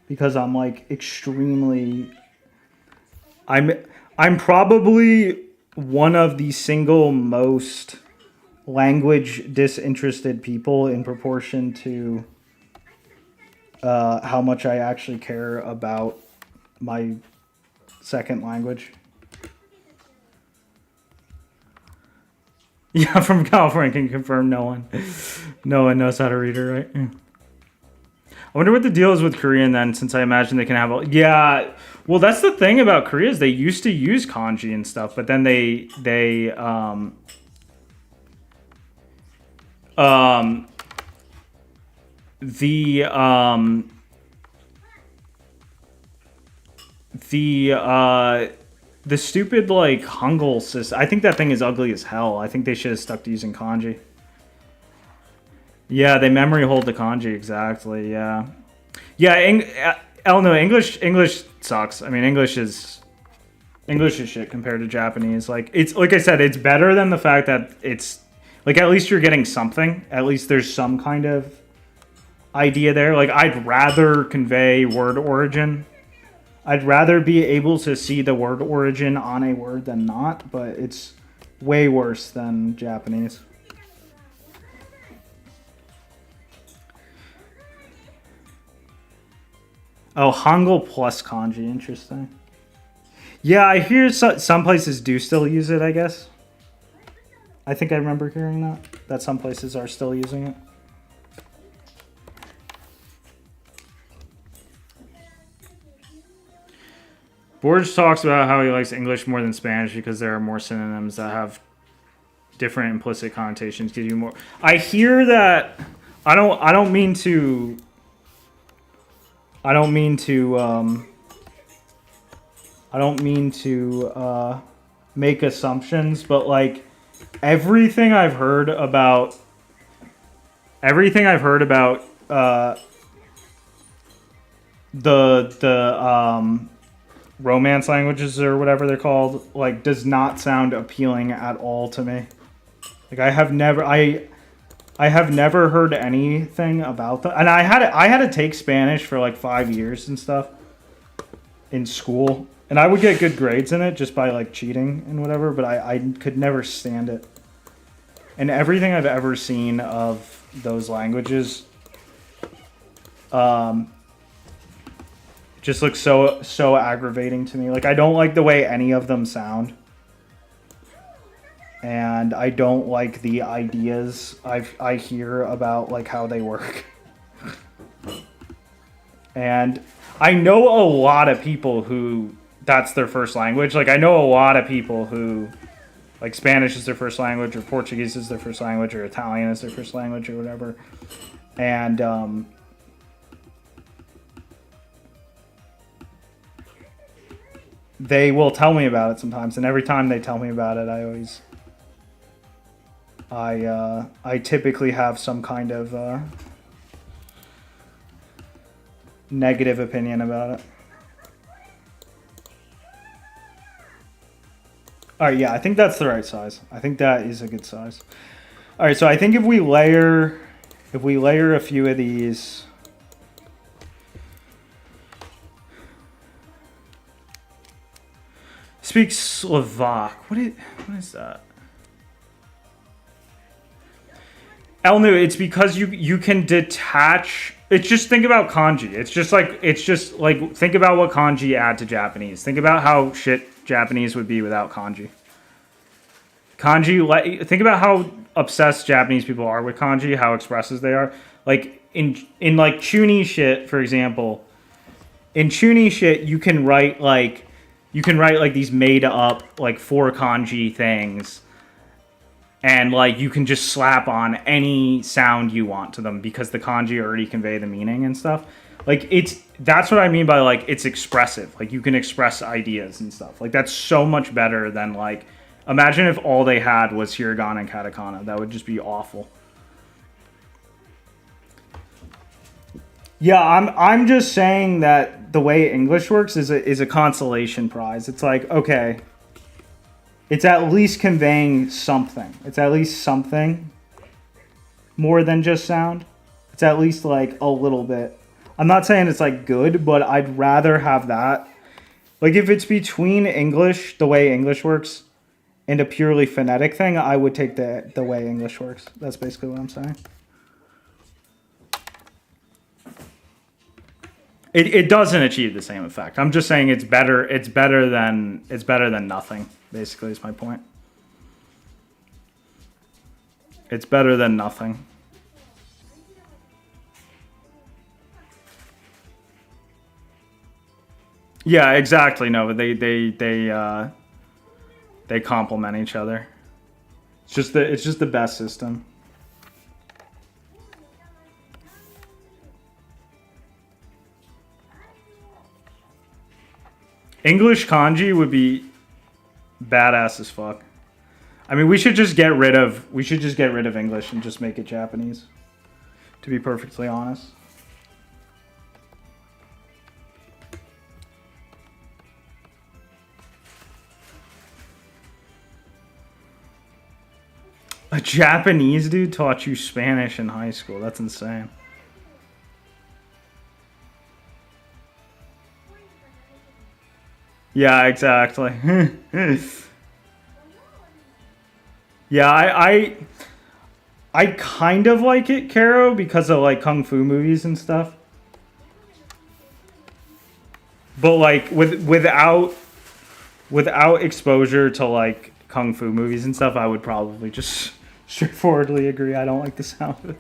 S2: because I'm like I'm probably one of the single most language disinterested people in proportion to how much I actually care about my second language. Yeah, from California, can confirm no one knows how to read it, right? Yeah. I wonder what the deal is with Korean then, since I imagine they can have yeah. Well, that's the thing about Korea is they used to use kanji and stuff, but then the stupid like Hangul system. I think that thing is ugly as hell. I think they should have stuck to using kanji. Yeah, they memory hold the kanji exactly. Yeah, yeah. No, English sucks. I mean, English is shit compared to Japanese. Like it's like I said, it's better than the fact that it's like at least you're getting something. At least there's some kind of idea there. Like I'd rather convey word origin. I'd rather be able to see the word origin on a word than not, but it's way worse than Japanese. Oh, Hangul plus kanji, interesting. Yeah, I hear some places do still use it, I guess. I think I remember hearing that some places are still using it. Borges talks about how he likes English more than Spanish because there are more synonyms that have different implicit connotations. Give you more. I hear that. I don't mean to. Make assumptions, but like everything I've heard about the romance languages or whatever they're called, like does not sound appealing at all to me. Like I have never heard anything about that. And I had to take Spanish for like 5 years and stuff in school. And I would get good grades in it just by like cheating and whatever, but I could never stand it. And everything I've ever seen of those languages just looks so aggravating to me. Like I don't like the way any of them sound. And I don't like the ideas I hear about like how they work. And I know a lot of people who that's their first language. Like I know a lot of people who like Spanish is their first language, or Portuguese is their first language, or Italian is their first language, or whatever. And they will tell me about it sometimes, and every time they tell me about it, I typically have some kind of negative opinion about it. All right, yeah, I think that's the right size. I think that is a good size. All right, so I think if we layer a few of these, speak Slovak. What is that? Elnu, it's because you can detach. It's just think about kanji. It's just like think about what kanji add to Japanese. Think about how shit Japanese would be without kanji. Think about how obsessed Japanese people are with kanji, how expressive they are. Like in like Chuni shit, for example. In Chuni shit, you can write like these made up like 4 kanji things. And like you can just slap on any sound you want to them because the kanji already convey the meaning and stuff. Like that's what I mean by like it's expressive. Like you can express ideas and stuff. Like that's so much better than like imagine if all they had was hiragana and katakana. That would just be awful. Yeah, I'm just saying that the way English works is a consolation prize. It's like, okay, it's at least conveying something. It's at least something more than just sound. It's at least like a little bit. I'm not saying it's like good, but I'd rather have that. Like if it's between English, the way English works, and a purely phonetic thing, I would take the way English works. That's basically what I'm saying. It doesn't achieve the same effect. I'm just saying it's better. It's better than nothing. Basically, is my point. It's better than nothing. Yeah, exactly. No, but they complement each other. It's just the best system. English kanji would be badass as fuck. I mean, we should just get rid of English and just make it Japanese. to be perfectly honest. A Japanese dude taught you Spanish in high school. That's insane. Yeah, exactly. Yeah, I kind of like it, Caro, because of like kung fu movies and stuff. But like without exposure to like kung fu movies and stuff, I would probably just straightforwardly agree. I don't like the sound of it.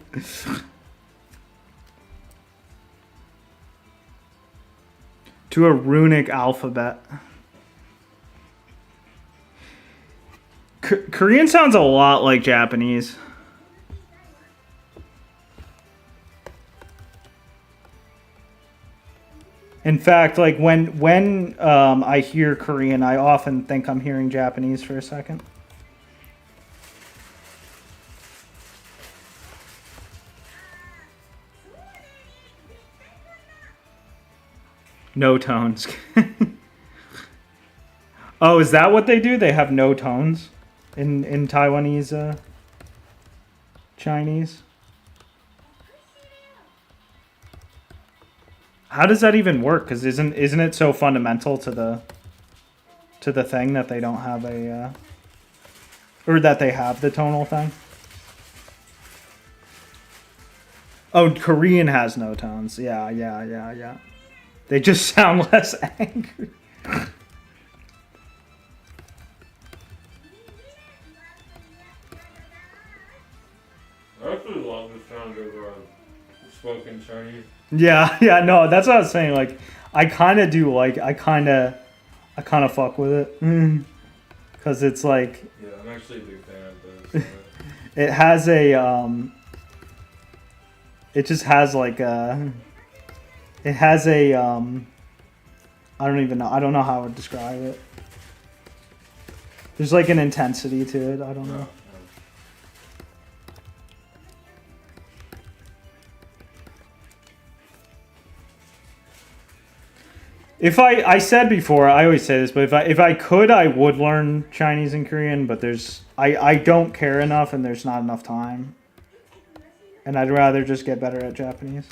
S2: To a runic alphabet. Korean sounds a lot like Japanese. In fact, like when I hear Korean, I often think I'm hearing Japanese for a second. No tones. Oh, is that what they do? They have no tones in Taiwanese Chinese? How does that even work? Because isn't it so fundamental to the thing that they don't have a or that they have the tonal thing? Oh, Korean has no tones. Yeah. They just sound less angry.
S3: I actually love the sound of spoken Chinese.
S2: Yeah, no, that's what I was saying. Like, I kind of do like, I kind of fuck with it. Because it's like...
S3: Yeah, I'm actually a big fan of those.
S2: It has a, it just has like a... It has a, I don't even know. I don't know how I would describe it. There's like an intensity to it. I don't know. If I said before, I always say this, but if I could, I would learn Chinese and Korean, but I don't care enough and there's not enough time. And I'd rather just get better at Japanese.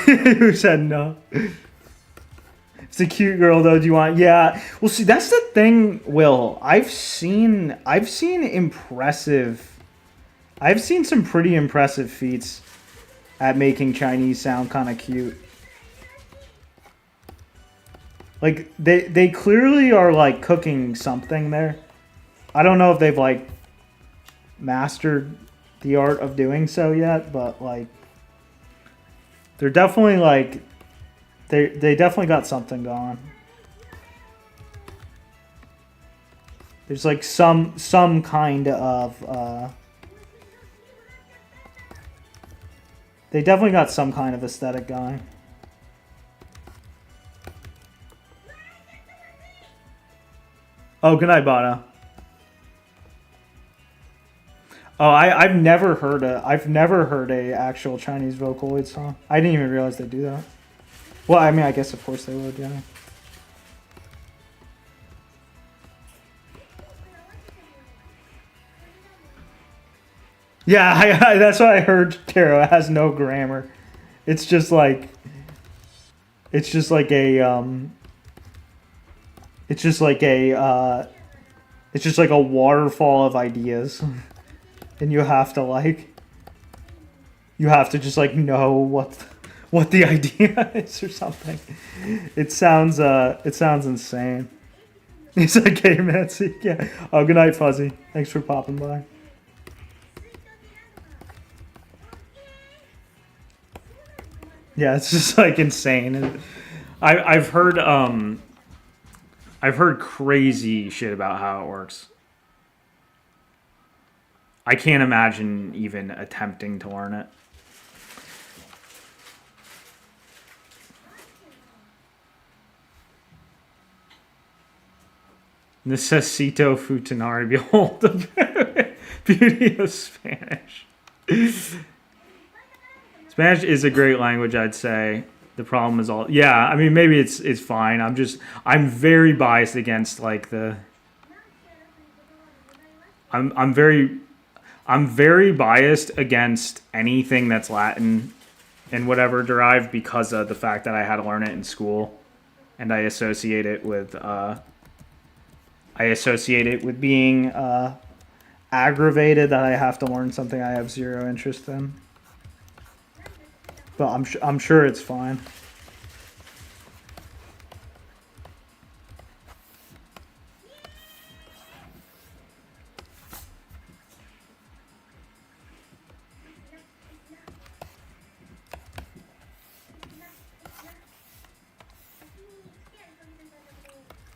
S2: Who said no? It's a cute girl though. Do you want? Yeah. Well, see, that's the thing, Will. I've seen some pretty impressive feats at making Chinese sound kind of cute. Like they clearly are like cooking something there. I don't know if they've like mastered the art of doing so yet, but like they're definitely like they definitely got something going. There's like some kind of they definitely got some kind of aesthetic going. Oh, good night, Bada. Oh, I've never heard a actual Chinese Vocaloid song. I didn't even realize they do that. Well, I mean, I guess of course they would, yeah. Yeah, that's what I heard, Taro. It has no grammar. It's just like a it's just like a waterfall of ideas. And you have to just like know what the idea is or something. It sounds insane. It's like, hey, Nancy. Yeah. Oh, good night, Fuzzy. Thanks for popping by. Yeah, it's just like insane. I've heard crazy shit about how it works. I can't imagine even attempting to learn it. Necesito futanari. Behold the beauty of Spanish. Spanish is a great language, I'd say. The problem is all. Yeah, I mean, maybe it's fine. I'm very biased against like the. I'm very biased against anything that's Latin and whatever derived because of the fact that I had to learn it in school, and I associate it with being aggravated that I have to learn something I have zero interest in. But I'm sure it's fine.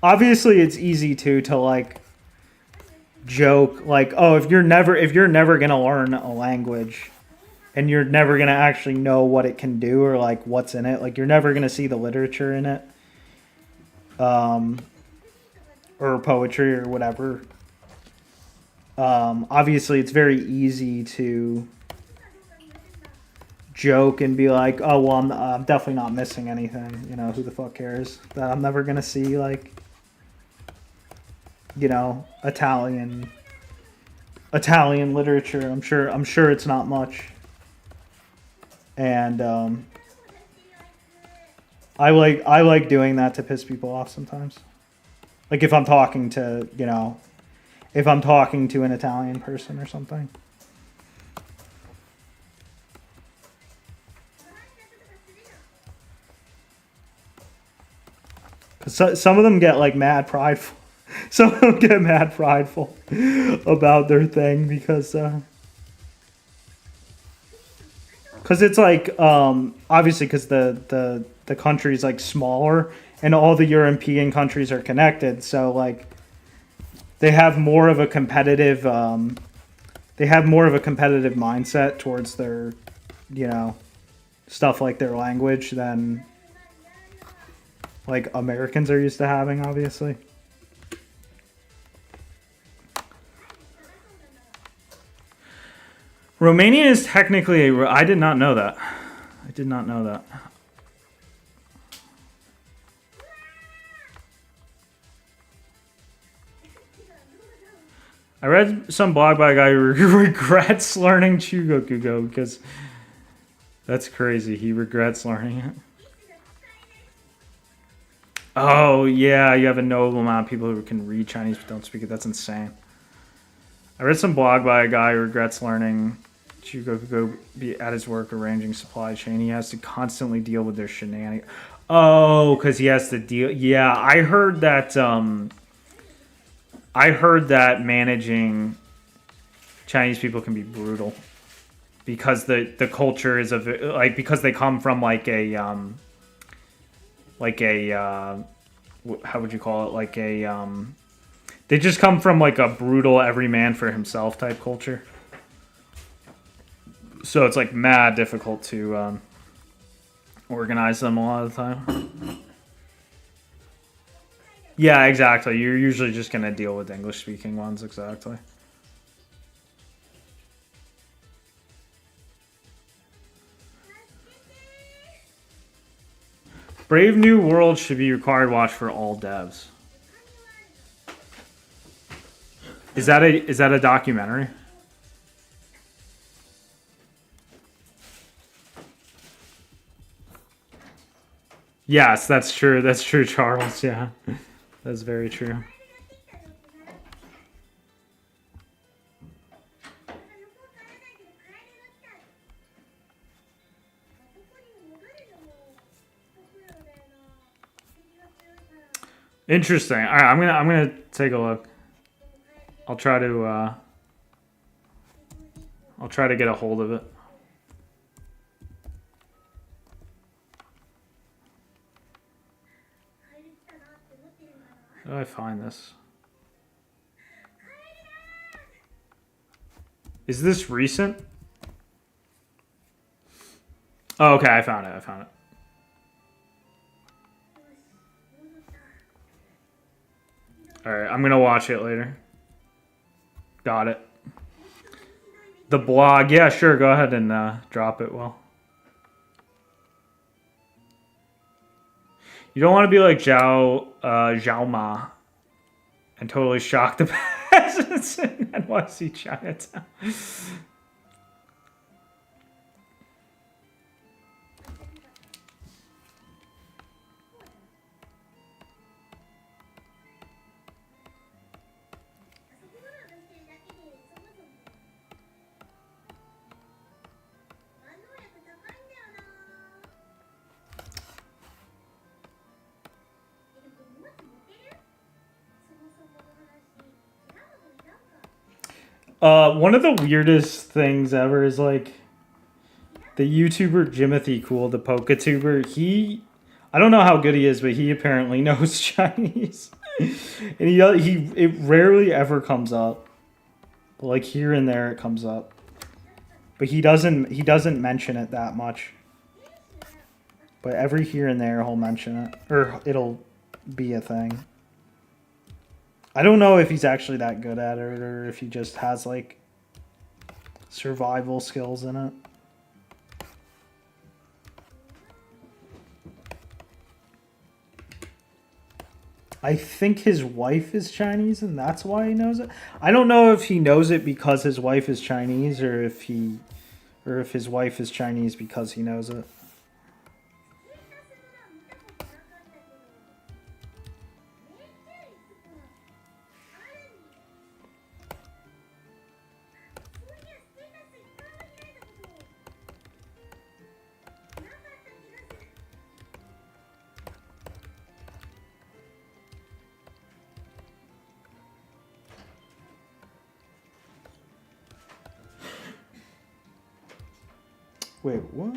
S2: Obviously, it's easy to like joke like, oh, if you're never gonna learn a language, and you're never gonna actually know what it can do or like what's in it, like you're never gonna see the literature in it, or poetry or whatever. Obviously, it's very easy to joke and be like, oh well, I'm definitely not missing anything. You know, who the fuck cares that I'm never gonna see like. You know, Italian literature. I'm sure it's not much. And I like doing that to piss people off sometimes. Like if I'm talking to an Italian person or something. Cause some of them get like mad prideful. Some of them get mad prideful about their thing because it's like obviously because the country's like smaller and all the European countries are connected, so like they have more of a competitive mindset towards their stuff like their language than like Americans are used to having, obviously. Romania is technically I did not know that. I did not know that. I read some blog by a guy who regrets learning Chugokugo because that's crazy. He regrets learning it. Oh, yeah, you have a notable amount of people who can read Chinese but don't speak it. That's insane. I read some blog by a guy who regrets learning Chugokugo at his work arranging supply chain. He has to constantly deal with their shenanigans. Oh, because he has to deal. Yeah, I heard that managing Chinese people can be brutal because the culture is because they come from like a how would you call it, like a they just come from like a brutal every man for himself type culture. So it's like mad difficult to organize them a lot of the time. Yeah, exactly. You're usually just going to deal with English speaking ones, exactly. Brave New World should be required watch for all devs. Is that a documentary? Yes, that's true. That's true, Charles. Yeah, that's very true. Interesting. All right, I'm gonna take a look. I'll try to get a hold of it. How do I find this? Is this recent? Oh, okay, I found it. Alright, I'm gonna watch it later. Got it. The blog. Yeah, sure. Go ahead and drop it, Will. You don't want to be like Zhao Ma and totally shock the peasants in NYC Chinatown. One of the weirdest things ever is like the YouTuber Jimothy Cool, the PokeTuber. I don't know how good he is, but he apparently knows Chinese, and it rarely ever comes up. But like here and there, it comes up, but he doesn't mention it that much. But every here and there, he'll mention it, or it'll be a thing. I don't know if he's actually that good at it or if he just has like survival skills in it. I think his wife is Chinese and that's why he knows it. I don't know if he knows it because his wife is Chinese or if his wife is Chinese because he knows it. Wait, what?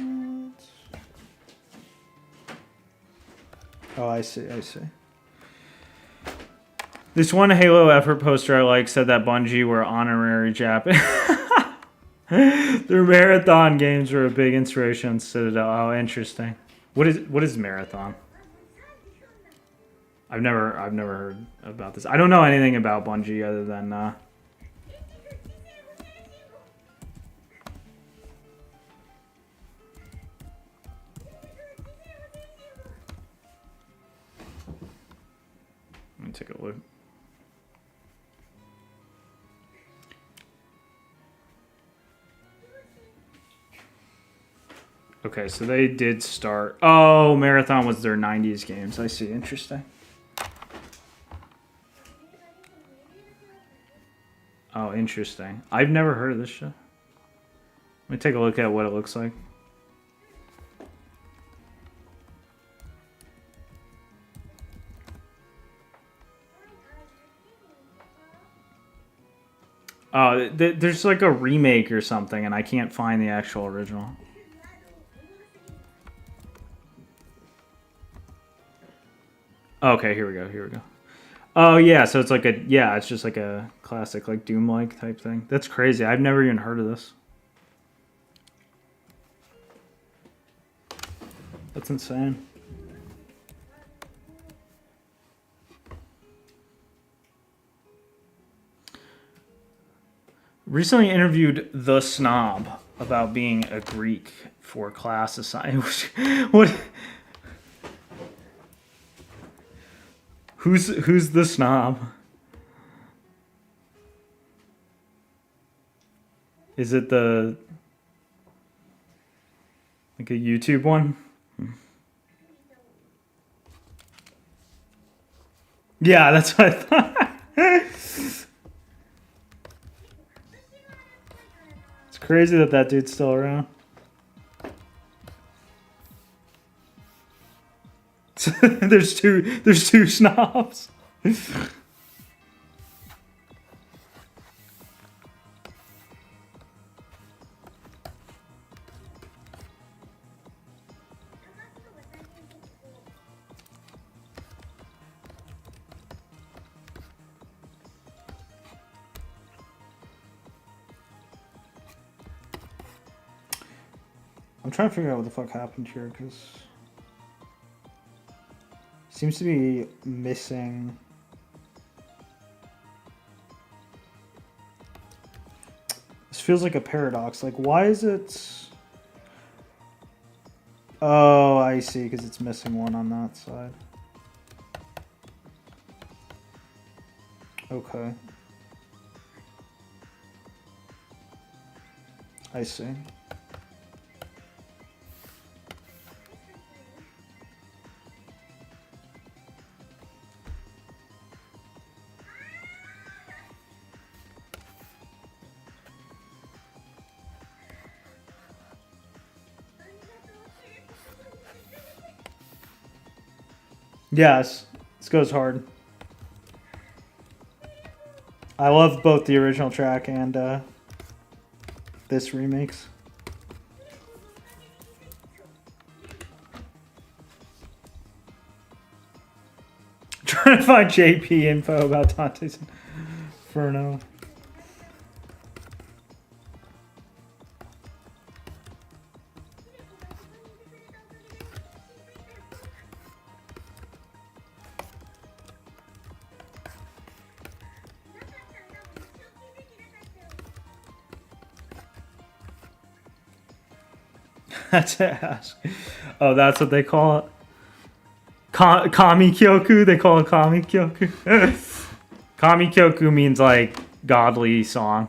S2: Oh, I see. This one Halo effort poster I like said that Bungie were honorary Japan. Their marathon games were a big inspiration on Citadel. Oh, interesting. What is marathon? I've never heard about this. I don't know anything about Bungie other than let me take a look. Okay, so they did start. Oh, Marathon was their 90s games. I see. Interesting. Oh, interesting. I've never heard of this shit. Let me take a look at what it looks like. Oh, there's like a remake or something, and I can't find the actual original. Okay, here we go. Oh yeah, so it's like it's just like a classic like Doom-like type thing. That's crazy. I've never even heard of this. That's insane. Recently interviewed The Snob about being a Greek for class assignment. What? Who's The Snob? Is it like a YouTube one? Yeah, that's what I thought. It's crazy that dude's still around. there's two snobs. I'm trying to figure out what the fuck happened here, because seems to be missing feels like a paradox. Like, why is it... Oh, I see, because it's missing one on that side. Okay. I see. Yes, this goes hard. I love both the original track and this remix. Trying to find JP info about Dante's Inferno. That's it. Oh, that's what they call it. Kami Kyoku. They call it Kami Kyoku. Kami Kyoku means like godly song.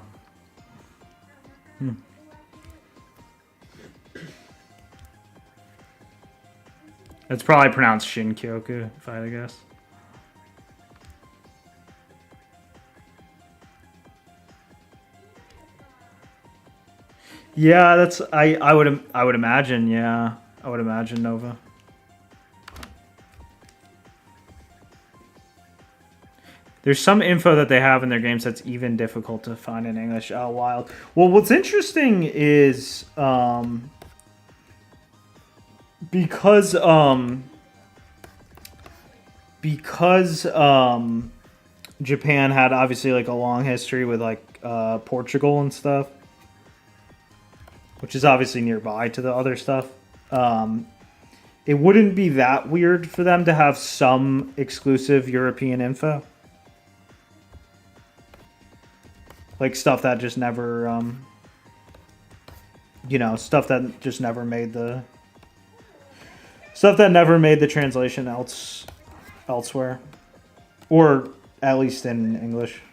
S2: It's probably pronounced Shin Kyoku, if I had to guess. Yeah, that's I would imagine, yeah. I would imagine Nova. There's some info that they have in their games that's even difficult to find in English. Oh, wild. Well, what's interesting is because Japan had obviously like a long history with like Portugal and stuff, which is obviously nearby to the other stuff. It wouldn't be that weird for them to have some exclusive European info. Like stuff that just never, you know, stuff that just never made the... Stuff that never made the translation elsewhere. Or at least in English.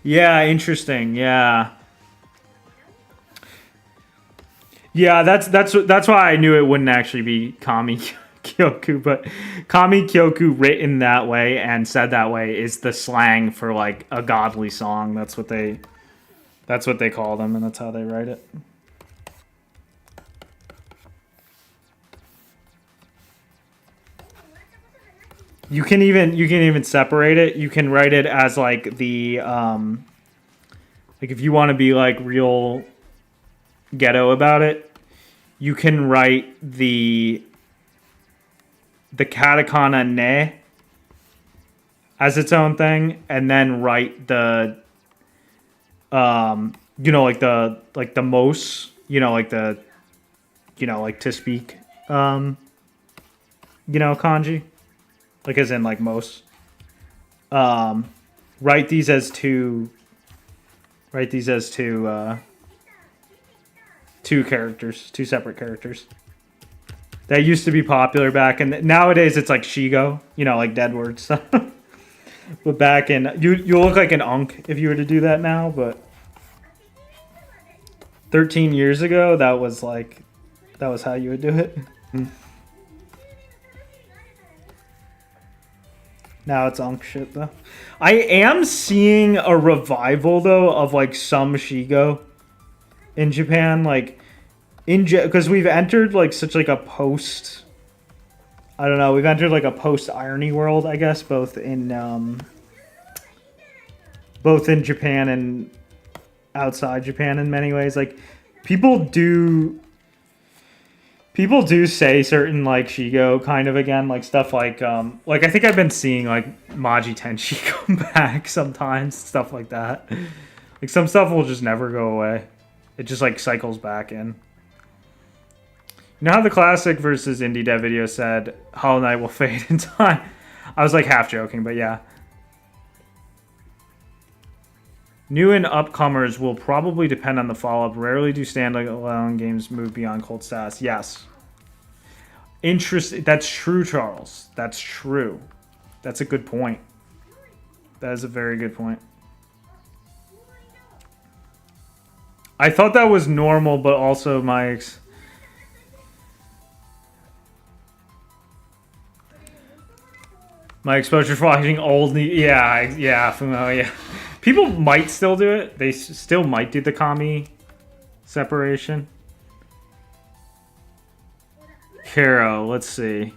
S2: Yeah, interesting. Yeah. Yeah, that's why I knew it wouldn't actually be Kami Kyoku, but Kami Kyoku written that way and said that way is the slang for like a godly song. That's what they call them, and that's how they write it. You can even separate it. You can write it as like the like if you want to be like real ghetto about it, you can write the katakana ne as its own thing, and then write the you know, like the mos, you know, like the, you know, like to speak, you know, kanji, like as in like mos. Write these as two characters, two separate characters. That used to be popular back, and nowadays it's like Shigo, you know, like dead word stuff. But back in, you look like an unk if you were to do that now, but 13 years ago, that was how you would do it. Now it's unk shit though. I am seeing a revival though of like some Shigo in Japan, like because we've entered like such like a post, I don't know, we've entered like a post irony world, I guess, both in Japan and outside Japan in many ways. Like people do say certain like Shigo kind of again, like stuff like I think I've been seeing like Maji Tenshi come back sometimes, stuff like that. Like some stuff will just never go away. It just like cycles back in. You know how the classic versus indie dev video said Hollow Knight will fade in time? I was like half joking, but yeah. New and upcomers will probably depend on the follow-up. Rarely do standalone games move beyond cold status. Yes. Interesting. That's true, Charles. That's true. That's a good point. That is a very good point. I thought that was normal, but also my exposure for watching old, yeah, Fumo, yeah. People might still do it. They still might do the kami separation. Caro, let's see.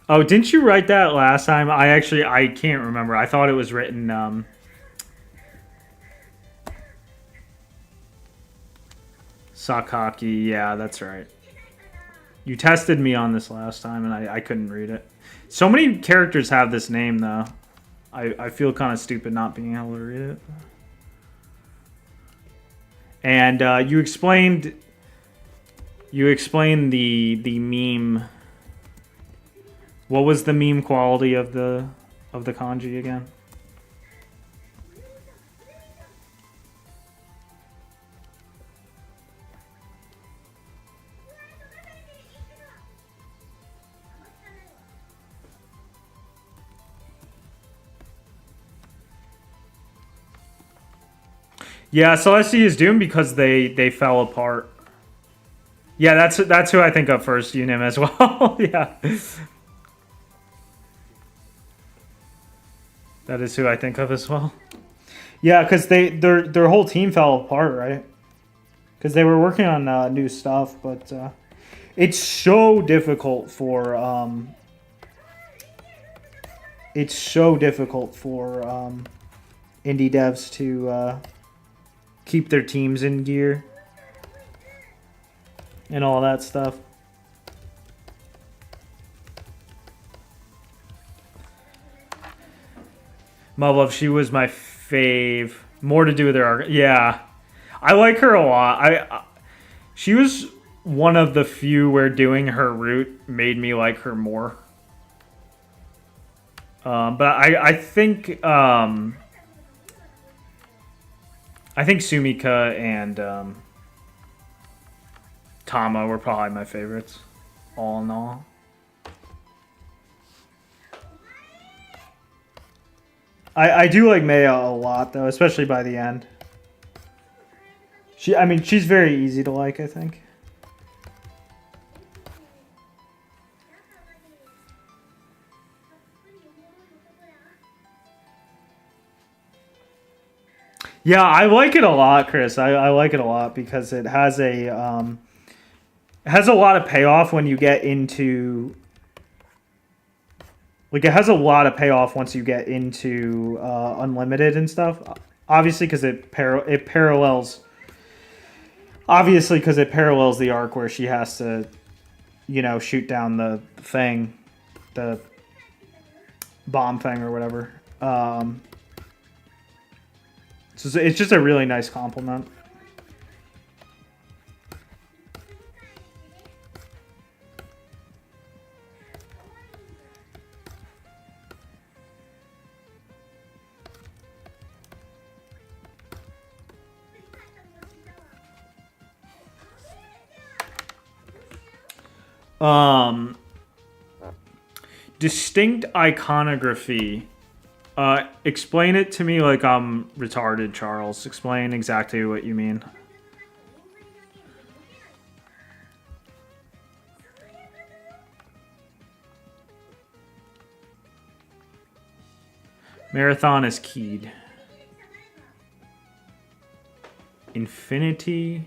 S2: Oh, didn't you write that last time? I can't remember. I thought it was written. Sakaki, yeah, that's right. You tested me on this last time, and I couldn't read it. So many characters have this name, though. I feel kind of stupid not being able to read it. And you explained the meme. What was the meme quality of the kanji again? Yeah, Celestia is doomed because they fell apart. Yeah, that's who I think of first, Unim as well. Yeah. That is who I think of as well. Yeah, because their whole team fell apart, right? Because they were working on new stuff, but it's so difficult for indie devs to keep their teams in gear and all that stuff. Mublove, she was my fave. More to do with her arc. Yeah, I like her a lot. She was one of the few where doing her route made me like her more. But I think Sumika and Tama were probably my favorites, all in all. I do like Maya a lot, though, especially by the end. She's very easy to like, I think. Yeah, I like it a lot, Chris. I like it a lot because it has a lot of payoff when you get into. Like, it has a lot of payoff once you get into Unlimited and stuff. Obviously, because it parallels. Obviously, because it parallels the arc where she has to, shoot down the thing, the bomb thing or whatever. So it's just a really nice compliment. Distinct iconography. Explain it to me like I'm retarded, Charles. Explain exactly what you mean. Marathon is keyed. Infinity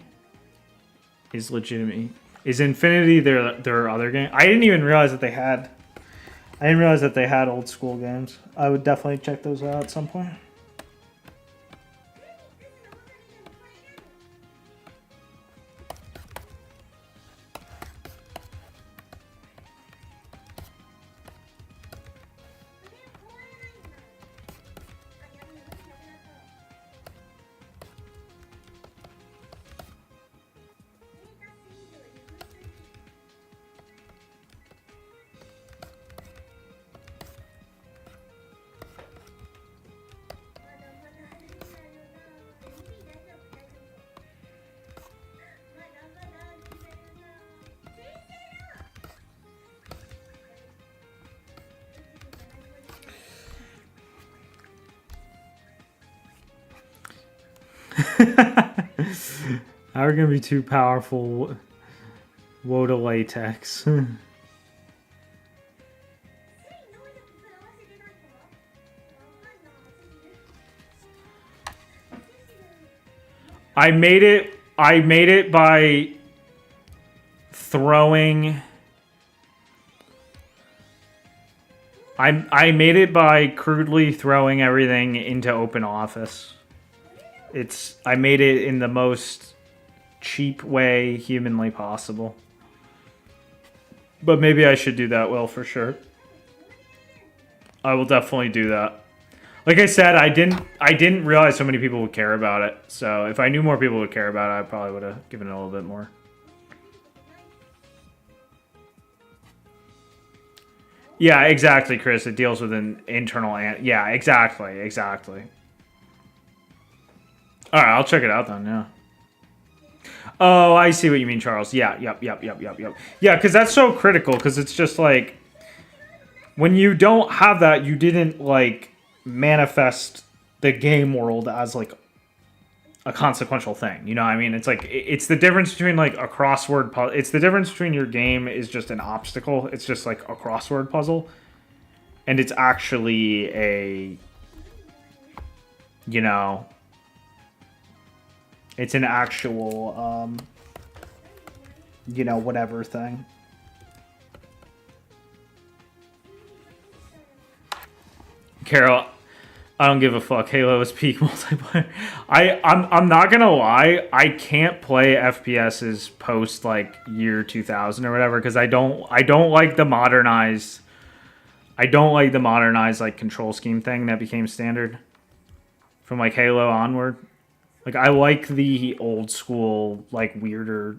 S2: is legitimate. Is Infinity their other game? I didn't even realize that they had. I didn't realize that they had old school games. I would definitely check those out at some point. How are we gonna be too powerful? Woe to latex. I made it by throwing. I made it by crudely throwing everything into open office. I made it in the most cheap way humanly possible. But maybe I should do that, Will, for sure. I will definitely do that. Like I said, I didn't realize so many people would care about it. So if I knew more people would care about it, I probably would have given it a little bit more. Yeah, exactly, Chris. It deals with an internal... Yeah, exactly. All right, I'll check it out then, yeah. Oh, I see what you mean, Charles. Yeah, yep. Yeah, because that's so critical, because it's just like... When you don't have that, you didn't, like, manifest the game world as, like, a consequential thing. You know what I mean? It's like, it's the difference between, like, a crossword puzzle. It's the difference between your game is just an obstacle. It's just, like, a crossword puzzle. And it's actually a... You know... It's an actual, you know, whatever thing. Carol, I don't give a fuck. Halo is peak multiplayer. I'm not gonna lie. I can't play FPSs post like year 2000 or whatever because I don't like the modernized. I don't like the modernized like control scheme thing that became standard from like Halo onward. Like, I like the old school, like, weirder,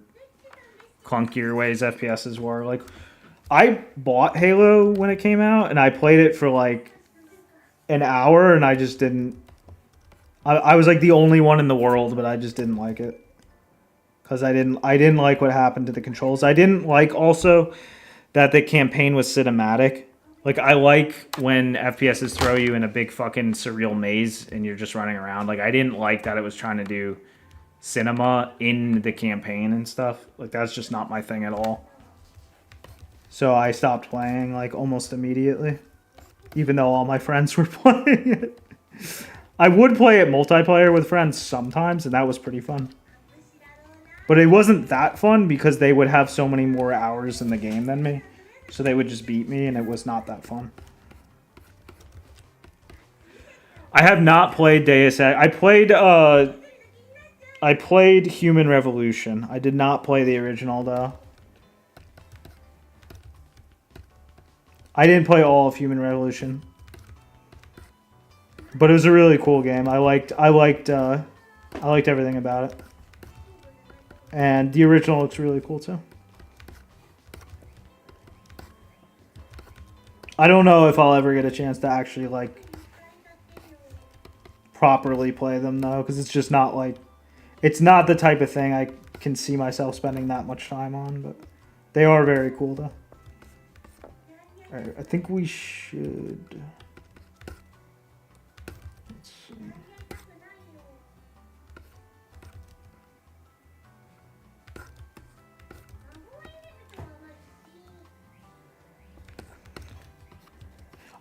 S2: clunkier ways FPSs were. Like, I bought Halo when it came out, and I played it for, like, an hour, and I just didn't... I was, like, the only one in the world, but I just didn't like it. Because I didn't like what happened to the controls. I didn't like, also, that the campaign was cinematic. Like, I like when FPSs throw you in a big fucking surreal maze and you're just running around. Like, I didn't like that it was trying to do cinema in the campaign and stuff. Like, that's just not my thing at all. So I stopped playing, like, almost immediately. Even though all my friends were playing it. I would play it multiplayer with friends sometimes, and that was pretty fun. But it wasn't that fun because they would have so many more hours in the game than me. So they would just beat me, and it was not that fun. I have not played Deus Ex. I played Human Revolution. I did not play the original, though. I didn't play all of Human Revolution. But it was a really cool game. I liked everything about it. And the original looks really cool, too. I don't know if I'll ever get a chance to actually, like, properly play them, though, because it's just not, like... It's not the type of thing I can see myself spending that much time on, but they are very cool, though. Alright, I think we should... Let's see.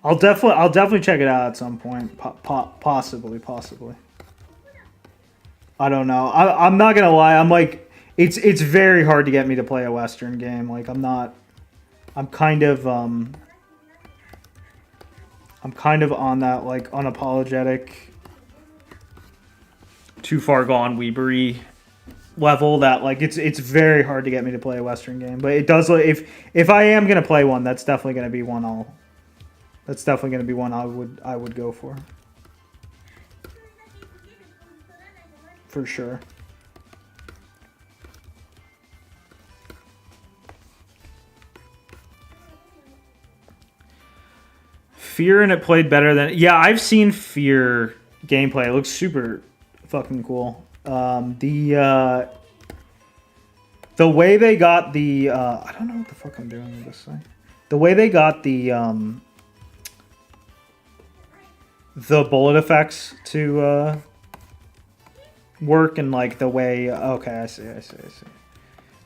S2: I'll definitely check it out at some point. Possibly. I don't know. I'm not gonna lie. I'm like, it's very hard to get me to play a Western game. Like, I'm kind of on that, like, unapologetic, too far gone weebery level that, like, it's very hard to get me to play a Western game. But it does, if I am gonna play one, that's definitely gonna be one I would go for. For sure. Fear, and it played better than... Yeah, I've seen Fear gameplay. It looks super fucking cool. The way they got the... I don't know what the fuck I'm doing with this thing. The way they got the bullet effects to work and like the way. Okay, I see.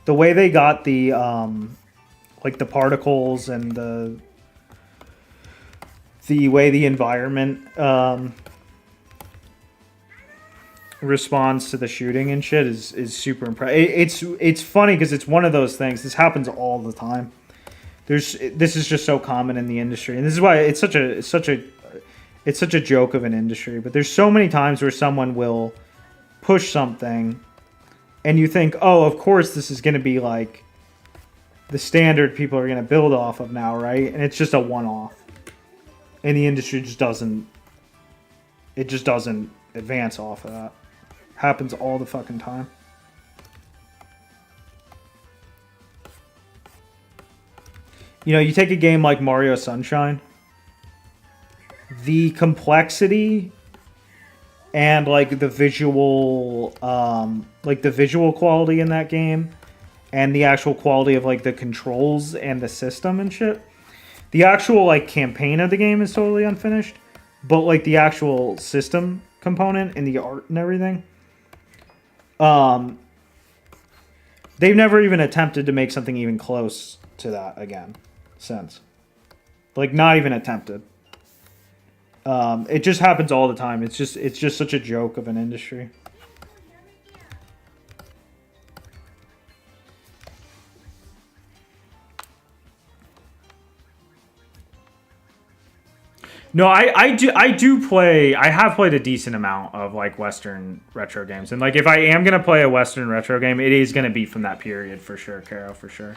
S2: The way they got the like the particles and the way the environment responds to the shooting and shit is super impressive. It's funny because it's one of those things. This happens all the time. This is just so common in the industry, and this is why it's such a joke of an industry. But there's so many times where someone will push something, and you think, oh, of course this is going to be like the standard people are going to build off of now, right? And it's just a one-off, and the industry just doesn't. It just doesn't advance off of that. Happens all the fucking time. You know, you take a game like Mario Sunshine, the complexity and like the visual quality in that game and the actual quality of like the controls and the system and shit. The actual like campaign of the game is totally unfinished, but like the actual system component and the art and everything, they've never even attempted to make something even close to that again since. Like, not even attempted. It just happens all the time. It's just such a joke of an industry. No, I do play. I have played a decent amount of like Western retro games, and like if I am gonna play a Western retro game, it is gonna be from that period for sure, Caro, for sure.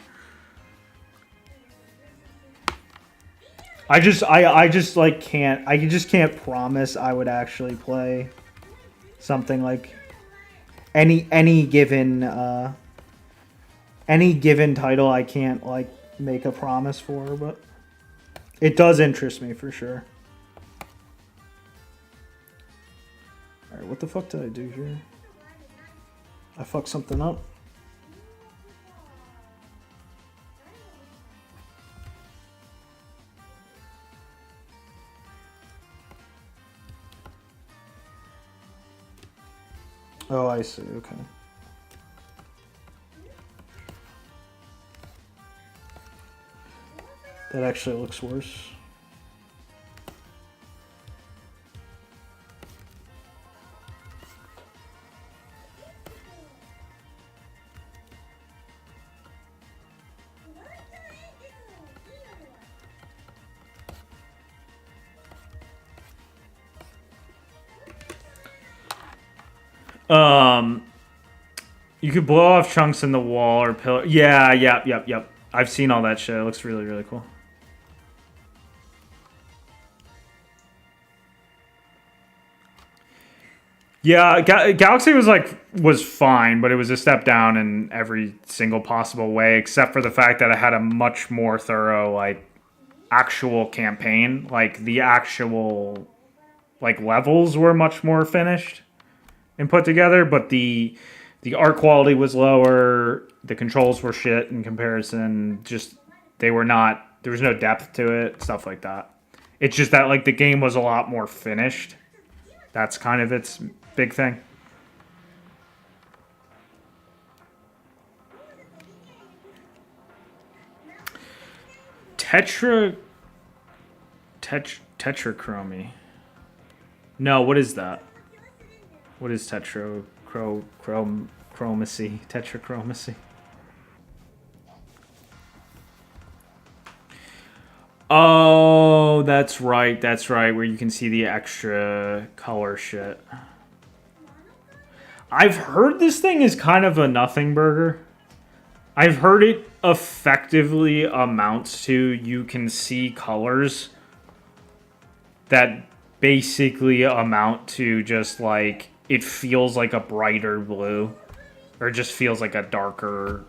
S2: I just like can't. I just can't promise I would actually play something like any given title. I can't like make a promise for, but it does interest me for sure. All right, what the fuck did I do here? I fucked something up. Oh, I see. Okay. That actually looks worse. You could blow off chunks in the wall or pillar. Yeah, yep. I've seen all that shit. It looks really, really cool. Yeah, Galaxy was fine, but it was a step down in every single possible way, except for the fact that it had a much more thorough like actual campaign. Like the actual like levels were much more finished and put together, but the art quality was lower. The controls were shit in comparison. Just they were not. There was no depth to it. Stuff like that. It's just that like the game was a lot more finished. That's kind of its big thing. Tetrachromy. No, what is that? What is tetrachromacy? Tetrachromacy. Oh, that's right. That's right. Where you can see the extra color shit. I've heard this thing is kind of a nothing burger. I've heard it effectively amounts to you can see colors that basically amount to just like it feels like a brighter blue or just feels like a darker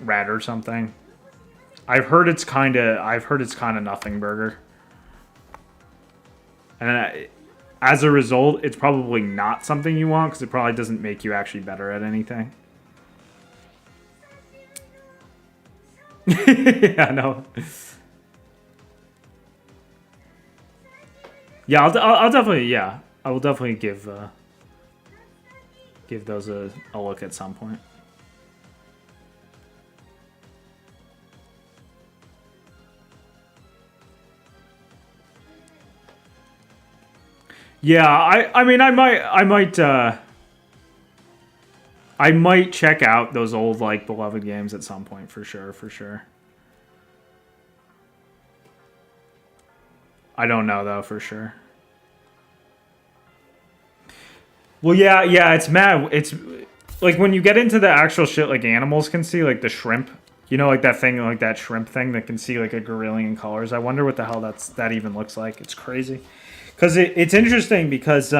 S2: red or something. I've heard it's kind of nothing burger. And as a result, it's probably not something you want because it probably doesn't make you actually better at anything. Yeah, no. Yeah, I'll definitely, yeah. I will definitely give... give those a look at some point. Yeah, I mean I might check out those old like beloved games at some point for sure. I don't know though for sure. Well, yeah, it's mad. It's like when you get into the actual shit like animals can see, like the shrimp. You know, like that thing, like that shrimp thing that can see like a gorillion colors. I wonder what the hell that even looks like. It's crazy. Because it's interesting because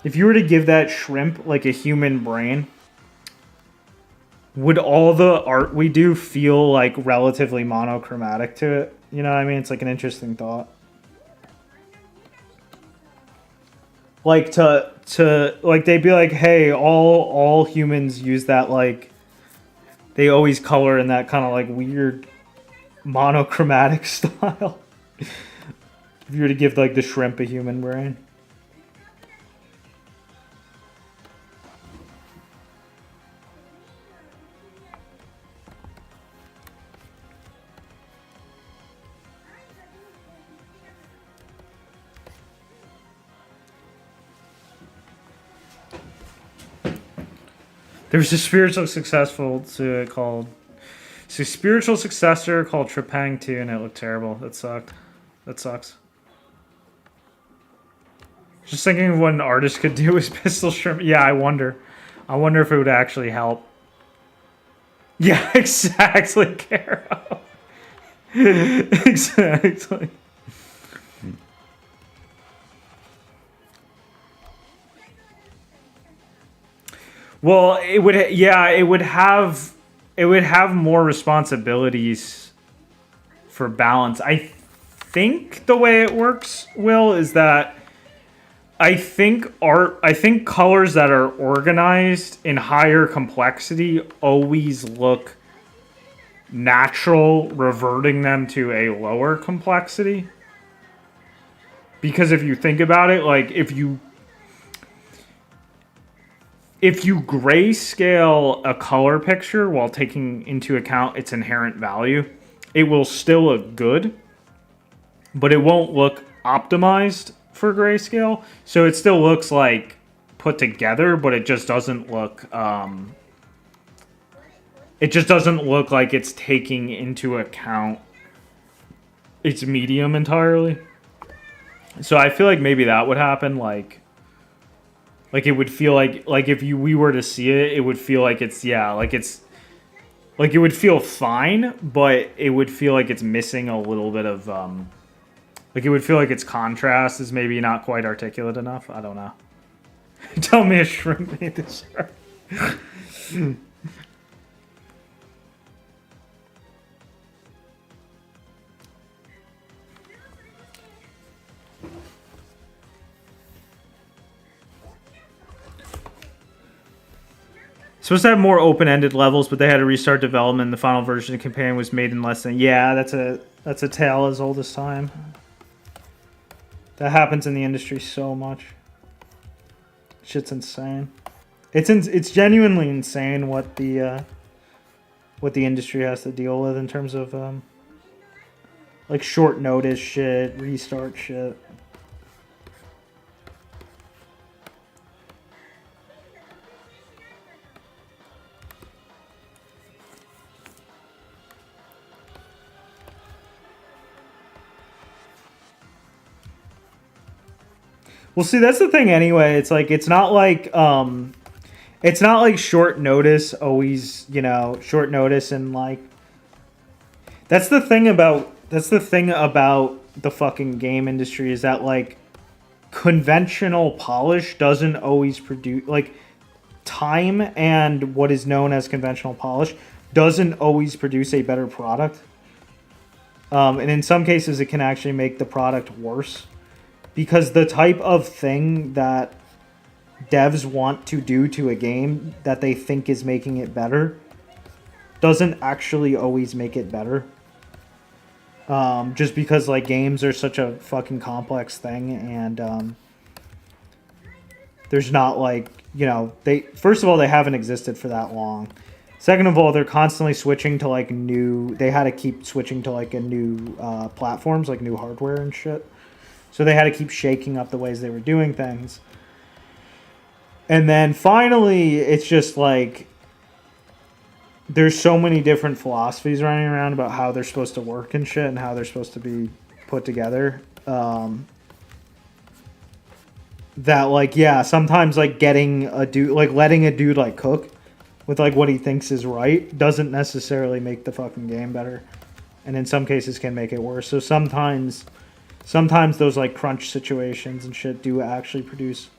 S2: if you were to give that shrimp like a human brain, would all the art we do feel like relatively monochromatic to it? You know what I mean? It's like an interesting thought. Like to like they'd be like, hey, all humans use that like they always color in that kind of like weird monochromatic style. If you were to give like the shrimp a human brain. There's a spiritual successor called Trepang 2, and it looked terrible. That sucked. That sucks. Just thinking of what an artist could do with pistol shrimp. Yeah, I wonder if it would actually help. Yeah, exactly, Caro. Exactly. Well, it would have more responsibilities for balance. I think the way it works, Will, is that I think colors that are organized in higher complexity always look natural, reverting them to a lower complexity. Because if you think about it, like if you grayscale a color picture while taking into account its inherent value, it will still look good, but it won't look optimized for grayscale. So it still looks like put together, but it just doesn't look like it's taking into account its medium entirely. So I feel like maybe that would happen, like it would feel like if we were to see it, it would feel like it would feel fine, but it would feel like it's missing a little bit of it would feel like its contrast is maybe not quite articulate enough. I don't know. Tell me a shrimp made this art. Supposed to have more open-ended levels, but they had to restart development. The final version of the campaign was made in less than... Yeah, that's a tale as old as time. That happens in the industry so much. Shit's insane. It's genuinely insane what the industry has to deal with in terms of like short notice shit, restart shit. Well, see, that's the thing anyway. It's like it's not like short notice always, short notice and like that's the thing about the fucking game industry is that like conventional polish doesn't always produce like time, and what is known as conventional polish doesn't always produce a better product. And in some cases it can actually make the product worse. Because the type of thing that devs want to do to a game that they think is making it better doesn't actually always make it better. Just because like games are such a fucking complex thing, and there's not like you know, they first of all they haven't existed for that long. Second of all, they're constantly switching to like new. They had to keep switching to like a new platforms, like new hardware and shit. So they had to keep shaking up the ways they were doing things. And then finally, it's just like there's so many different philosophies running around about how they're supposed to work and shit and how they're supposed to be put together. That like, yeah, sometimes like getting a dude, like letting a dude like cook with like what he thinks is right doesn't necessarily make the fucking game better. And in some cases can make it worse. So sometimes those like crunch situations and shit do actually produce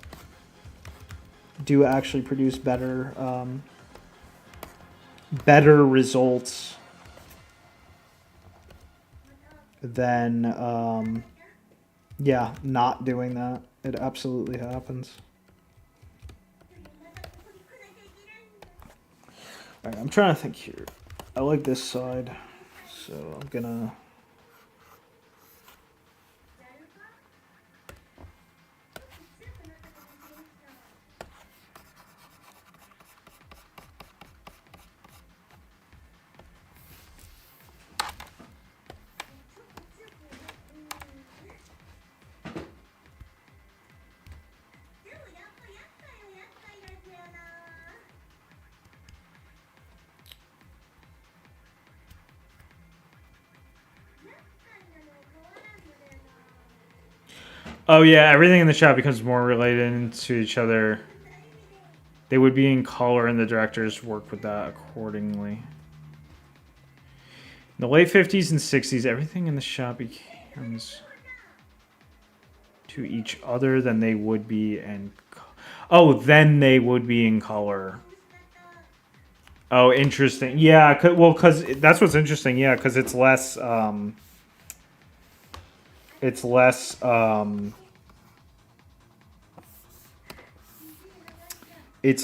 S2: better results than yeah, not doing that. It absolutely happens. Alright, I'm trying to think here. I like this side, so I'm gonna Oh yeah, everything in the shot becomes more related to each other. They would be in color and the directors work with that accordingly. In the late 50s and 60s, everything in the shot becomes to each other than they would be in... then they would be in color. Oh, interesting. Yeah, because that's what's interesting. Yeah, because it's less... it's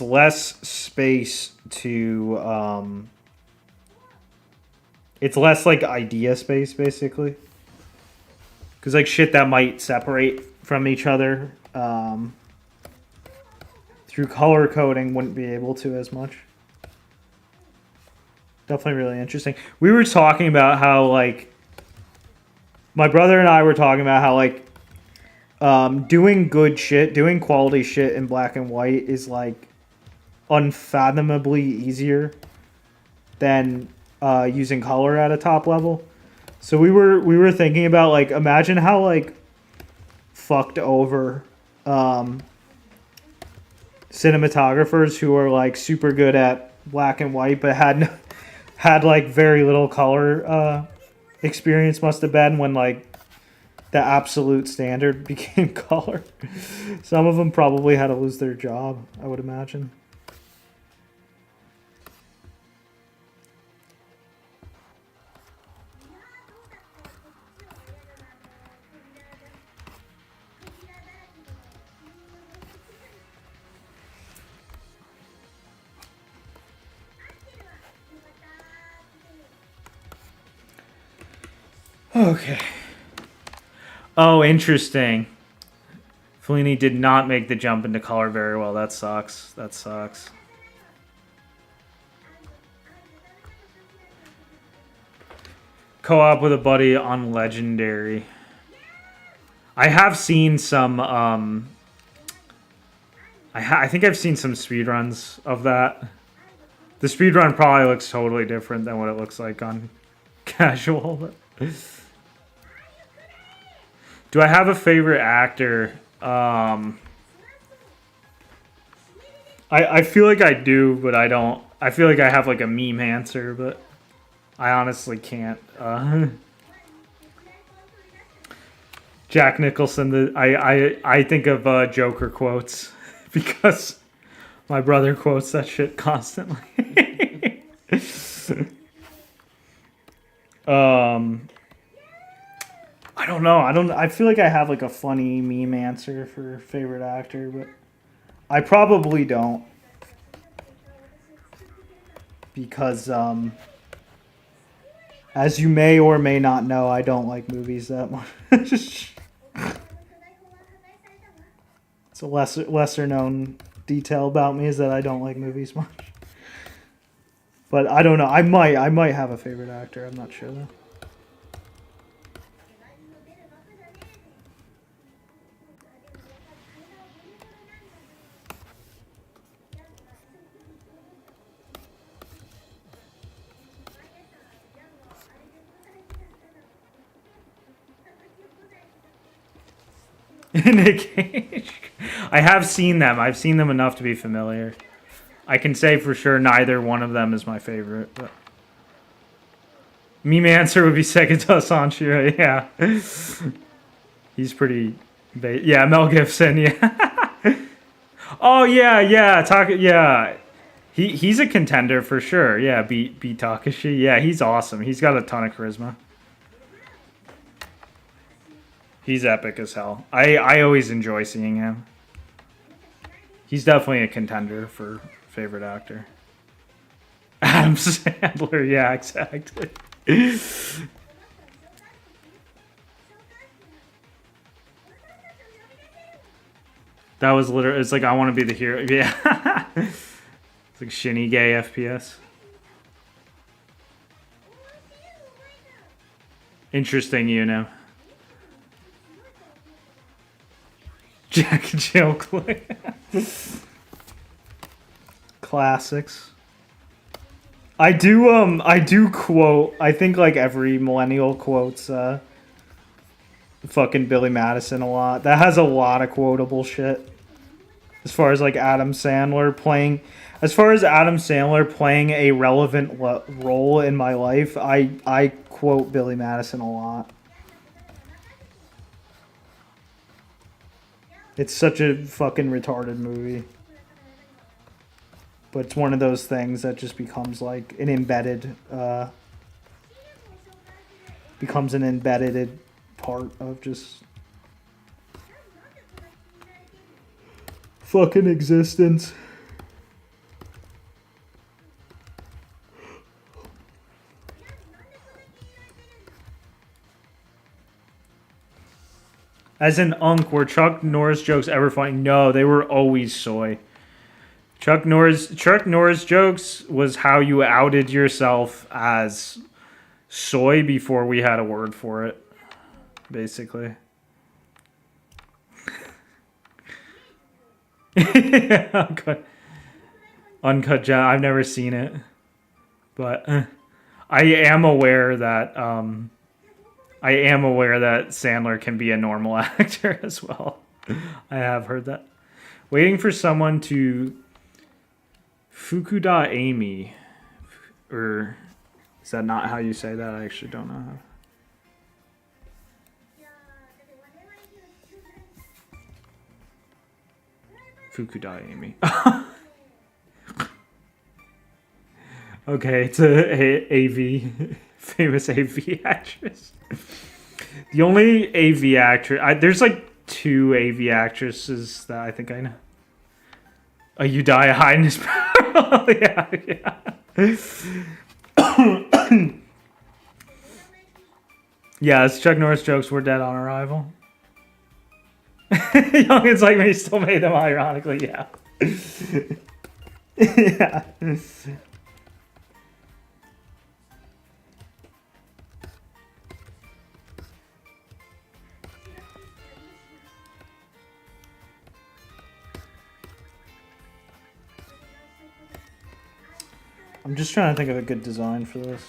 S2: less space to it's less like idea space basically, because like shit that might separate from each other through color coding wouldn't be able to as much. Definitely really interesting. We were talking about how like my brother and I were talking about how like doing good shit, doing quality shit in black and white is like unfathomably easier than using color at a top level. So we were thinking about like, imagine how like fucked over cinematographers who are like super good at black and white but had like very little color experience must have been when like the absolute standard became color. Some of them probably had to lose their job, I would imagine. Okay. Oh, interesting. Fellini did not make the jump into color very well. That sucks. That sucks. Co-op with a buddy on Legendary. I have seen some... I think I've seen some speedruns of that. The speedrun probably looks totally different than what it looks like on casual. Do I have a favorite actor? I feel like I do, but I don't. I feel like I have like a meme answer, but I honestly can't. Jack Nicholson. I think of Joker quotes because my brother quotes that shit constantly. I don't know. I feel like I have like a funny meme answer for favorite actor, but I probably don't. Because as you may or may not know, I don't like movies that much. It's a lesser known detail about me is that I don't like movies much. But I don't know. I might have a favorite actor. I'm not sure though. Nick Cage. I have seen them. I've seen them enough to be familiar. I can say for sure neither one of them is my favorite. But meme answer would be Segata Sanshiro. Yeah, he's pretty. Yeah, Mel Gibson. Yeah. Oh yeah, yeah. Yeah, he's a contender for sure. Yeah, beat Takashi. Yeah, he's awesome. He's got a ton of charisma. He's epic as hell. I always enjoy seeing him. He's definitely a contender for favorite actor. Adam Sandler, yeah, exactly. That was literally, it's like, I want to be the hero. Yeah. It's like shinny gay FPS. Interesting, you know. Jack and Jill Click. Classics. I do quote, I think like every millennial quotes fucking Billy Madison a lot. That has a lot of quotable shit. As far as like Adam Sandler playing a relevant role in my life, I quote Billy Madison a lot. It's such a fucking retarded movie. But it's one of those things that just becomes like an embedded part of just fucking existence. As an unk, were Chuck Norris jokes ever funny? No, they were always soy. Chuck Norris jokes was how you outed yourself as soy before we had a word for it, basically. Yeah, Uncut Gem. I've never seen it, but I am aware that Sandler can be a normal actor as well. I have heard that. Waiting for someone to Fukuda Amy, or is that not how you say that? I actually don't know how. Fukuda Amy. Okay, it's a AV, famous AV actress. The only AV actress, there's like 2 AV actresses that I think I know. Oh, you die a highness. Yeah. Yeah, it's Chuck Norris jokes were dead on arrival. Youngins like me still made them ironically, yeah. Yeah. I'm just trying to think of a good design for this.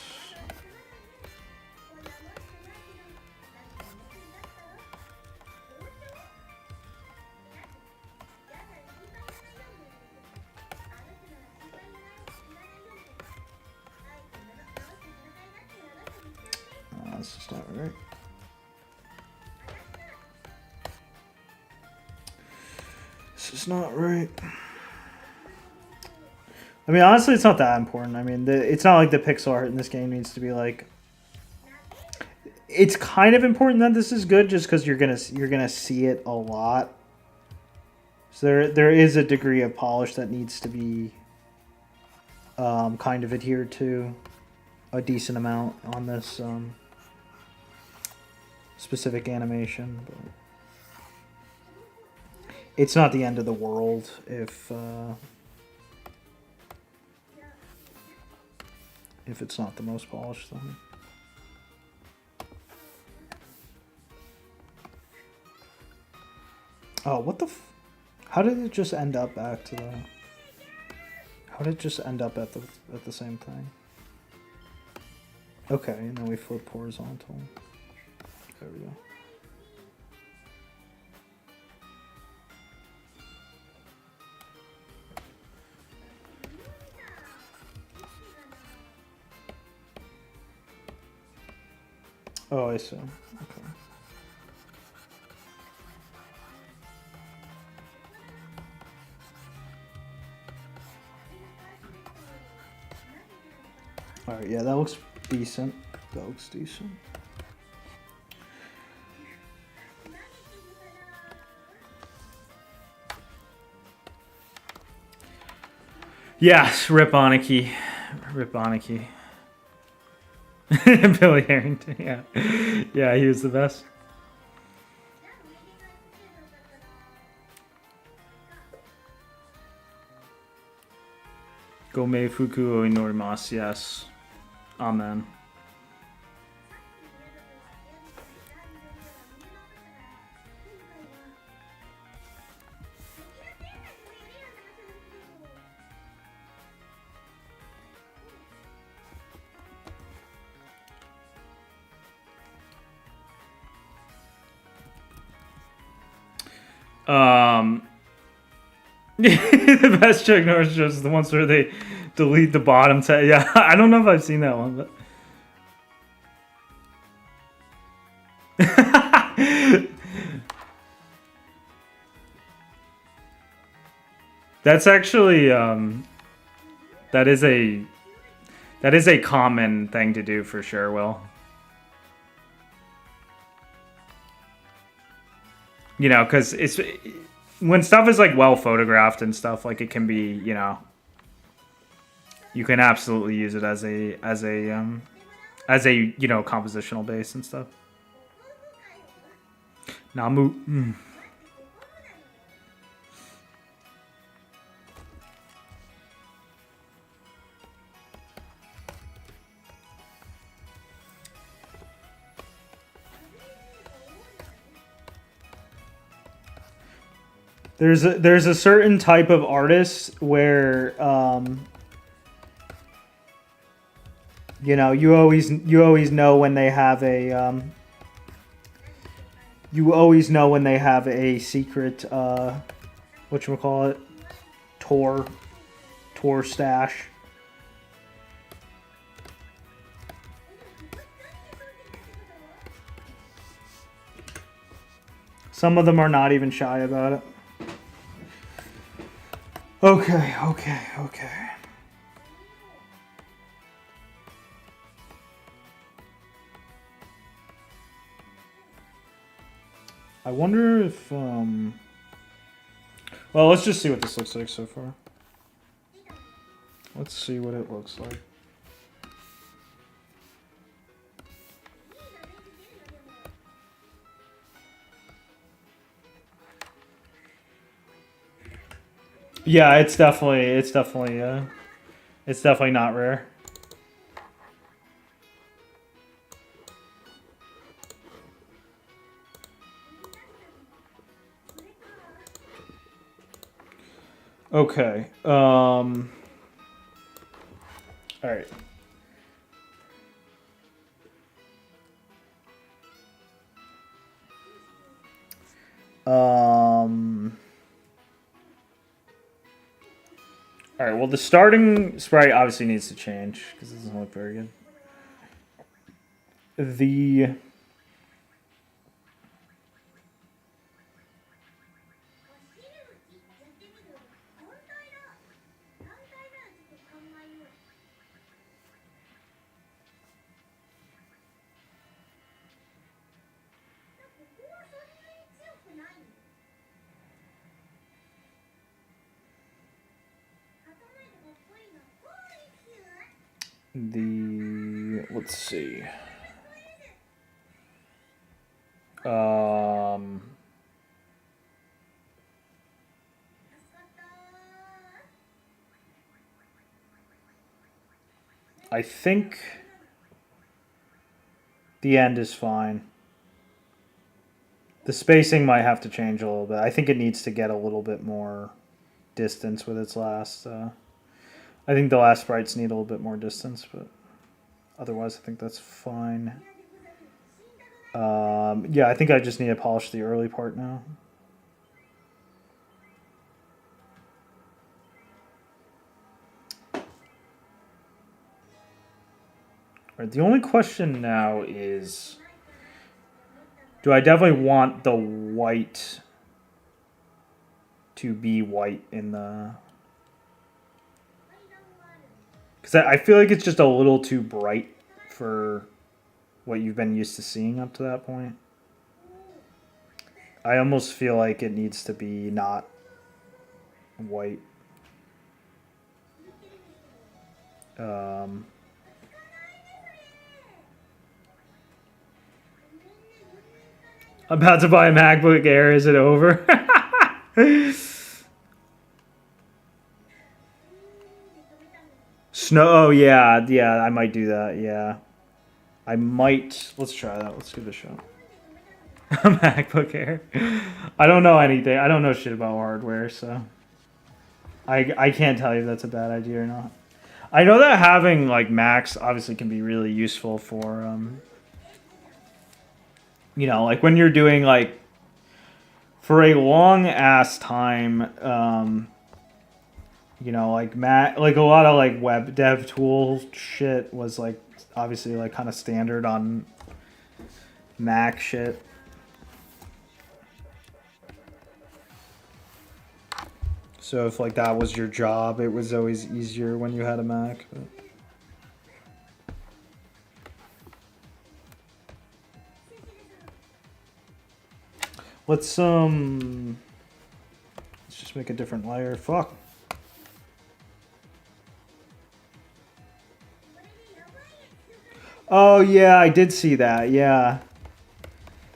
S2: That's just not right. This is not right. I mean, honestly, it's not that important. I mean, it's not like the pixel art in this game needs to be like. It's kind of important that this is good, just because you're gonna see it a lot. So there is a degree of polish that needs to be kind of adhered to a decent amount on this specific animation. But it's not the end of the world if it's not the most polished thing. Oh, what the how did it just end up back to the... How did it just end up at the same thing? Okay, and then we flip horizontal. There we go. Oh, I see. Okay. Alright, yeah, that looks decent. That looks decent. Yes, Rip Aniki. Rip Aniki. Billy Harrington, yeah. Yeah, he was the best. Gomei Fuku o Inorimasu, yes. Amen. The best Chuck Norris shows is the ones where they delete the bottom tag. Yeah, I don't know if I've seen that one, but that's actually that is a common thing to do for sure, Will. You know, because it's when stuff is like well photographed and stuff, like it can be, you know, you can absolutely use it as a you know, compositional base and stuff. Namu. There's a certain type of artist where you know, you always know when they have a secret whatchamacallit, Tor stash. Some of them are not even shy about it. Okay. I wonder if well, let's just see what this looks like so far. Let's see what it looks like. Yeah, it's definitely not rare. Okay. All right. All right, well, the starting sprite obviously needs to change because it doesn't look very good. The let's see. I think the end is fine. The spacing might have to change a little bit. I think it needs to get a little bit more distance with its last. I think the last sprites need a little bit more distance, but otherwise I think that's fine. Yeah, I think I just need to polish the early part now. Right, the only question now is, do I definitely want the white to be white in the... Because I feel like it's just a little too bright for what you've been used to seeing up to that point. I almost feel like it needs to be not white. About to buy a MacBook Air. Is it over? Snow. Oh yeah, yeah. I might do that. Yeah, I might. Let's try that. Let's give it a shot. A MacBook Air. I don't know anything. I don't know shit about hardware, so I can't tell you if that's a bad idea or not. I know that having like Macs obviously can be really useful for you know, like when you're doing like for a long ass time, you know, like like a lot of like web dev tool shit was like obviously like kind of standard on Mac shit. So if like that was your job, it was always easier when you had a Mac. But... let's just make a different layer. Fuck. Oh yeah, I did see that. Yeah.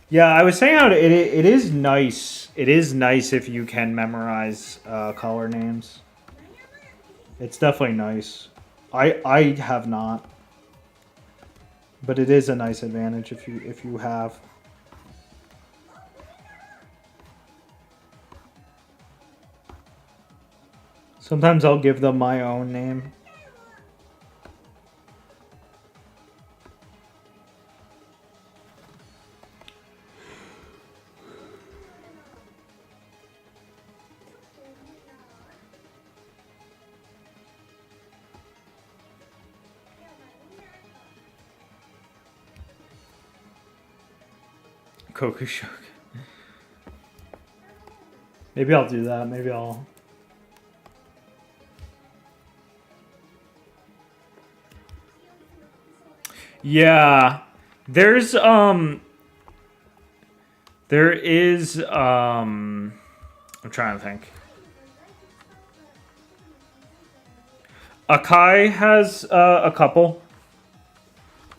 S2: Yeah, I was saying how it is nice. It is nice if you can memorize color names. It's definitely nice. I have not, but it is a nice advantage if you have. Sometimes I'll give them my own name. Kokushuk. Maybe I'll do that. Maybe I'll... yeah. There is I'm trying to think. Akai has a couple,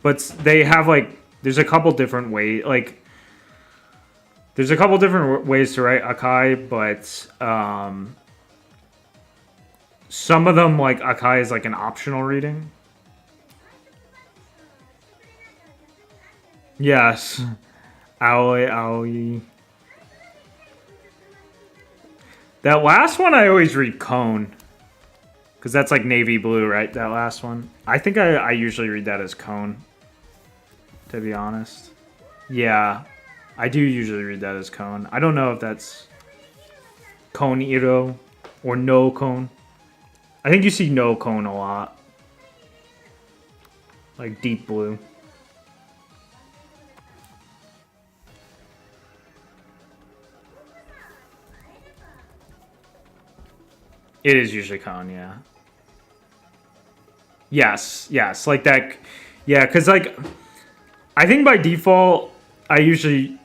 S2: but they have like there's a couple different ways. Like there's a couple different ways to write Akai, but some of them like Akai is like an optional reading. Yes, Aoi Aoi. That last one I always read Cone. Because that's like navy blue, right? That last one. I think I usually read that as Cone. To be honest. Yeah. I do usually read that as Cone. I don't know if that's Cone Iro or No Cone. I think you see No Cone a lot. Like deep blue. It is usually Cone, yeah. Yes, yes, like that. Yeah, because like, I think by default, I usually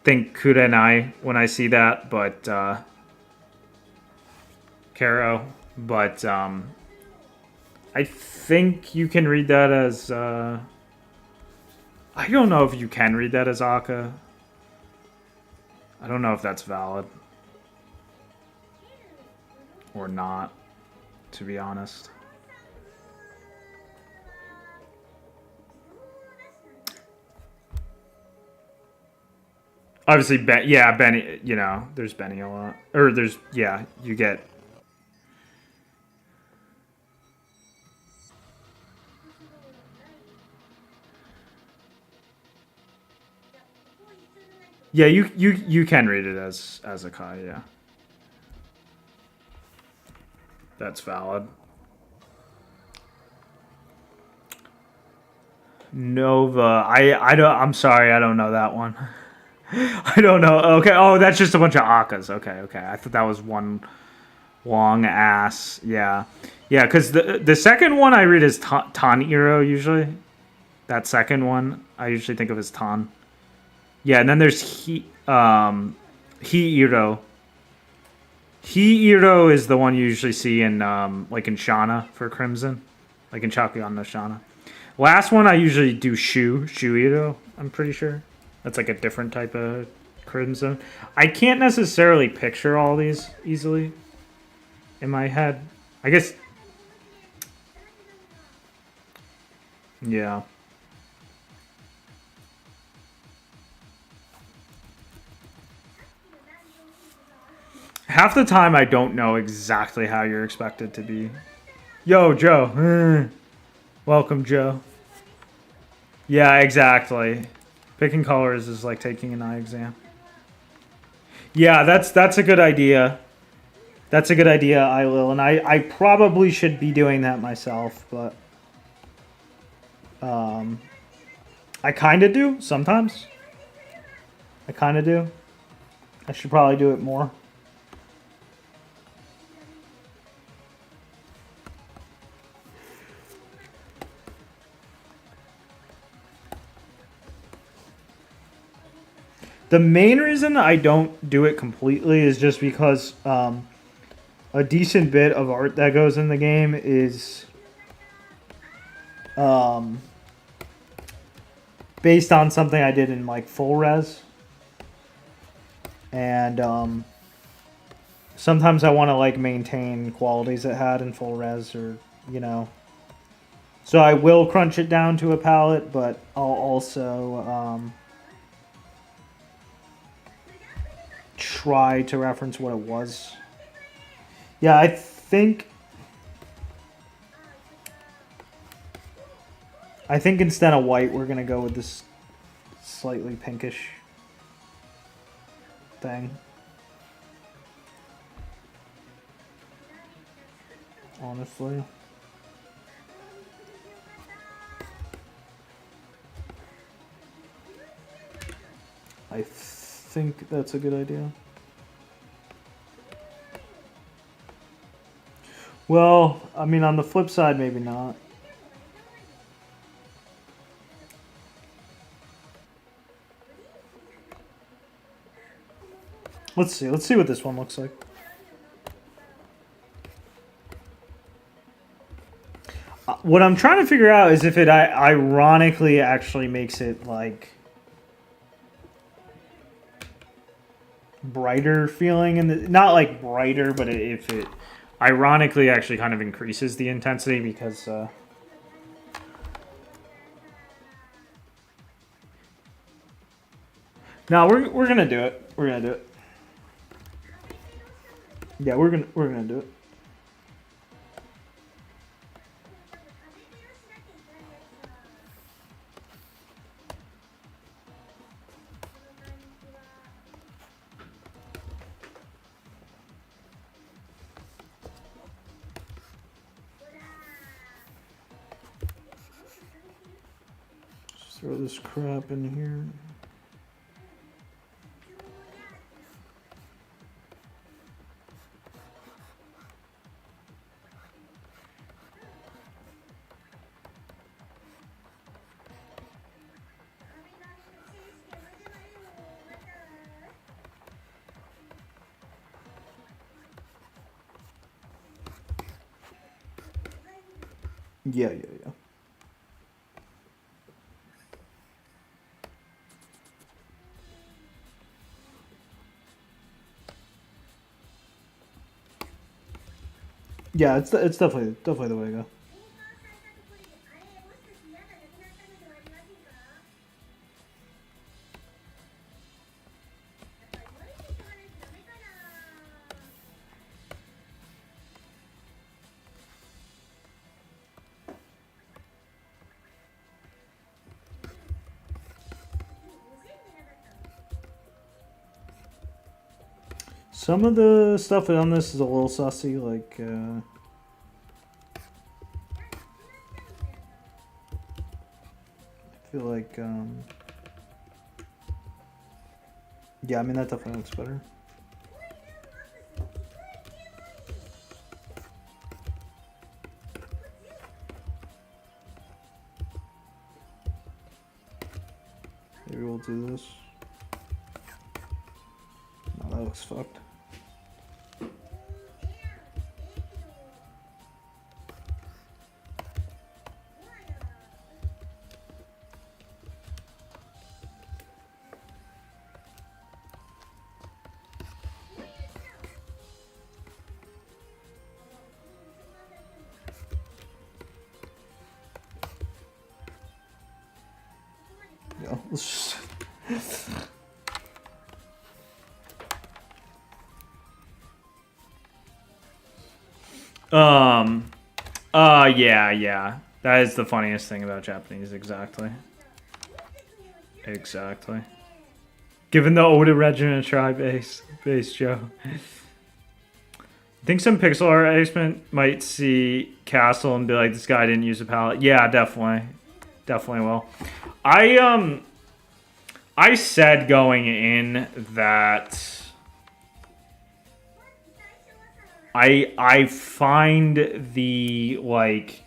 S2: think Kurenai when I see that, but Karo. But I think you can read that as. I don't know if you can read that as Aka. I don't know if that's valid or not, to be honest. Obviously, yeah, Benny. You know, there's Benny a lot, or there's you get. Yeah, you can read it as a Kai. Yeah, that's valid. Nova. I don't. I'm sorry. I don't know that one. I don't know. Okay. Oh, that's just a bunch of Akkas. Okay. I thought that was one long ass. Yeah. Yeah, because the second one I read is Taniro usually. That second one I usually think of as Tan. Yeah, and then there's Hiiro. Hiiro is the one you usually see in like in Shana for Crimson, like in Chakuyan no Shana. Last one I usually do Shuiro. I'm pretty sure that's like a different type of Crimson. I can't necessarily picture all these easily in my head. I guess. Yeah. Half the time I don't know exactly how you're expected to be. Yo, Joe. Welcome, Joe. Yeah, exactly. Picking colors is like taking an eye exam. Yeah, that's a good idea. That's a good idea, Ilil, and I probably should be doing that myself, but I kind of do sometimes. I kind of do. I should probably do it more. The main reason I don't do it completely is just because a decent bit of art that goes in the game is based on something I did in like full res. And sometimes I want to like maintain qualities it had in full res, or you know. So I will crunch it down to a palette, but I'll also try to reference what it was. Yeah, I think instead of white, we're gonna go with this slightly pinkish thing. Honestly. I think that's a good idea. Well, I mean, on the flip side, maybe not. Let's see. Let's see what this one looks like. What I'm trying to figure out is if it ironically actually makes it like brighter feeling, and not like brighter, but if it ironically actually kind of increases the intensity because no, we're gonna do it. We're gonna do it. Yeah, we're gonna do it. Just throw this crap in here. Yeah. Yeah, it's definitely the way to go. Some of the stuff on this is a little sussy, like I feel like yeah, I mean that definitely looks better. Maybe we'll do this. No, that looks fucked. Yeah, let's just yeah. That is the funniest thing about Japanese, exactly. Exactly. Given the Oda Regiment try base Joe. I think some pixel art expert might see Castle and be like, this guy didn't use a palette. Yeah, definitely. Definitely will. I said going in that I find the like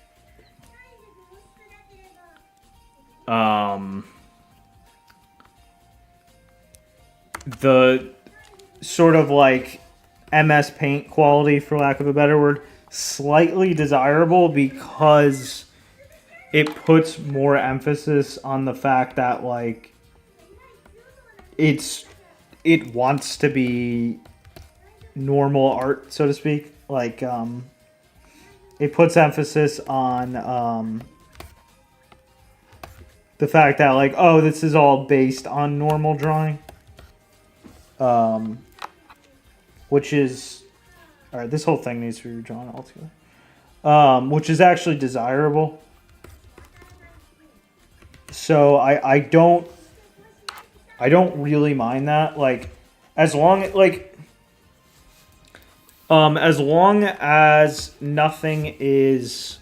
S2: the sort of like MS Paint quality, for lack of a better word, slightly desirable because it puts more emphasis on the fact that like it wants to be normal art, so to speak. Like it puts emphasis on the fact that like, oh, this is all based on normal drawing. Which is alright, this whole thing needs to be redrawn altogether. Which is actually desirable. So I don't really mind that. Like as long as nothing is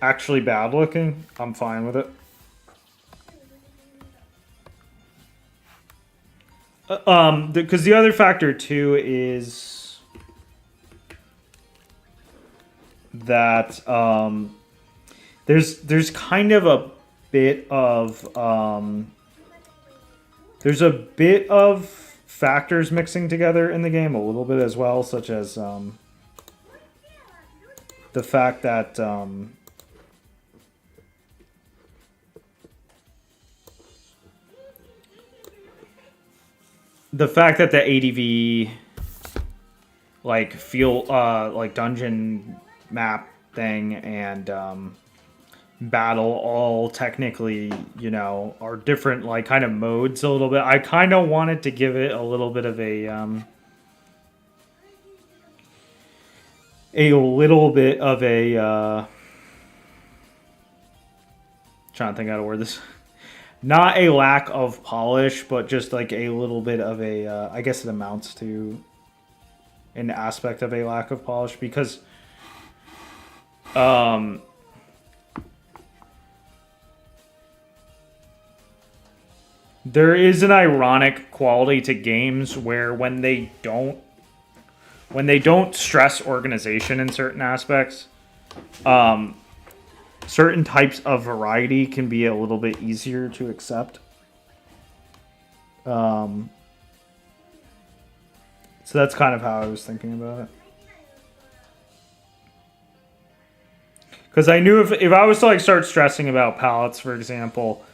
S2: actually bad looking, I'm fine with it. Because the other factor too is that there's kind of a bit of there's a bit of factors mixing together in the game a little bit as well, such as the fact that the ADV like feel like dungeon map thing and battle all technically, you know, are different like kind of modes a little bit. I kind of wanted to give it a little bit of a trying to think how to word this. Not a lack of polish, but just like a little bit of a, I guess it amounts to an aspect of a lack of polish because there is an ironic quality to games where when they don't stress organization in certain aspects, certain types of variety can be a little bit easier to accept. So that's kind of how I was thinking about it. Because I knew if I was to like start stressing about palettes, for example,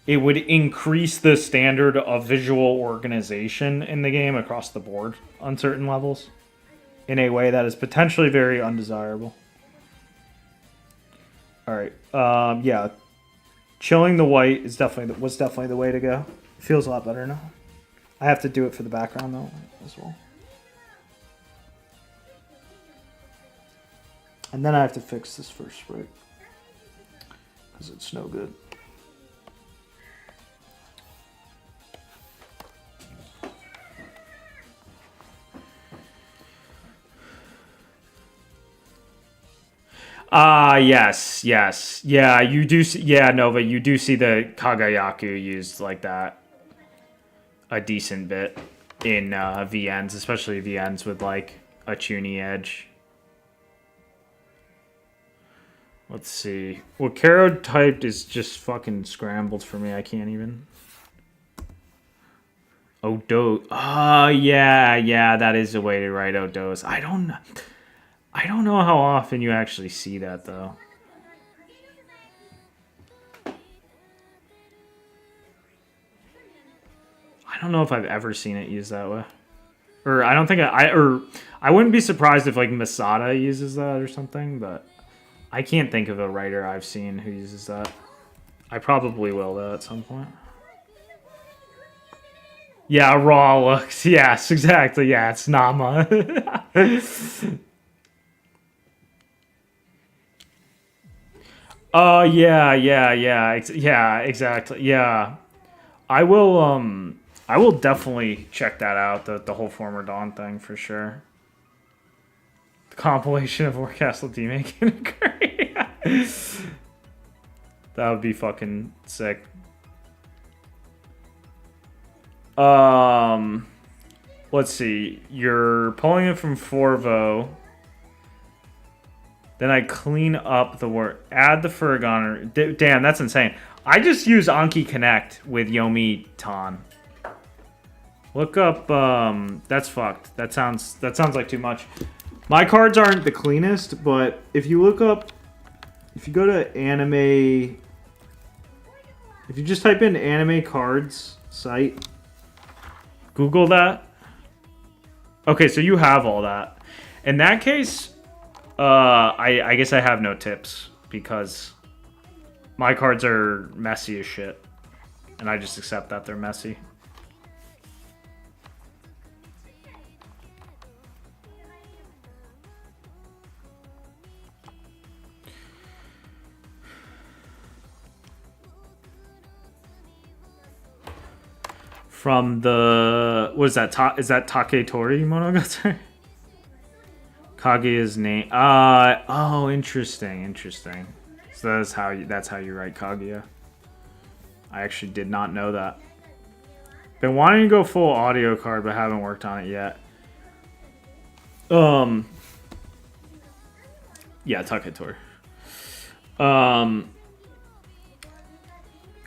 S2: it would increase the standard of visual organization in the game across the board on certain levels in a way that is potentially very undesirable. All right. Yeah. Chilling the white was definitely the way to go. It feels a lot better now. I have to do it for the background though as well. And then I have to fix this first sprite because it's no good. Yes, yes. Yeah, you do see, yeah, no, but you do see the Kagayaku used like that a decent bit in VNs, especially VNs with like a tuny edge. Let's see. What Caro typed is just fucking scrambled for me. I can't even. Odo. Oh, yeah, that is a way to write Odos. I don't know how often you actually see that though. I don't know if I've ever seen it used that way. Or I don't think I wouldn't be surprised if like Masada uses that or something, but I can't think of a writer I've seen who uses that. I probably will though at some point. Yeah, raw looks. Yes, exactly. Yeah, it's Nama. Yeah, exactly. Yeah. I will definitely check that out, the whole Former Dawn thing for sure. The compilation of Warcastle D-Make and Curry. That would be fucking sick. Let's see. You're pulling it from Forvo. Then I clean up the word. Add the Furgoner. Damn, that's insane. I just use Anki Connect with Yomi Tan. Look up. That's fucked. That sounds like too much. My cards aren't the cleanest, but if you look up, if you go to anime, if you just type in anime cards site, Google that. Okay, so you have all that. In that case, I guess I have no tips because my cards are messy as shit, and I just accept that they're messy. From the, what is that? Is that Taketori Monogatari? Kaguya's name. Oh, interesting. So that's how you write Kaguya. I actually did not know that. Been wanting to go full audio card, but haven't worked on it yet. Yeah, Taketori.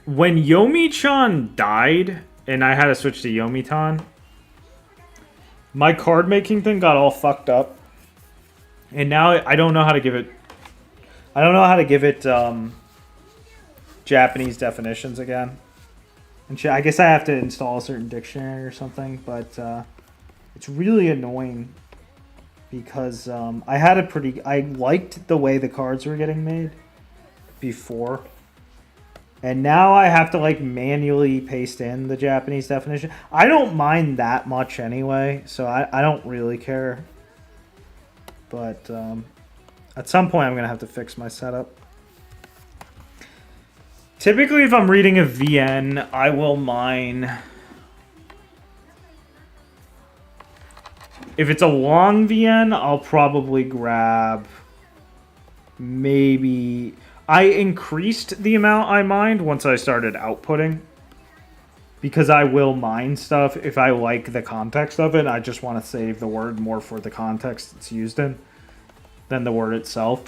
S2: When Yomi-chan died, and I had to switch to Yomi-tan, my card making thing got all fucked up. And now I don't know how to give it. I don't know how to give it Japanese definitions again. And I guess I have to install a certain dictionary or something. But it's really annoying because I liked the way the cards were getting made before, and now I have to like manually paste in the Japanese definition. I don't mind that much anyway, so I don't really care. But at some point, I'm going to have to fix my setup. Typically, if I'm reading a VN, I will mine. If it's a long VN, I'll probably grab maybe. I increased the amount I mined once I started outputting, because I will mine stuff if I like the context of it. I just want to save the word more for the context it's used in than the word itself.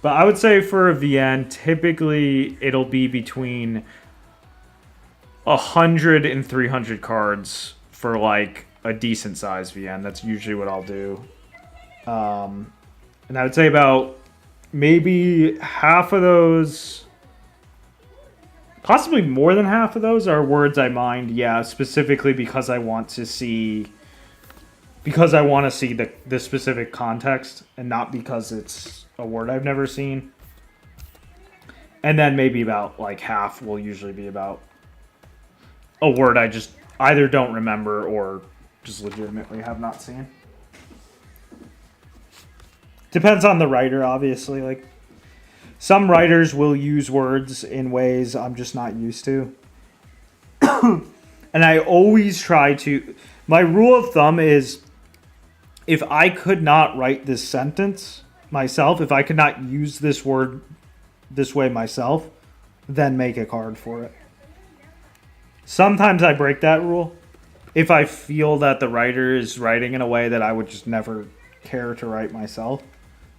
S2: But I would say for a VN, typically it'll be between 100 and 300 cards for like a decent size VN. That's usually what I'll do. And I would say about maybe half of those, possibly more than half of those, are words I mined. Yeah, specifically because I want to see the specific context, and not because it's a word I've never seen. And then maybe about like half will usually be about a word I just either don't remember or just legitimately have not seen. Depends on the writer, obviously. Like, some writers will use words in ways I'm just not used to. And I always try to. My rule of thumb is, if I could not write this sentence, myself, if I could not use this word this way myself, then make a card for it. Sometimes I break that rule if I feel that the writer is writing in a way that I would just never care to write myself.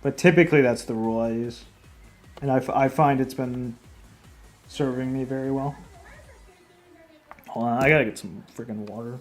S2: But typically that's the rule I use. And I find it's been serving me very well. Hold on, I gotta get some freaking water.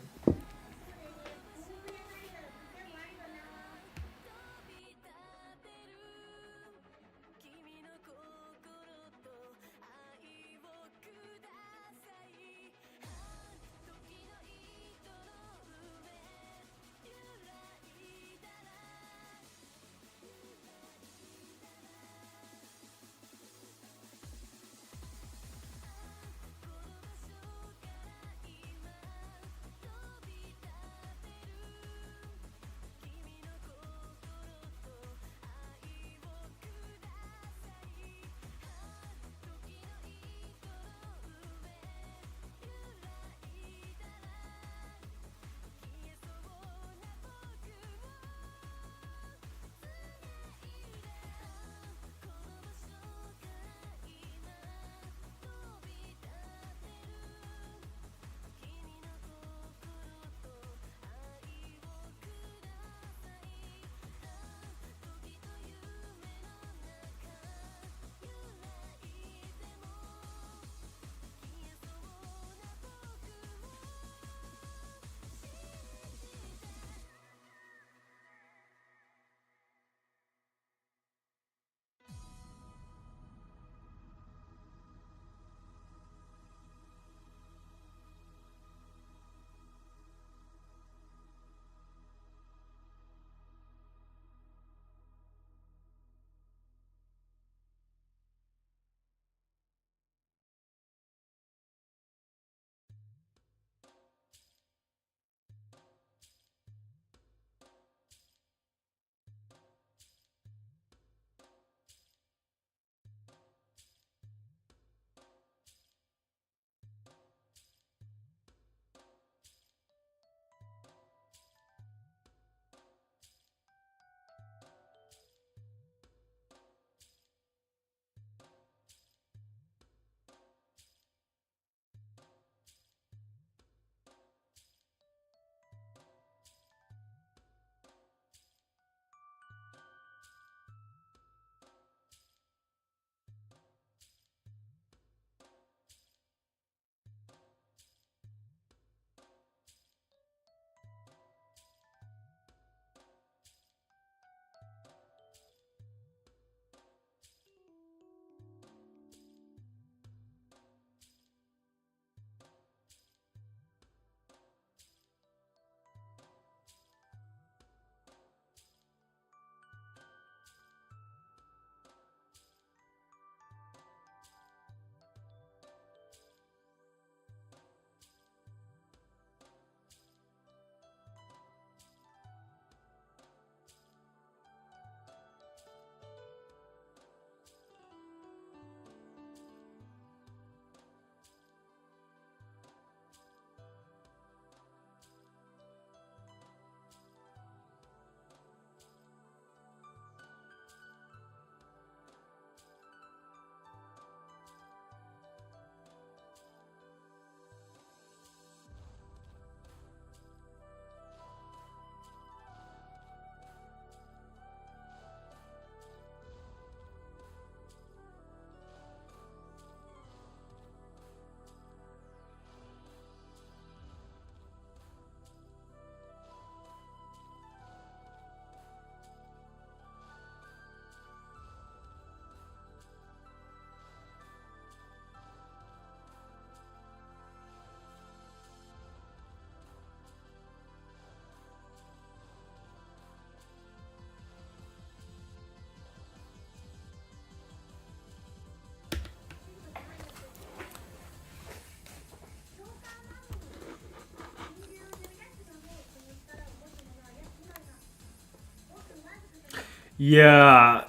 S2: Yeah,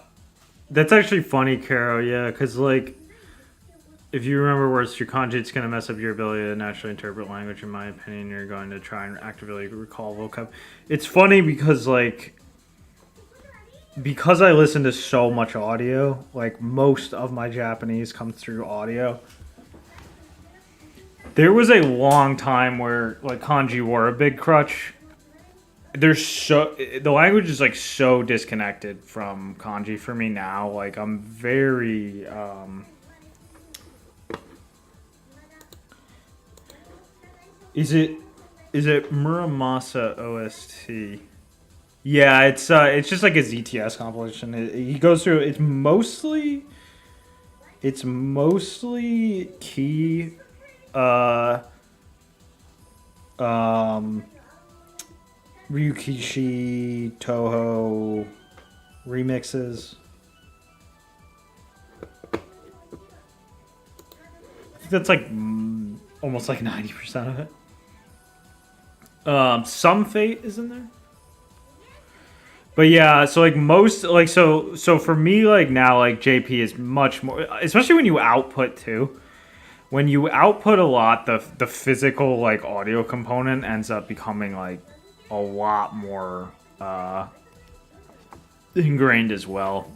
S2: that's actually funny, Caro. Yeah, because like, if you remember words through kanji, it's going to mess up your ability to naturally interpret language. In my opinion, you're going to try and actively recall vocab. It's funny because like, because I listen to so much audio, like most of my Japanese comes through audio. There was a long time where like kanji were a big crutch. The language is like so disconnected from kanji for me now. Like I'm very Is it Muramasa OST? Yeah, it's just like a ZTS compilation. He goes through. It's mostly key, Ryukishi Toho remixes. I think that's like almost like 90% of it. Some Fate is in there. But yeah, so like most like so for me like now like JP is much more, especially when you output too. When you output a lot, the physical like audio component ends up becoming like a lot more ingrained as well.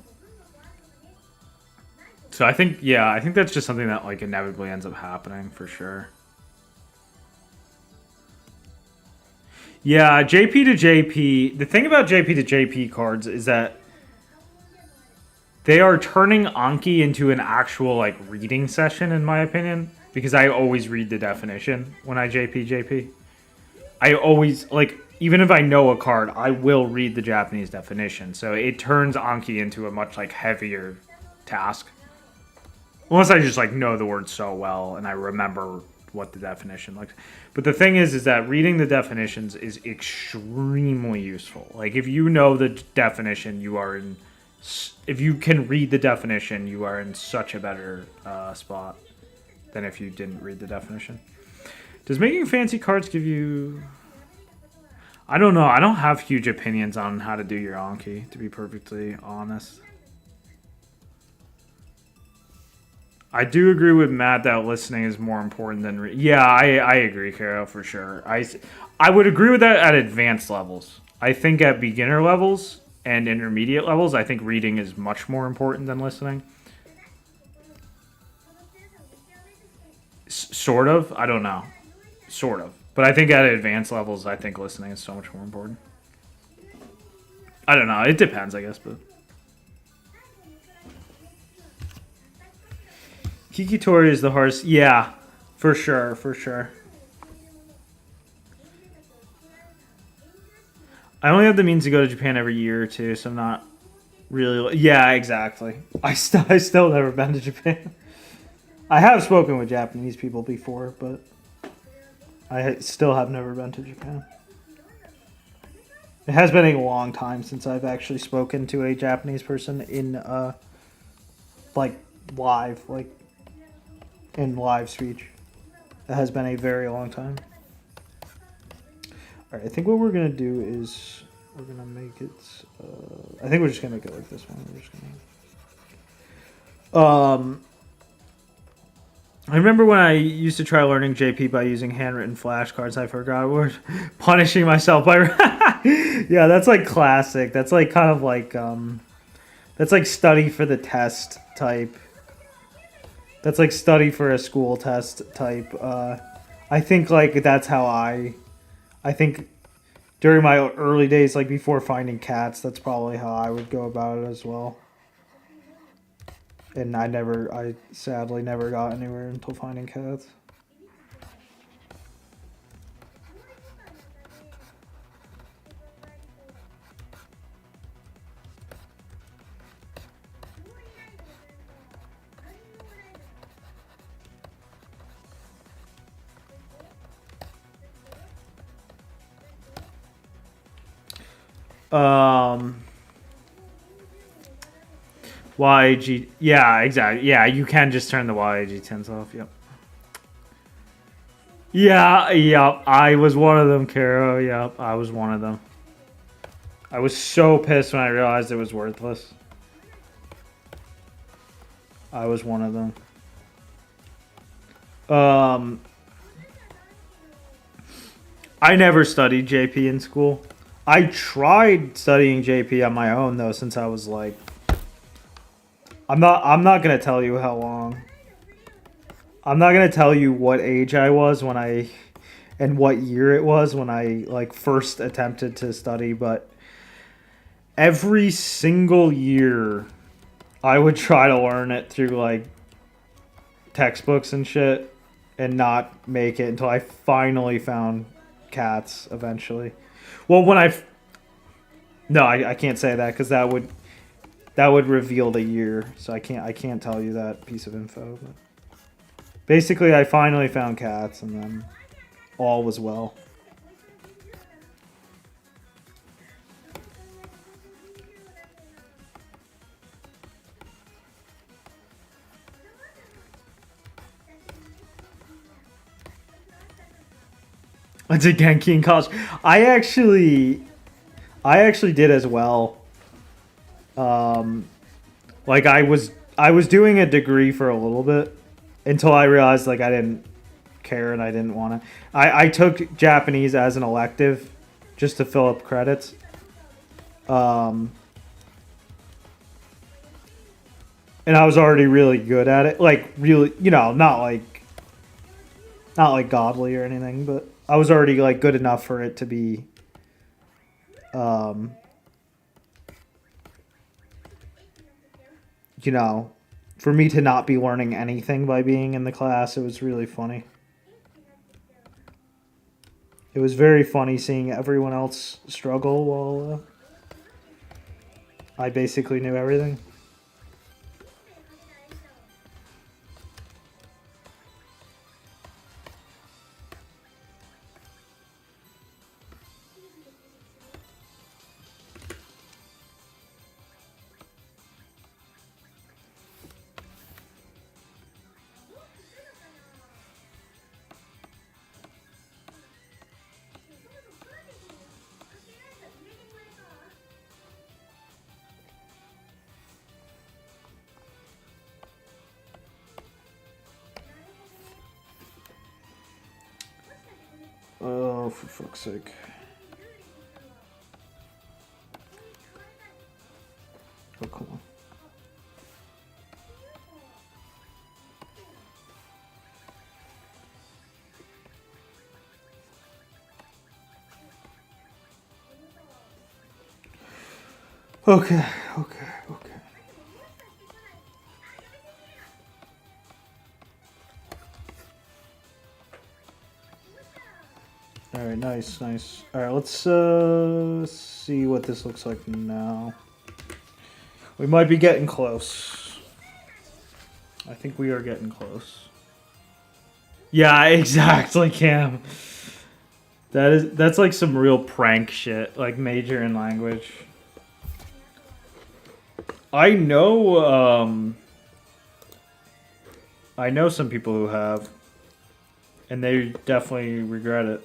S2: So I think that's just something that like inevitably ends up happening for sure. Yeah, JP to JP. The thing about JP to JP cards is that they are turning Anki into an actual like reading session, in my opinion, because I always read the definition when I JP. I always like, even if I know a card, I will read the Japanese definition. So it turns Anki into a much like heavier task. Unless I just like know the word so well and I remember what the definition looks. But the thing is that reading the definitions is extremely useful. Like if you know the definition, if you can read the definition, you are in such a better spot than if you didn't read the definition. Does making fancy cards give you... I don't know. I don't have huge opinions on how to do your Anki, to be perfectly honest. I do agree with Matt that listening is more important than... Yeah, I agree, Caro, for sure. I would agree with that at advanced levels. I think at beginner levels and intermediate levels, I think reading is much more important than listening. Sort of. I don't know. Sort of. But I think at advanced levels, I think listening is so much more important. I don't know. It depends, I guess, but... Kikitori is the hardest. Yeah, for sure. I only have the means to go to Japan every year or two, so I'm not really... Yeah, exactly. I still never been to Japan. I have spoken with Japanese people before, but I still have never been to Japan. It has been a long time since I've actually spoken to a Japanese person in, like, live, like, in live speech. It has been a very long time. Alright, I think what we're going to do is we're going to make it... I think we're just going to go like this one. We're just going to... I remember when I used to try learning JP by using handwritten flashcards. I forgot word. Punishing myself by... Yeah, that's like classic. That's like kind of like... that's like study for the test type. That's like study for a school test type. I think like that's how I think during my early days, like before finding cats, that's probably how I would go about it as well. And I sadly never got anywhere until finding cats. YG, yeah, exactly. Yeah, you can just turn the YG 10s off. Yep. Yeah, yep. I was one of them, Caro. Yep, I was one of them. I was so pissed when I realized it was worthless. I was one of them. I never studied JP in school. I tried studying JP on my own though since I was like I'm not gonna tell you how long. I'm not gonna tell you what age I was when I and what year it was when I like first attempted to study, but every single year I would try to learn it through like textbooks and shit and not make it until I finally found cats eventually. Well, no, I can't say that because that would reveal the year, so I can't tell you that piece of info. But basically, I finally found cats, and then all was well. I did Genki in college. I actually did as well. Like I was doing a degree for a little bit until I realized like I didn't care and I didn't want to. I took Japanese as an elective just to fill up credits. And I was already really good at it. Like really, not like godly or anything, but I was already like good enough for it to be for me to not be learning anything by being in the class. It was really funny. It was very funny seeing everyone else struggle while I basically knew everything. Oh, for fuck's sake. Oh, come on. Okay. Alright, nice. Alright, let's see what this looks like now. We might be getting close. I think we are getting close. Yeah, exactly, Cam. That's like some real prank shit, like major in language. I know some people who have, and they definitely regret it.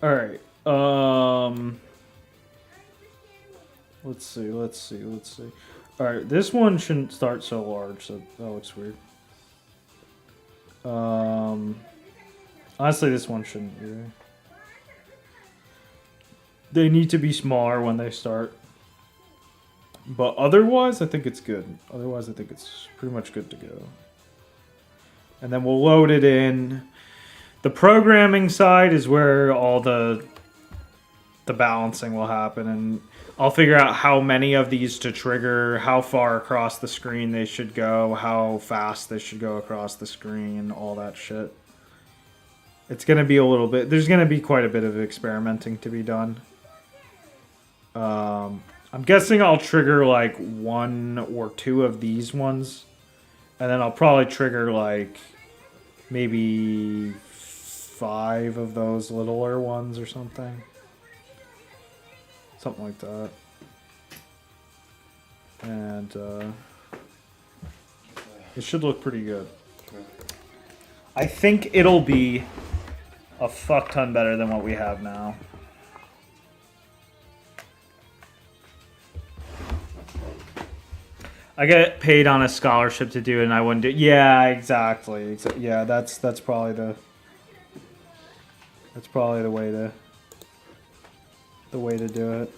S2: All right. Let's see. All right, this one shouldn't start so large, so that looks weird. Honestly, this one shouldn't either. They need to be smaller when they start. But otherwise, I think it's good. Otherwise, I think it's pretty much good to go. And then we'll load it in. The programming side is where all the balancing will happen, and I'll figure out how many of these to trigger, how far across the screen they should go, how fast they should go across the screen, all that shit. It's going to be a little bit, there's going to be quite a bit of experimenting to be done. I'm guessing I'll trigger like 1 or 2 of these ones, and then I'll probably trigger like maybe 5 of those littler ones or something. Something like that. And it should look pretty good. I think it'll be a fuck ton better than what we have now. I get paid on a scholarship to do it, and I wouldn't do. Yeah, exactly. Yeah, that's probably the way to do it.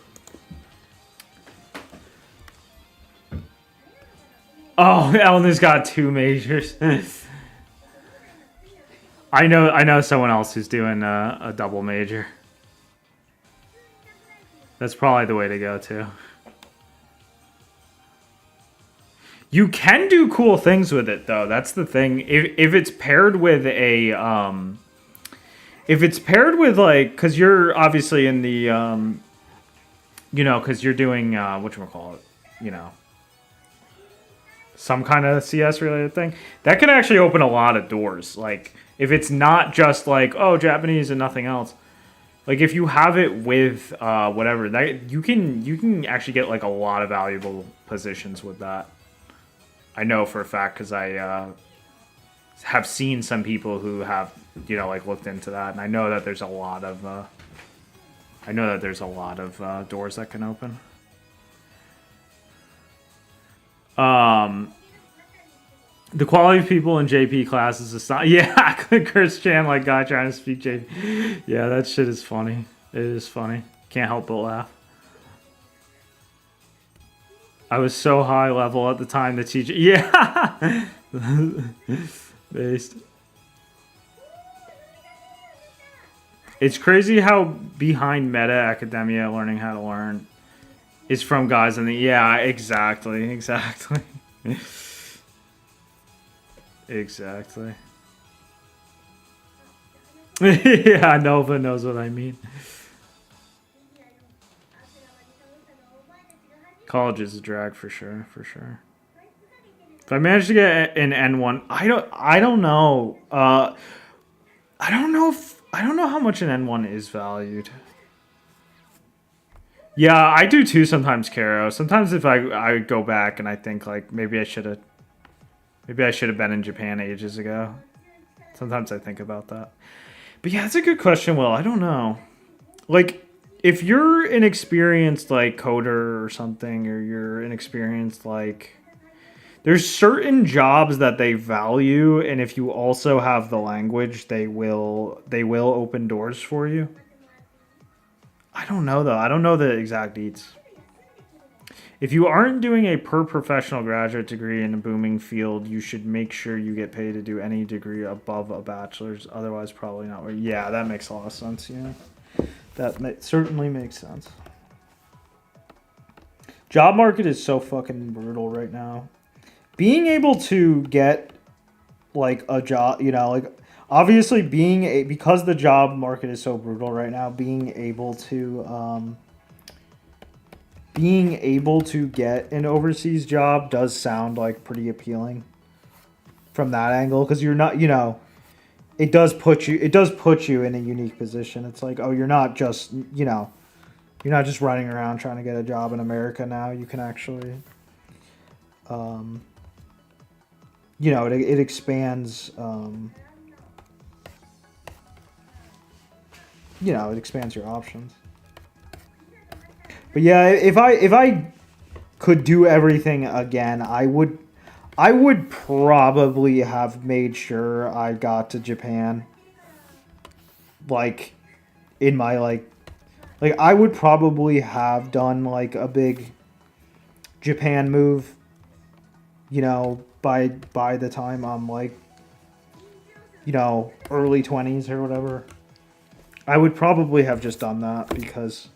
S2: Oh, Eleanor's got 2 majors. I know someone else who's doing a double major. That's probably the way to go too. You can do cool things with it though. That's the thing. If it's paired with a if it's paired with like, cause you're obviously in the you know, cause you're doing whatchamacallit, you know, some kind of CS related thing, that can actually open a lot of doors. Like if it's not just like, oh, Japanese and nothing else. Like if you have it with whatever, that you can actually get like a lot of valuable positions with that. I know for a fact because I have seen some people who have, you know, like looked into that, and I know that there's a lot of doors that can open. The quality of people in JP classes is not. Yeah, Chris Chan, like guy trying to speak JP. Yeah, that shit is funny. It is funny. Can't help but laugh. I was so high level at the time the teacher. Yeah, based. It's crazy how behind meta academia learning how to learn is from guys in the. Yeah, exactly. Exactly. Yeah, Nova knows what I mean. College is a drag for sure. If I manage to get an N1, I don't know. I don't know how much an N1 is valued. Yeah, I do too sometimes, Caro. Sometimes if I go back and I think like maybe I should have been in Japan ages ago. Sometimes I think about that. But yeah, it's a good question, Will. I don't know. Like, if you're an experienced, like, coder or something, or you're an experienced, like... There's certain jobs that they value, and if you also have the language, they will open doors for you. I don't know, though. I don't know the exact deets. If you aren't doing a professional graduate degree in a booming field, you should make sure you get paid to do any degree above a bachelor's. Otherwise, probably not. Yeah, that makes a lot of sense. Yeah, that certainly makes sense. Job market is so fucking brutal right now. Being able to get like a job, you know, like obviously because the job market is so brutal right now, being able to get an overseas job does sound like pretty appealing from that angle, because you're not, you know, it does put you in a unique position. It's like, oh, you're not just, you know, you're not just running around trying to get a job in America now. You can actually, you know, it expands, you know, it expands your options. But yeah, if I could do everything again, I would probably have made sure I got to Japan. Like in my like I would probably have done like a big Japan move, you know, by the time I'm like, you know, early 20s or whatever. I would probably have just done that because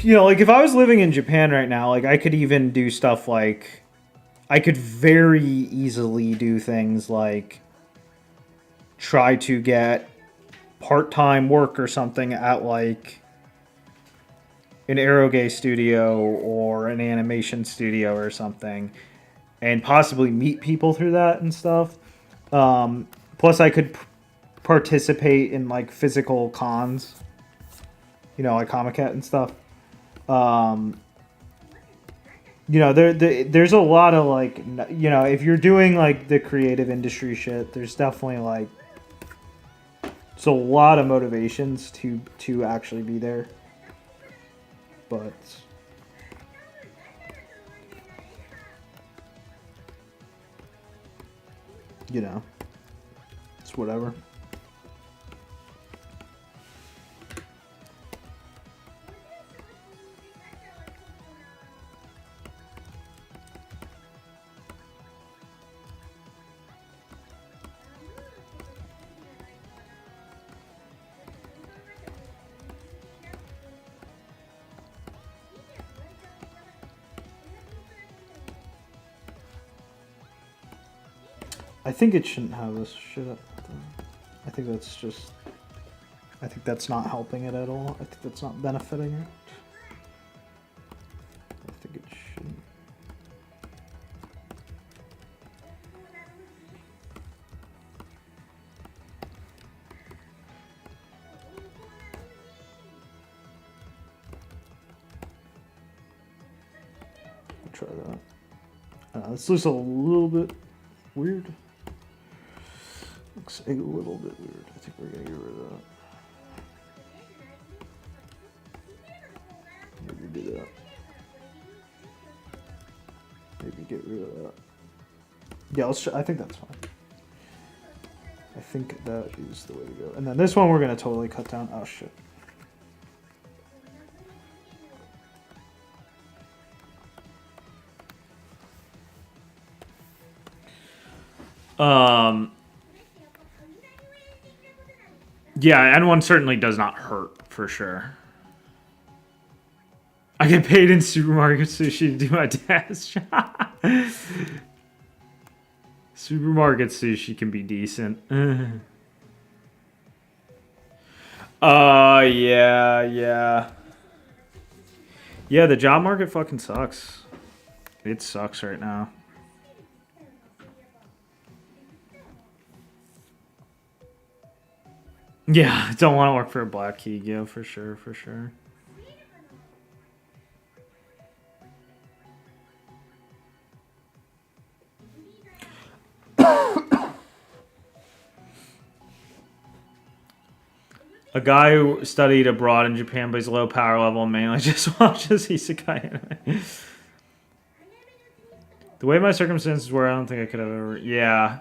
S2: you know, like if I was living in Japan right now, like I could even do stuff like I could very easily do things like try to get part-time work or something at like an aerogay studio or an animation studio or something, and possibly meet people through that and stuff. Plus, I could participate in like physical cons, like Comic-Con and stuff. There's a lot of like, if you're doing like the creative industry shit, there's definitely like, it's a lot of motivations to actually be there. But it's whatever. I think it shouldn't have this shit up. I think that's not helping it at all. I think that's not benefiting it. I think it shouldn't. I'll try that. This looks a little bit weird. Looks a little bit weird. I think we're gonna get rid of that. Maybe do that. Maybe get rid of that. Yeah, I think that's fine. I think that is the way to go. And then this one we're gonna totally cut down. Oh shit. Yeah, N1 certainly does not hurt, for sure. I get paid in supermarket sushi to do my dad's job. Supermarket sushi can be decent. Yeah. Yeah, the job market fucking sucks. It sucks right now. Yeah, don't want to work for a Black Key. Yeah, for sure. A guy who studied abroad in Japan but he's low power level and mainly just watches isekai anime. The way my circumstances were, I don't think I could have ever... Yeah.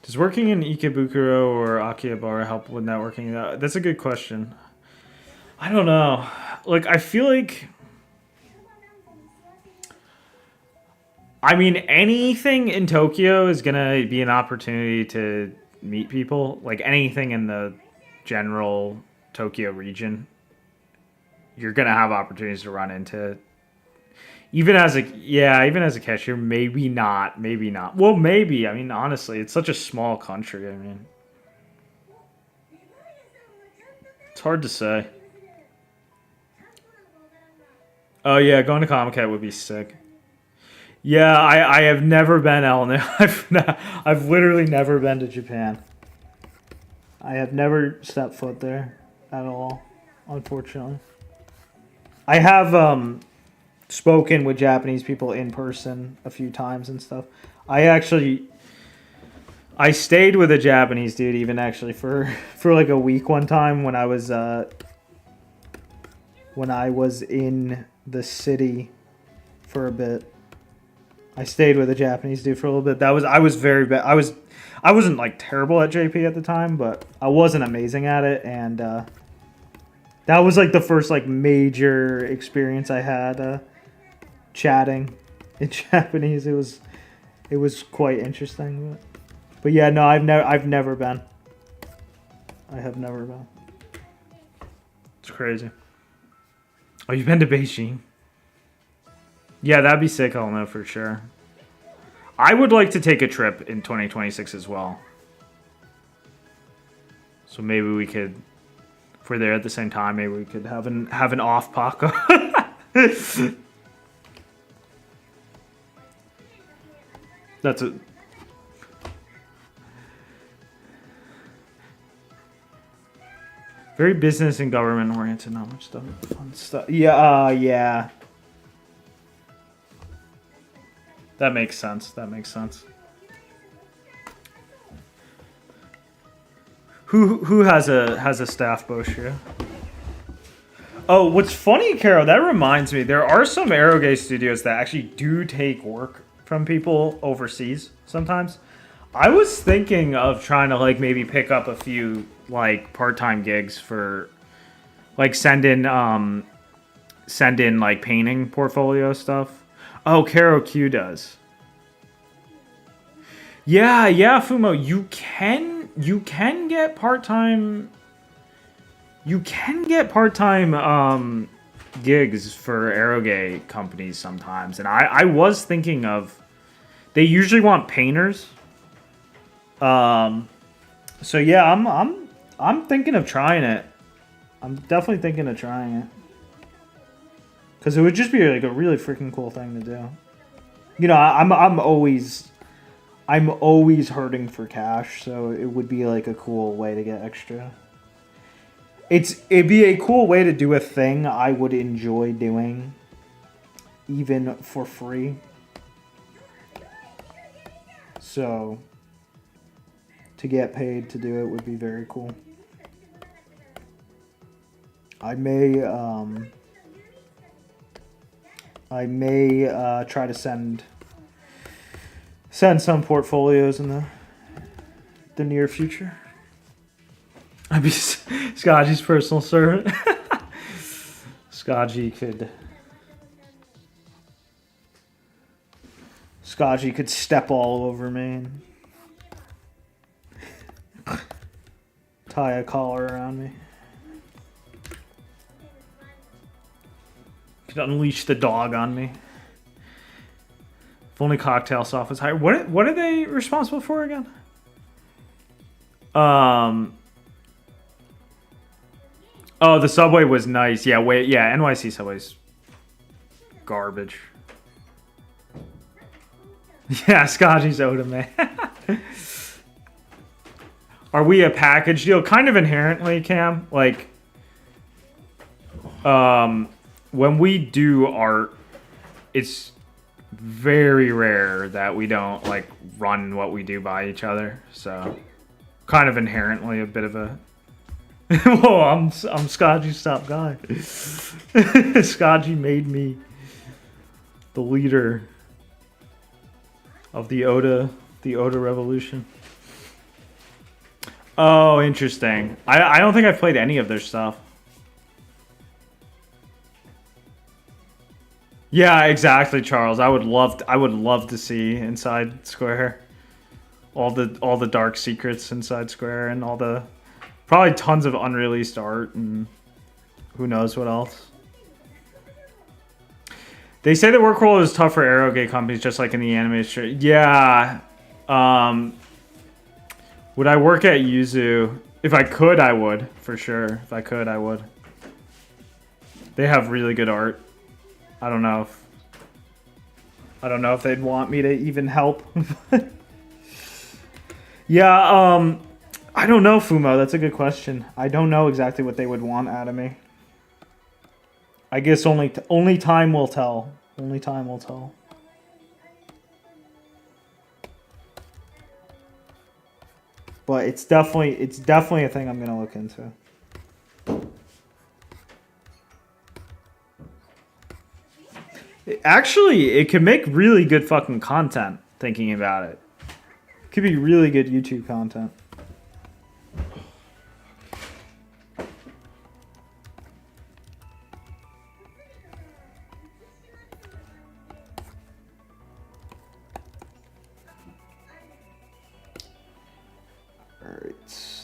S2: Does working in Ikebukuro or Akihabara help with networking? That's a good question. I don't know. Like, I feel like... I mean, anything in Tokyo is going to be an opportunity to meet people. Like, anything in the general Tokyo region, you're going to have opportunities to run into. Even as a cashier, maybe not. Well, maybe. I mean, honestly, it's such a small country. I mean, it's hard to say. Oh yeah, going to Comic-Con would be sick. Yeah, I have never been, Eleanor. I've literally never been to Japan. I have never stepped foot there at all, unfortunately. I have spoken with Japanese people in person a few times and stuff. I stayed with a Japanese dude even actually for like a week one time when I was in the city for a bit. I stayed with a Japanese dude for a little bit. I was very bad. I wasn't like terrible at JP at the time, but I wasn't amazing at it, and that was like the first like major experience I had chatting in Japanese. It was quite interesting, but yeah, no, I've never been. I have never been. It's crazy. Oh, you've been to Beijing? Yeah, that'd be sick, I'll know for sure. I would like to take a trip in 2026 as well. So maybe we could, if we're there at the same time, maybe we could have an off Paco. That's it. Very business and government oriented, not much stuff. Fun stuff. Yeah, yeah. That makes sense. That makes sense. Who has a staff Boshia? Oh, what's funny, Carol, that reminds me, there are some Aerogay studios that actually do take work from people overseas sometimes. I was thinking of trying to like maybe pick up a few like part-time gigs for like send in like painting portfolio stuff. Oh, Caro Q does. Yeah, Fumo, you can get part-time gigs for Aerogay companies sometimes. And I was thinking of, they usually want painters. So yeah, I'm thinking of trying it. I'm definitely thinking of trying it. Cause it would just be like a really freaking cool thing to do. You know, I'm always hurting for cash, so it would be like a cool way to get extra. It'd be a cool way to do a thing I would enjoy doing, even for free. So, to get paid to do it would be very cool. I may try to send some portfolios in the near future. I'd be Scotchy's personal servant. Scotchy could step all over me and tie a collar around me. Could unleash the dog on me. If only Cocktail Soft was higher. What are they responsible for again? Oh, the subway was nice. Yeah, NYC subway's garbage. Yeah, Scotchy's Oda, man. Are we a package deal? Kind of inherently, Cam. Like, when we do art, it's very rare that we don't like run what we do by each other. So, kind of inherently a bit of a. Whoa, I'm Scotchy's top guy. Scotchy made me the leader of the Oda revolution. Oh, interesting. I don't think I've played any of their stuff. Yeah, exactly, Charles. I would love to see Inside Square. All the dark secrets inside Square and all the probably tons of unreleased art and who knows what else. They say the work role is tough for Aerogay companies, just like in the anime industry. Yeah. Would I work at Yuzu? If I could, I would. For sure. If I could, I would. They have really good art. I don't know if they'd want me to even help. Yeah, I don't know, Fumo. That's a good question. I don't know exactly what they would want out of me. I guess only time will tell. Only time will tell. But it's definitely a thing I'm gonna look into. Actually, it could make really good fucking content. Thinking about it, could be really good YouTube content.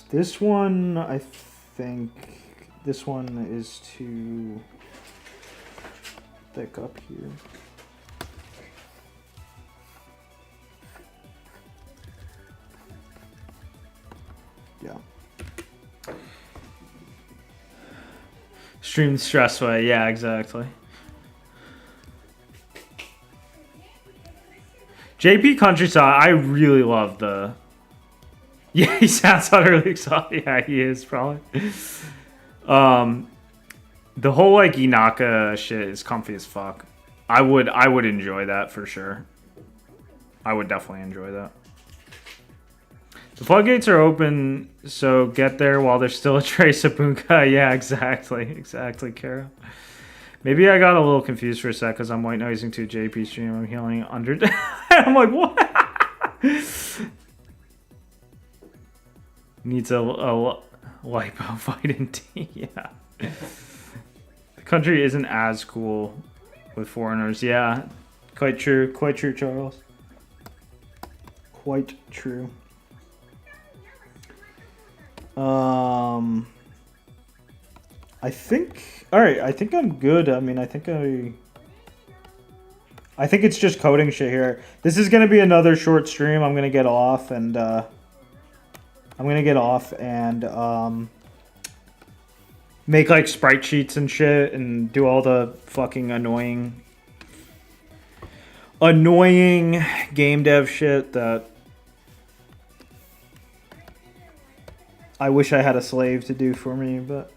S2: This one, I think, this one is too thick up here. Yeah. Stream Stressway, yeah, exactly. JP Countryside, I really love the... Yeah, he sounds utterly exhausted. Yeah, he is, probably. The whole, like, Inaka shit is comfy as fuck. I would enjoy that for sure. I would definitely enjoy that. The floodgates are open, so get there while there's still a trace of Bunkai. Yeah, exactly, Kara. Maybe I got a little confused for a sec because I'm white noising to a JP stream. I'm healing under. I'm like, what? Needs a lipo vitamin D. Yeah. The country isn't as cool with foreigners. Yeah, quite true, Charles. Quite true. I think. All right, I think I'm good. I mean, I think it's just coding shit here. This is gonna be another short stream. I'm gonna get off and make like sprite sheets and shit and do all the fucking annoying game dev shit that I wish I had a slave to do for me, but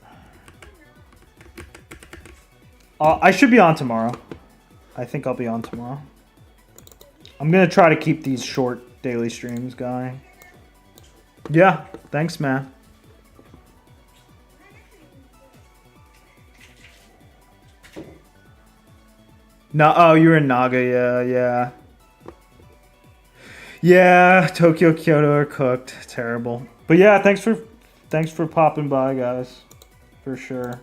S2: I should be on tomorrow. I think I'll be on tomorrow. I'm gonna try to keep these short daily streams going. Yeah, thanks, man. No, oh, you're in Naga, yeah. Yeah, Tokyo, Kyoto are cooked. Terrible. But yeah, thanks for popping by, guys. For sure.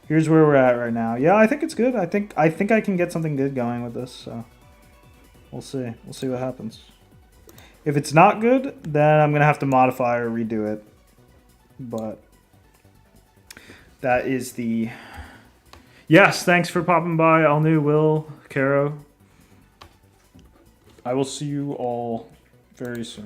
S2: Here's where we're at right now. Yeah, I think it's good. I think I can get something good going with this, so we'll see. We'll see what happens. If it's not good, then I'm gonna have to modify or redo it. But that is the... Yes, thanks for popping by. All new, Will, Caro. I will see you all very soon.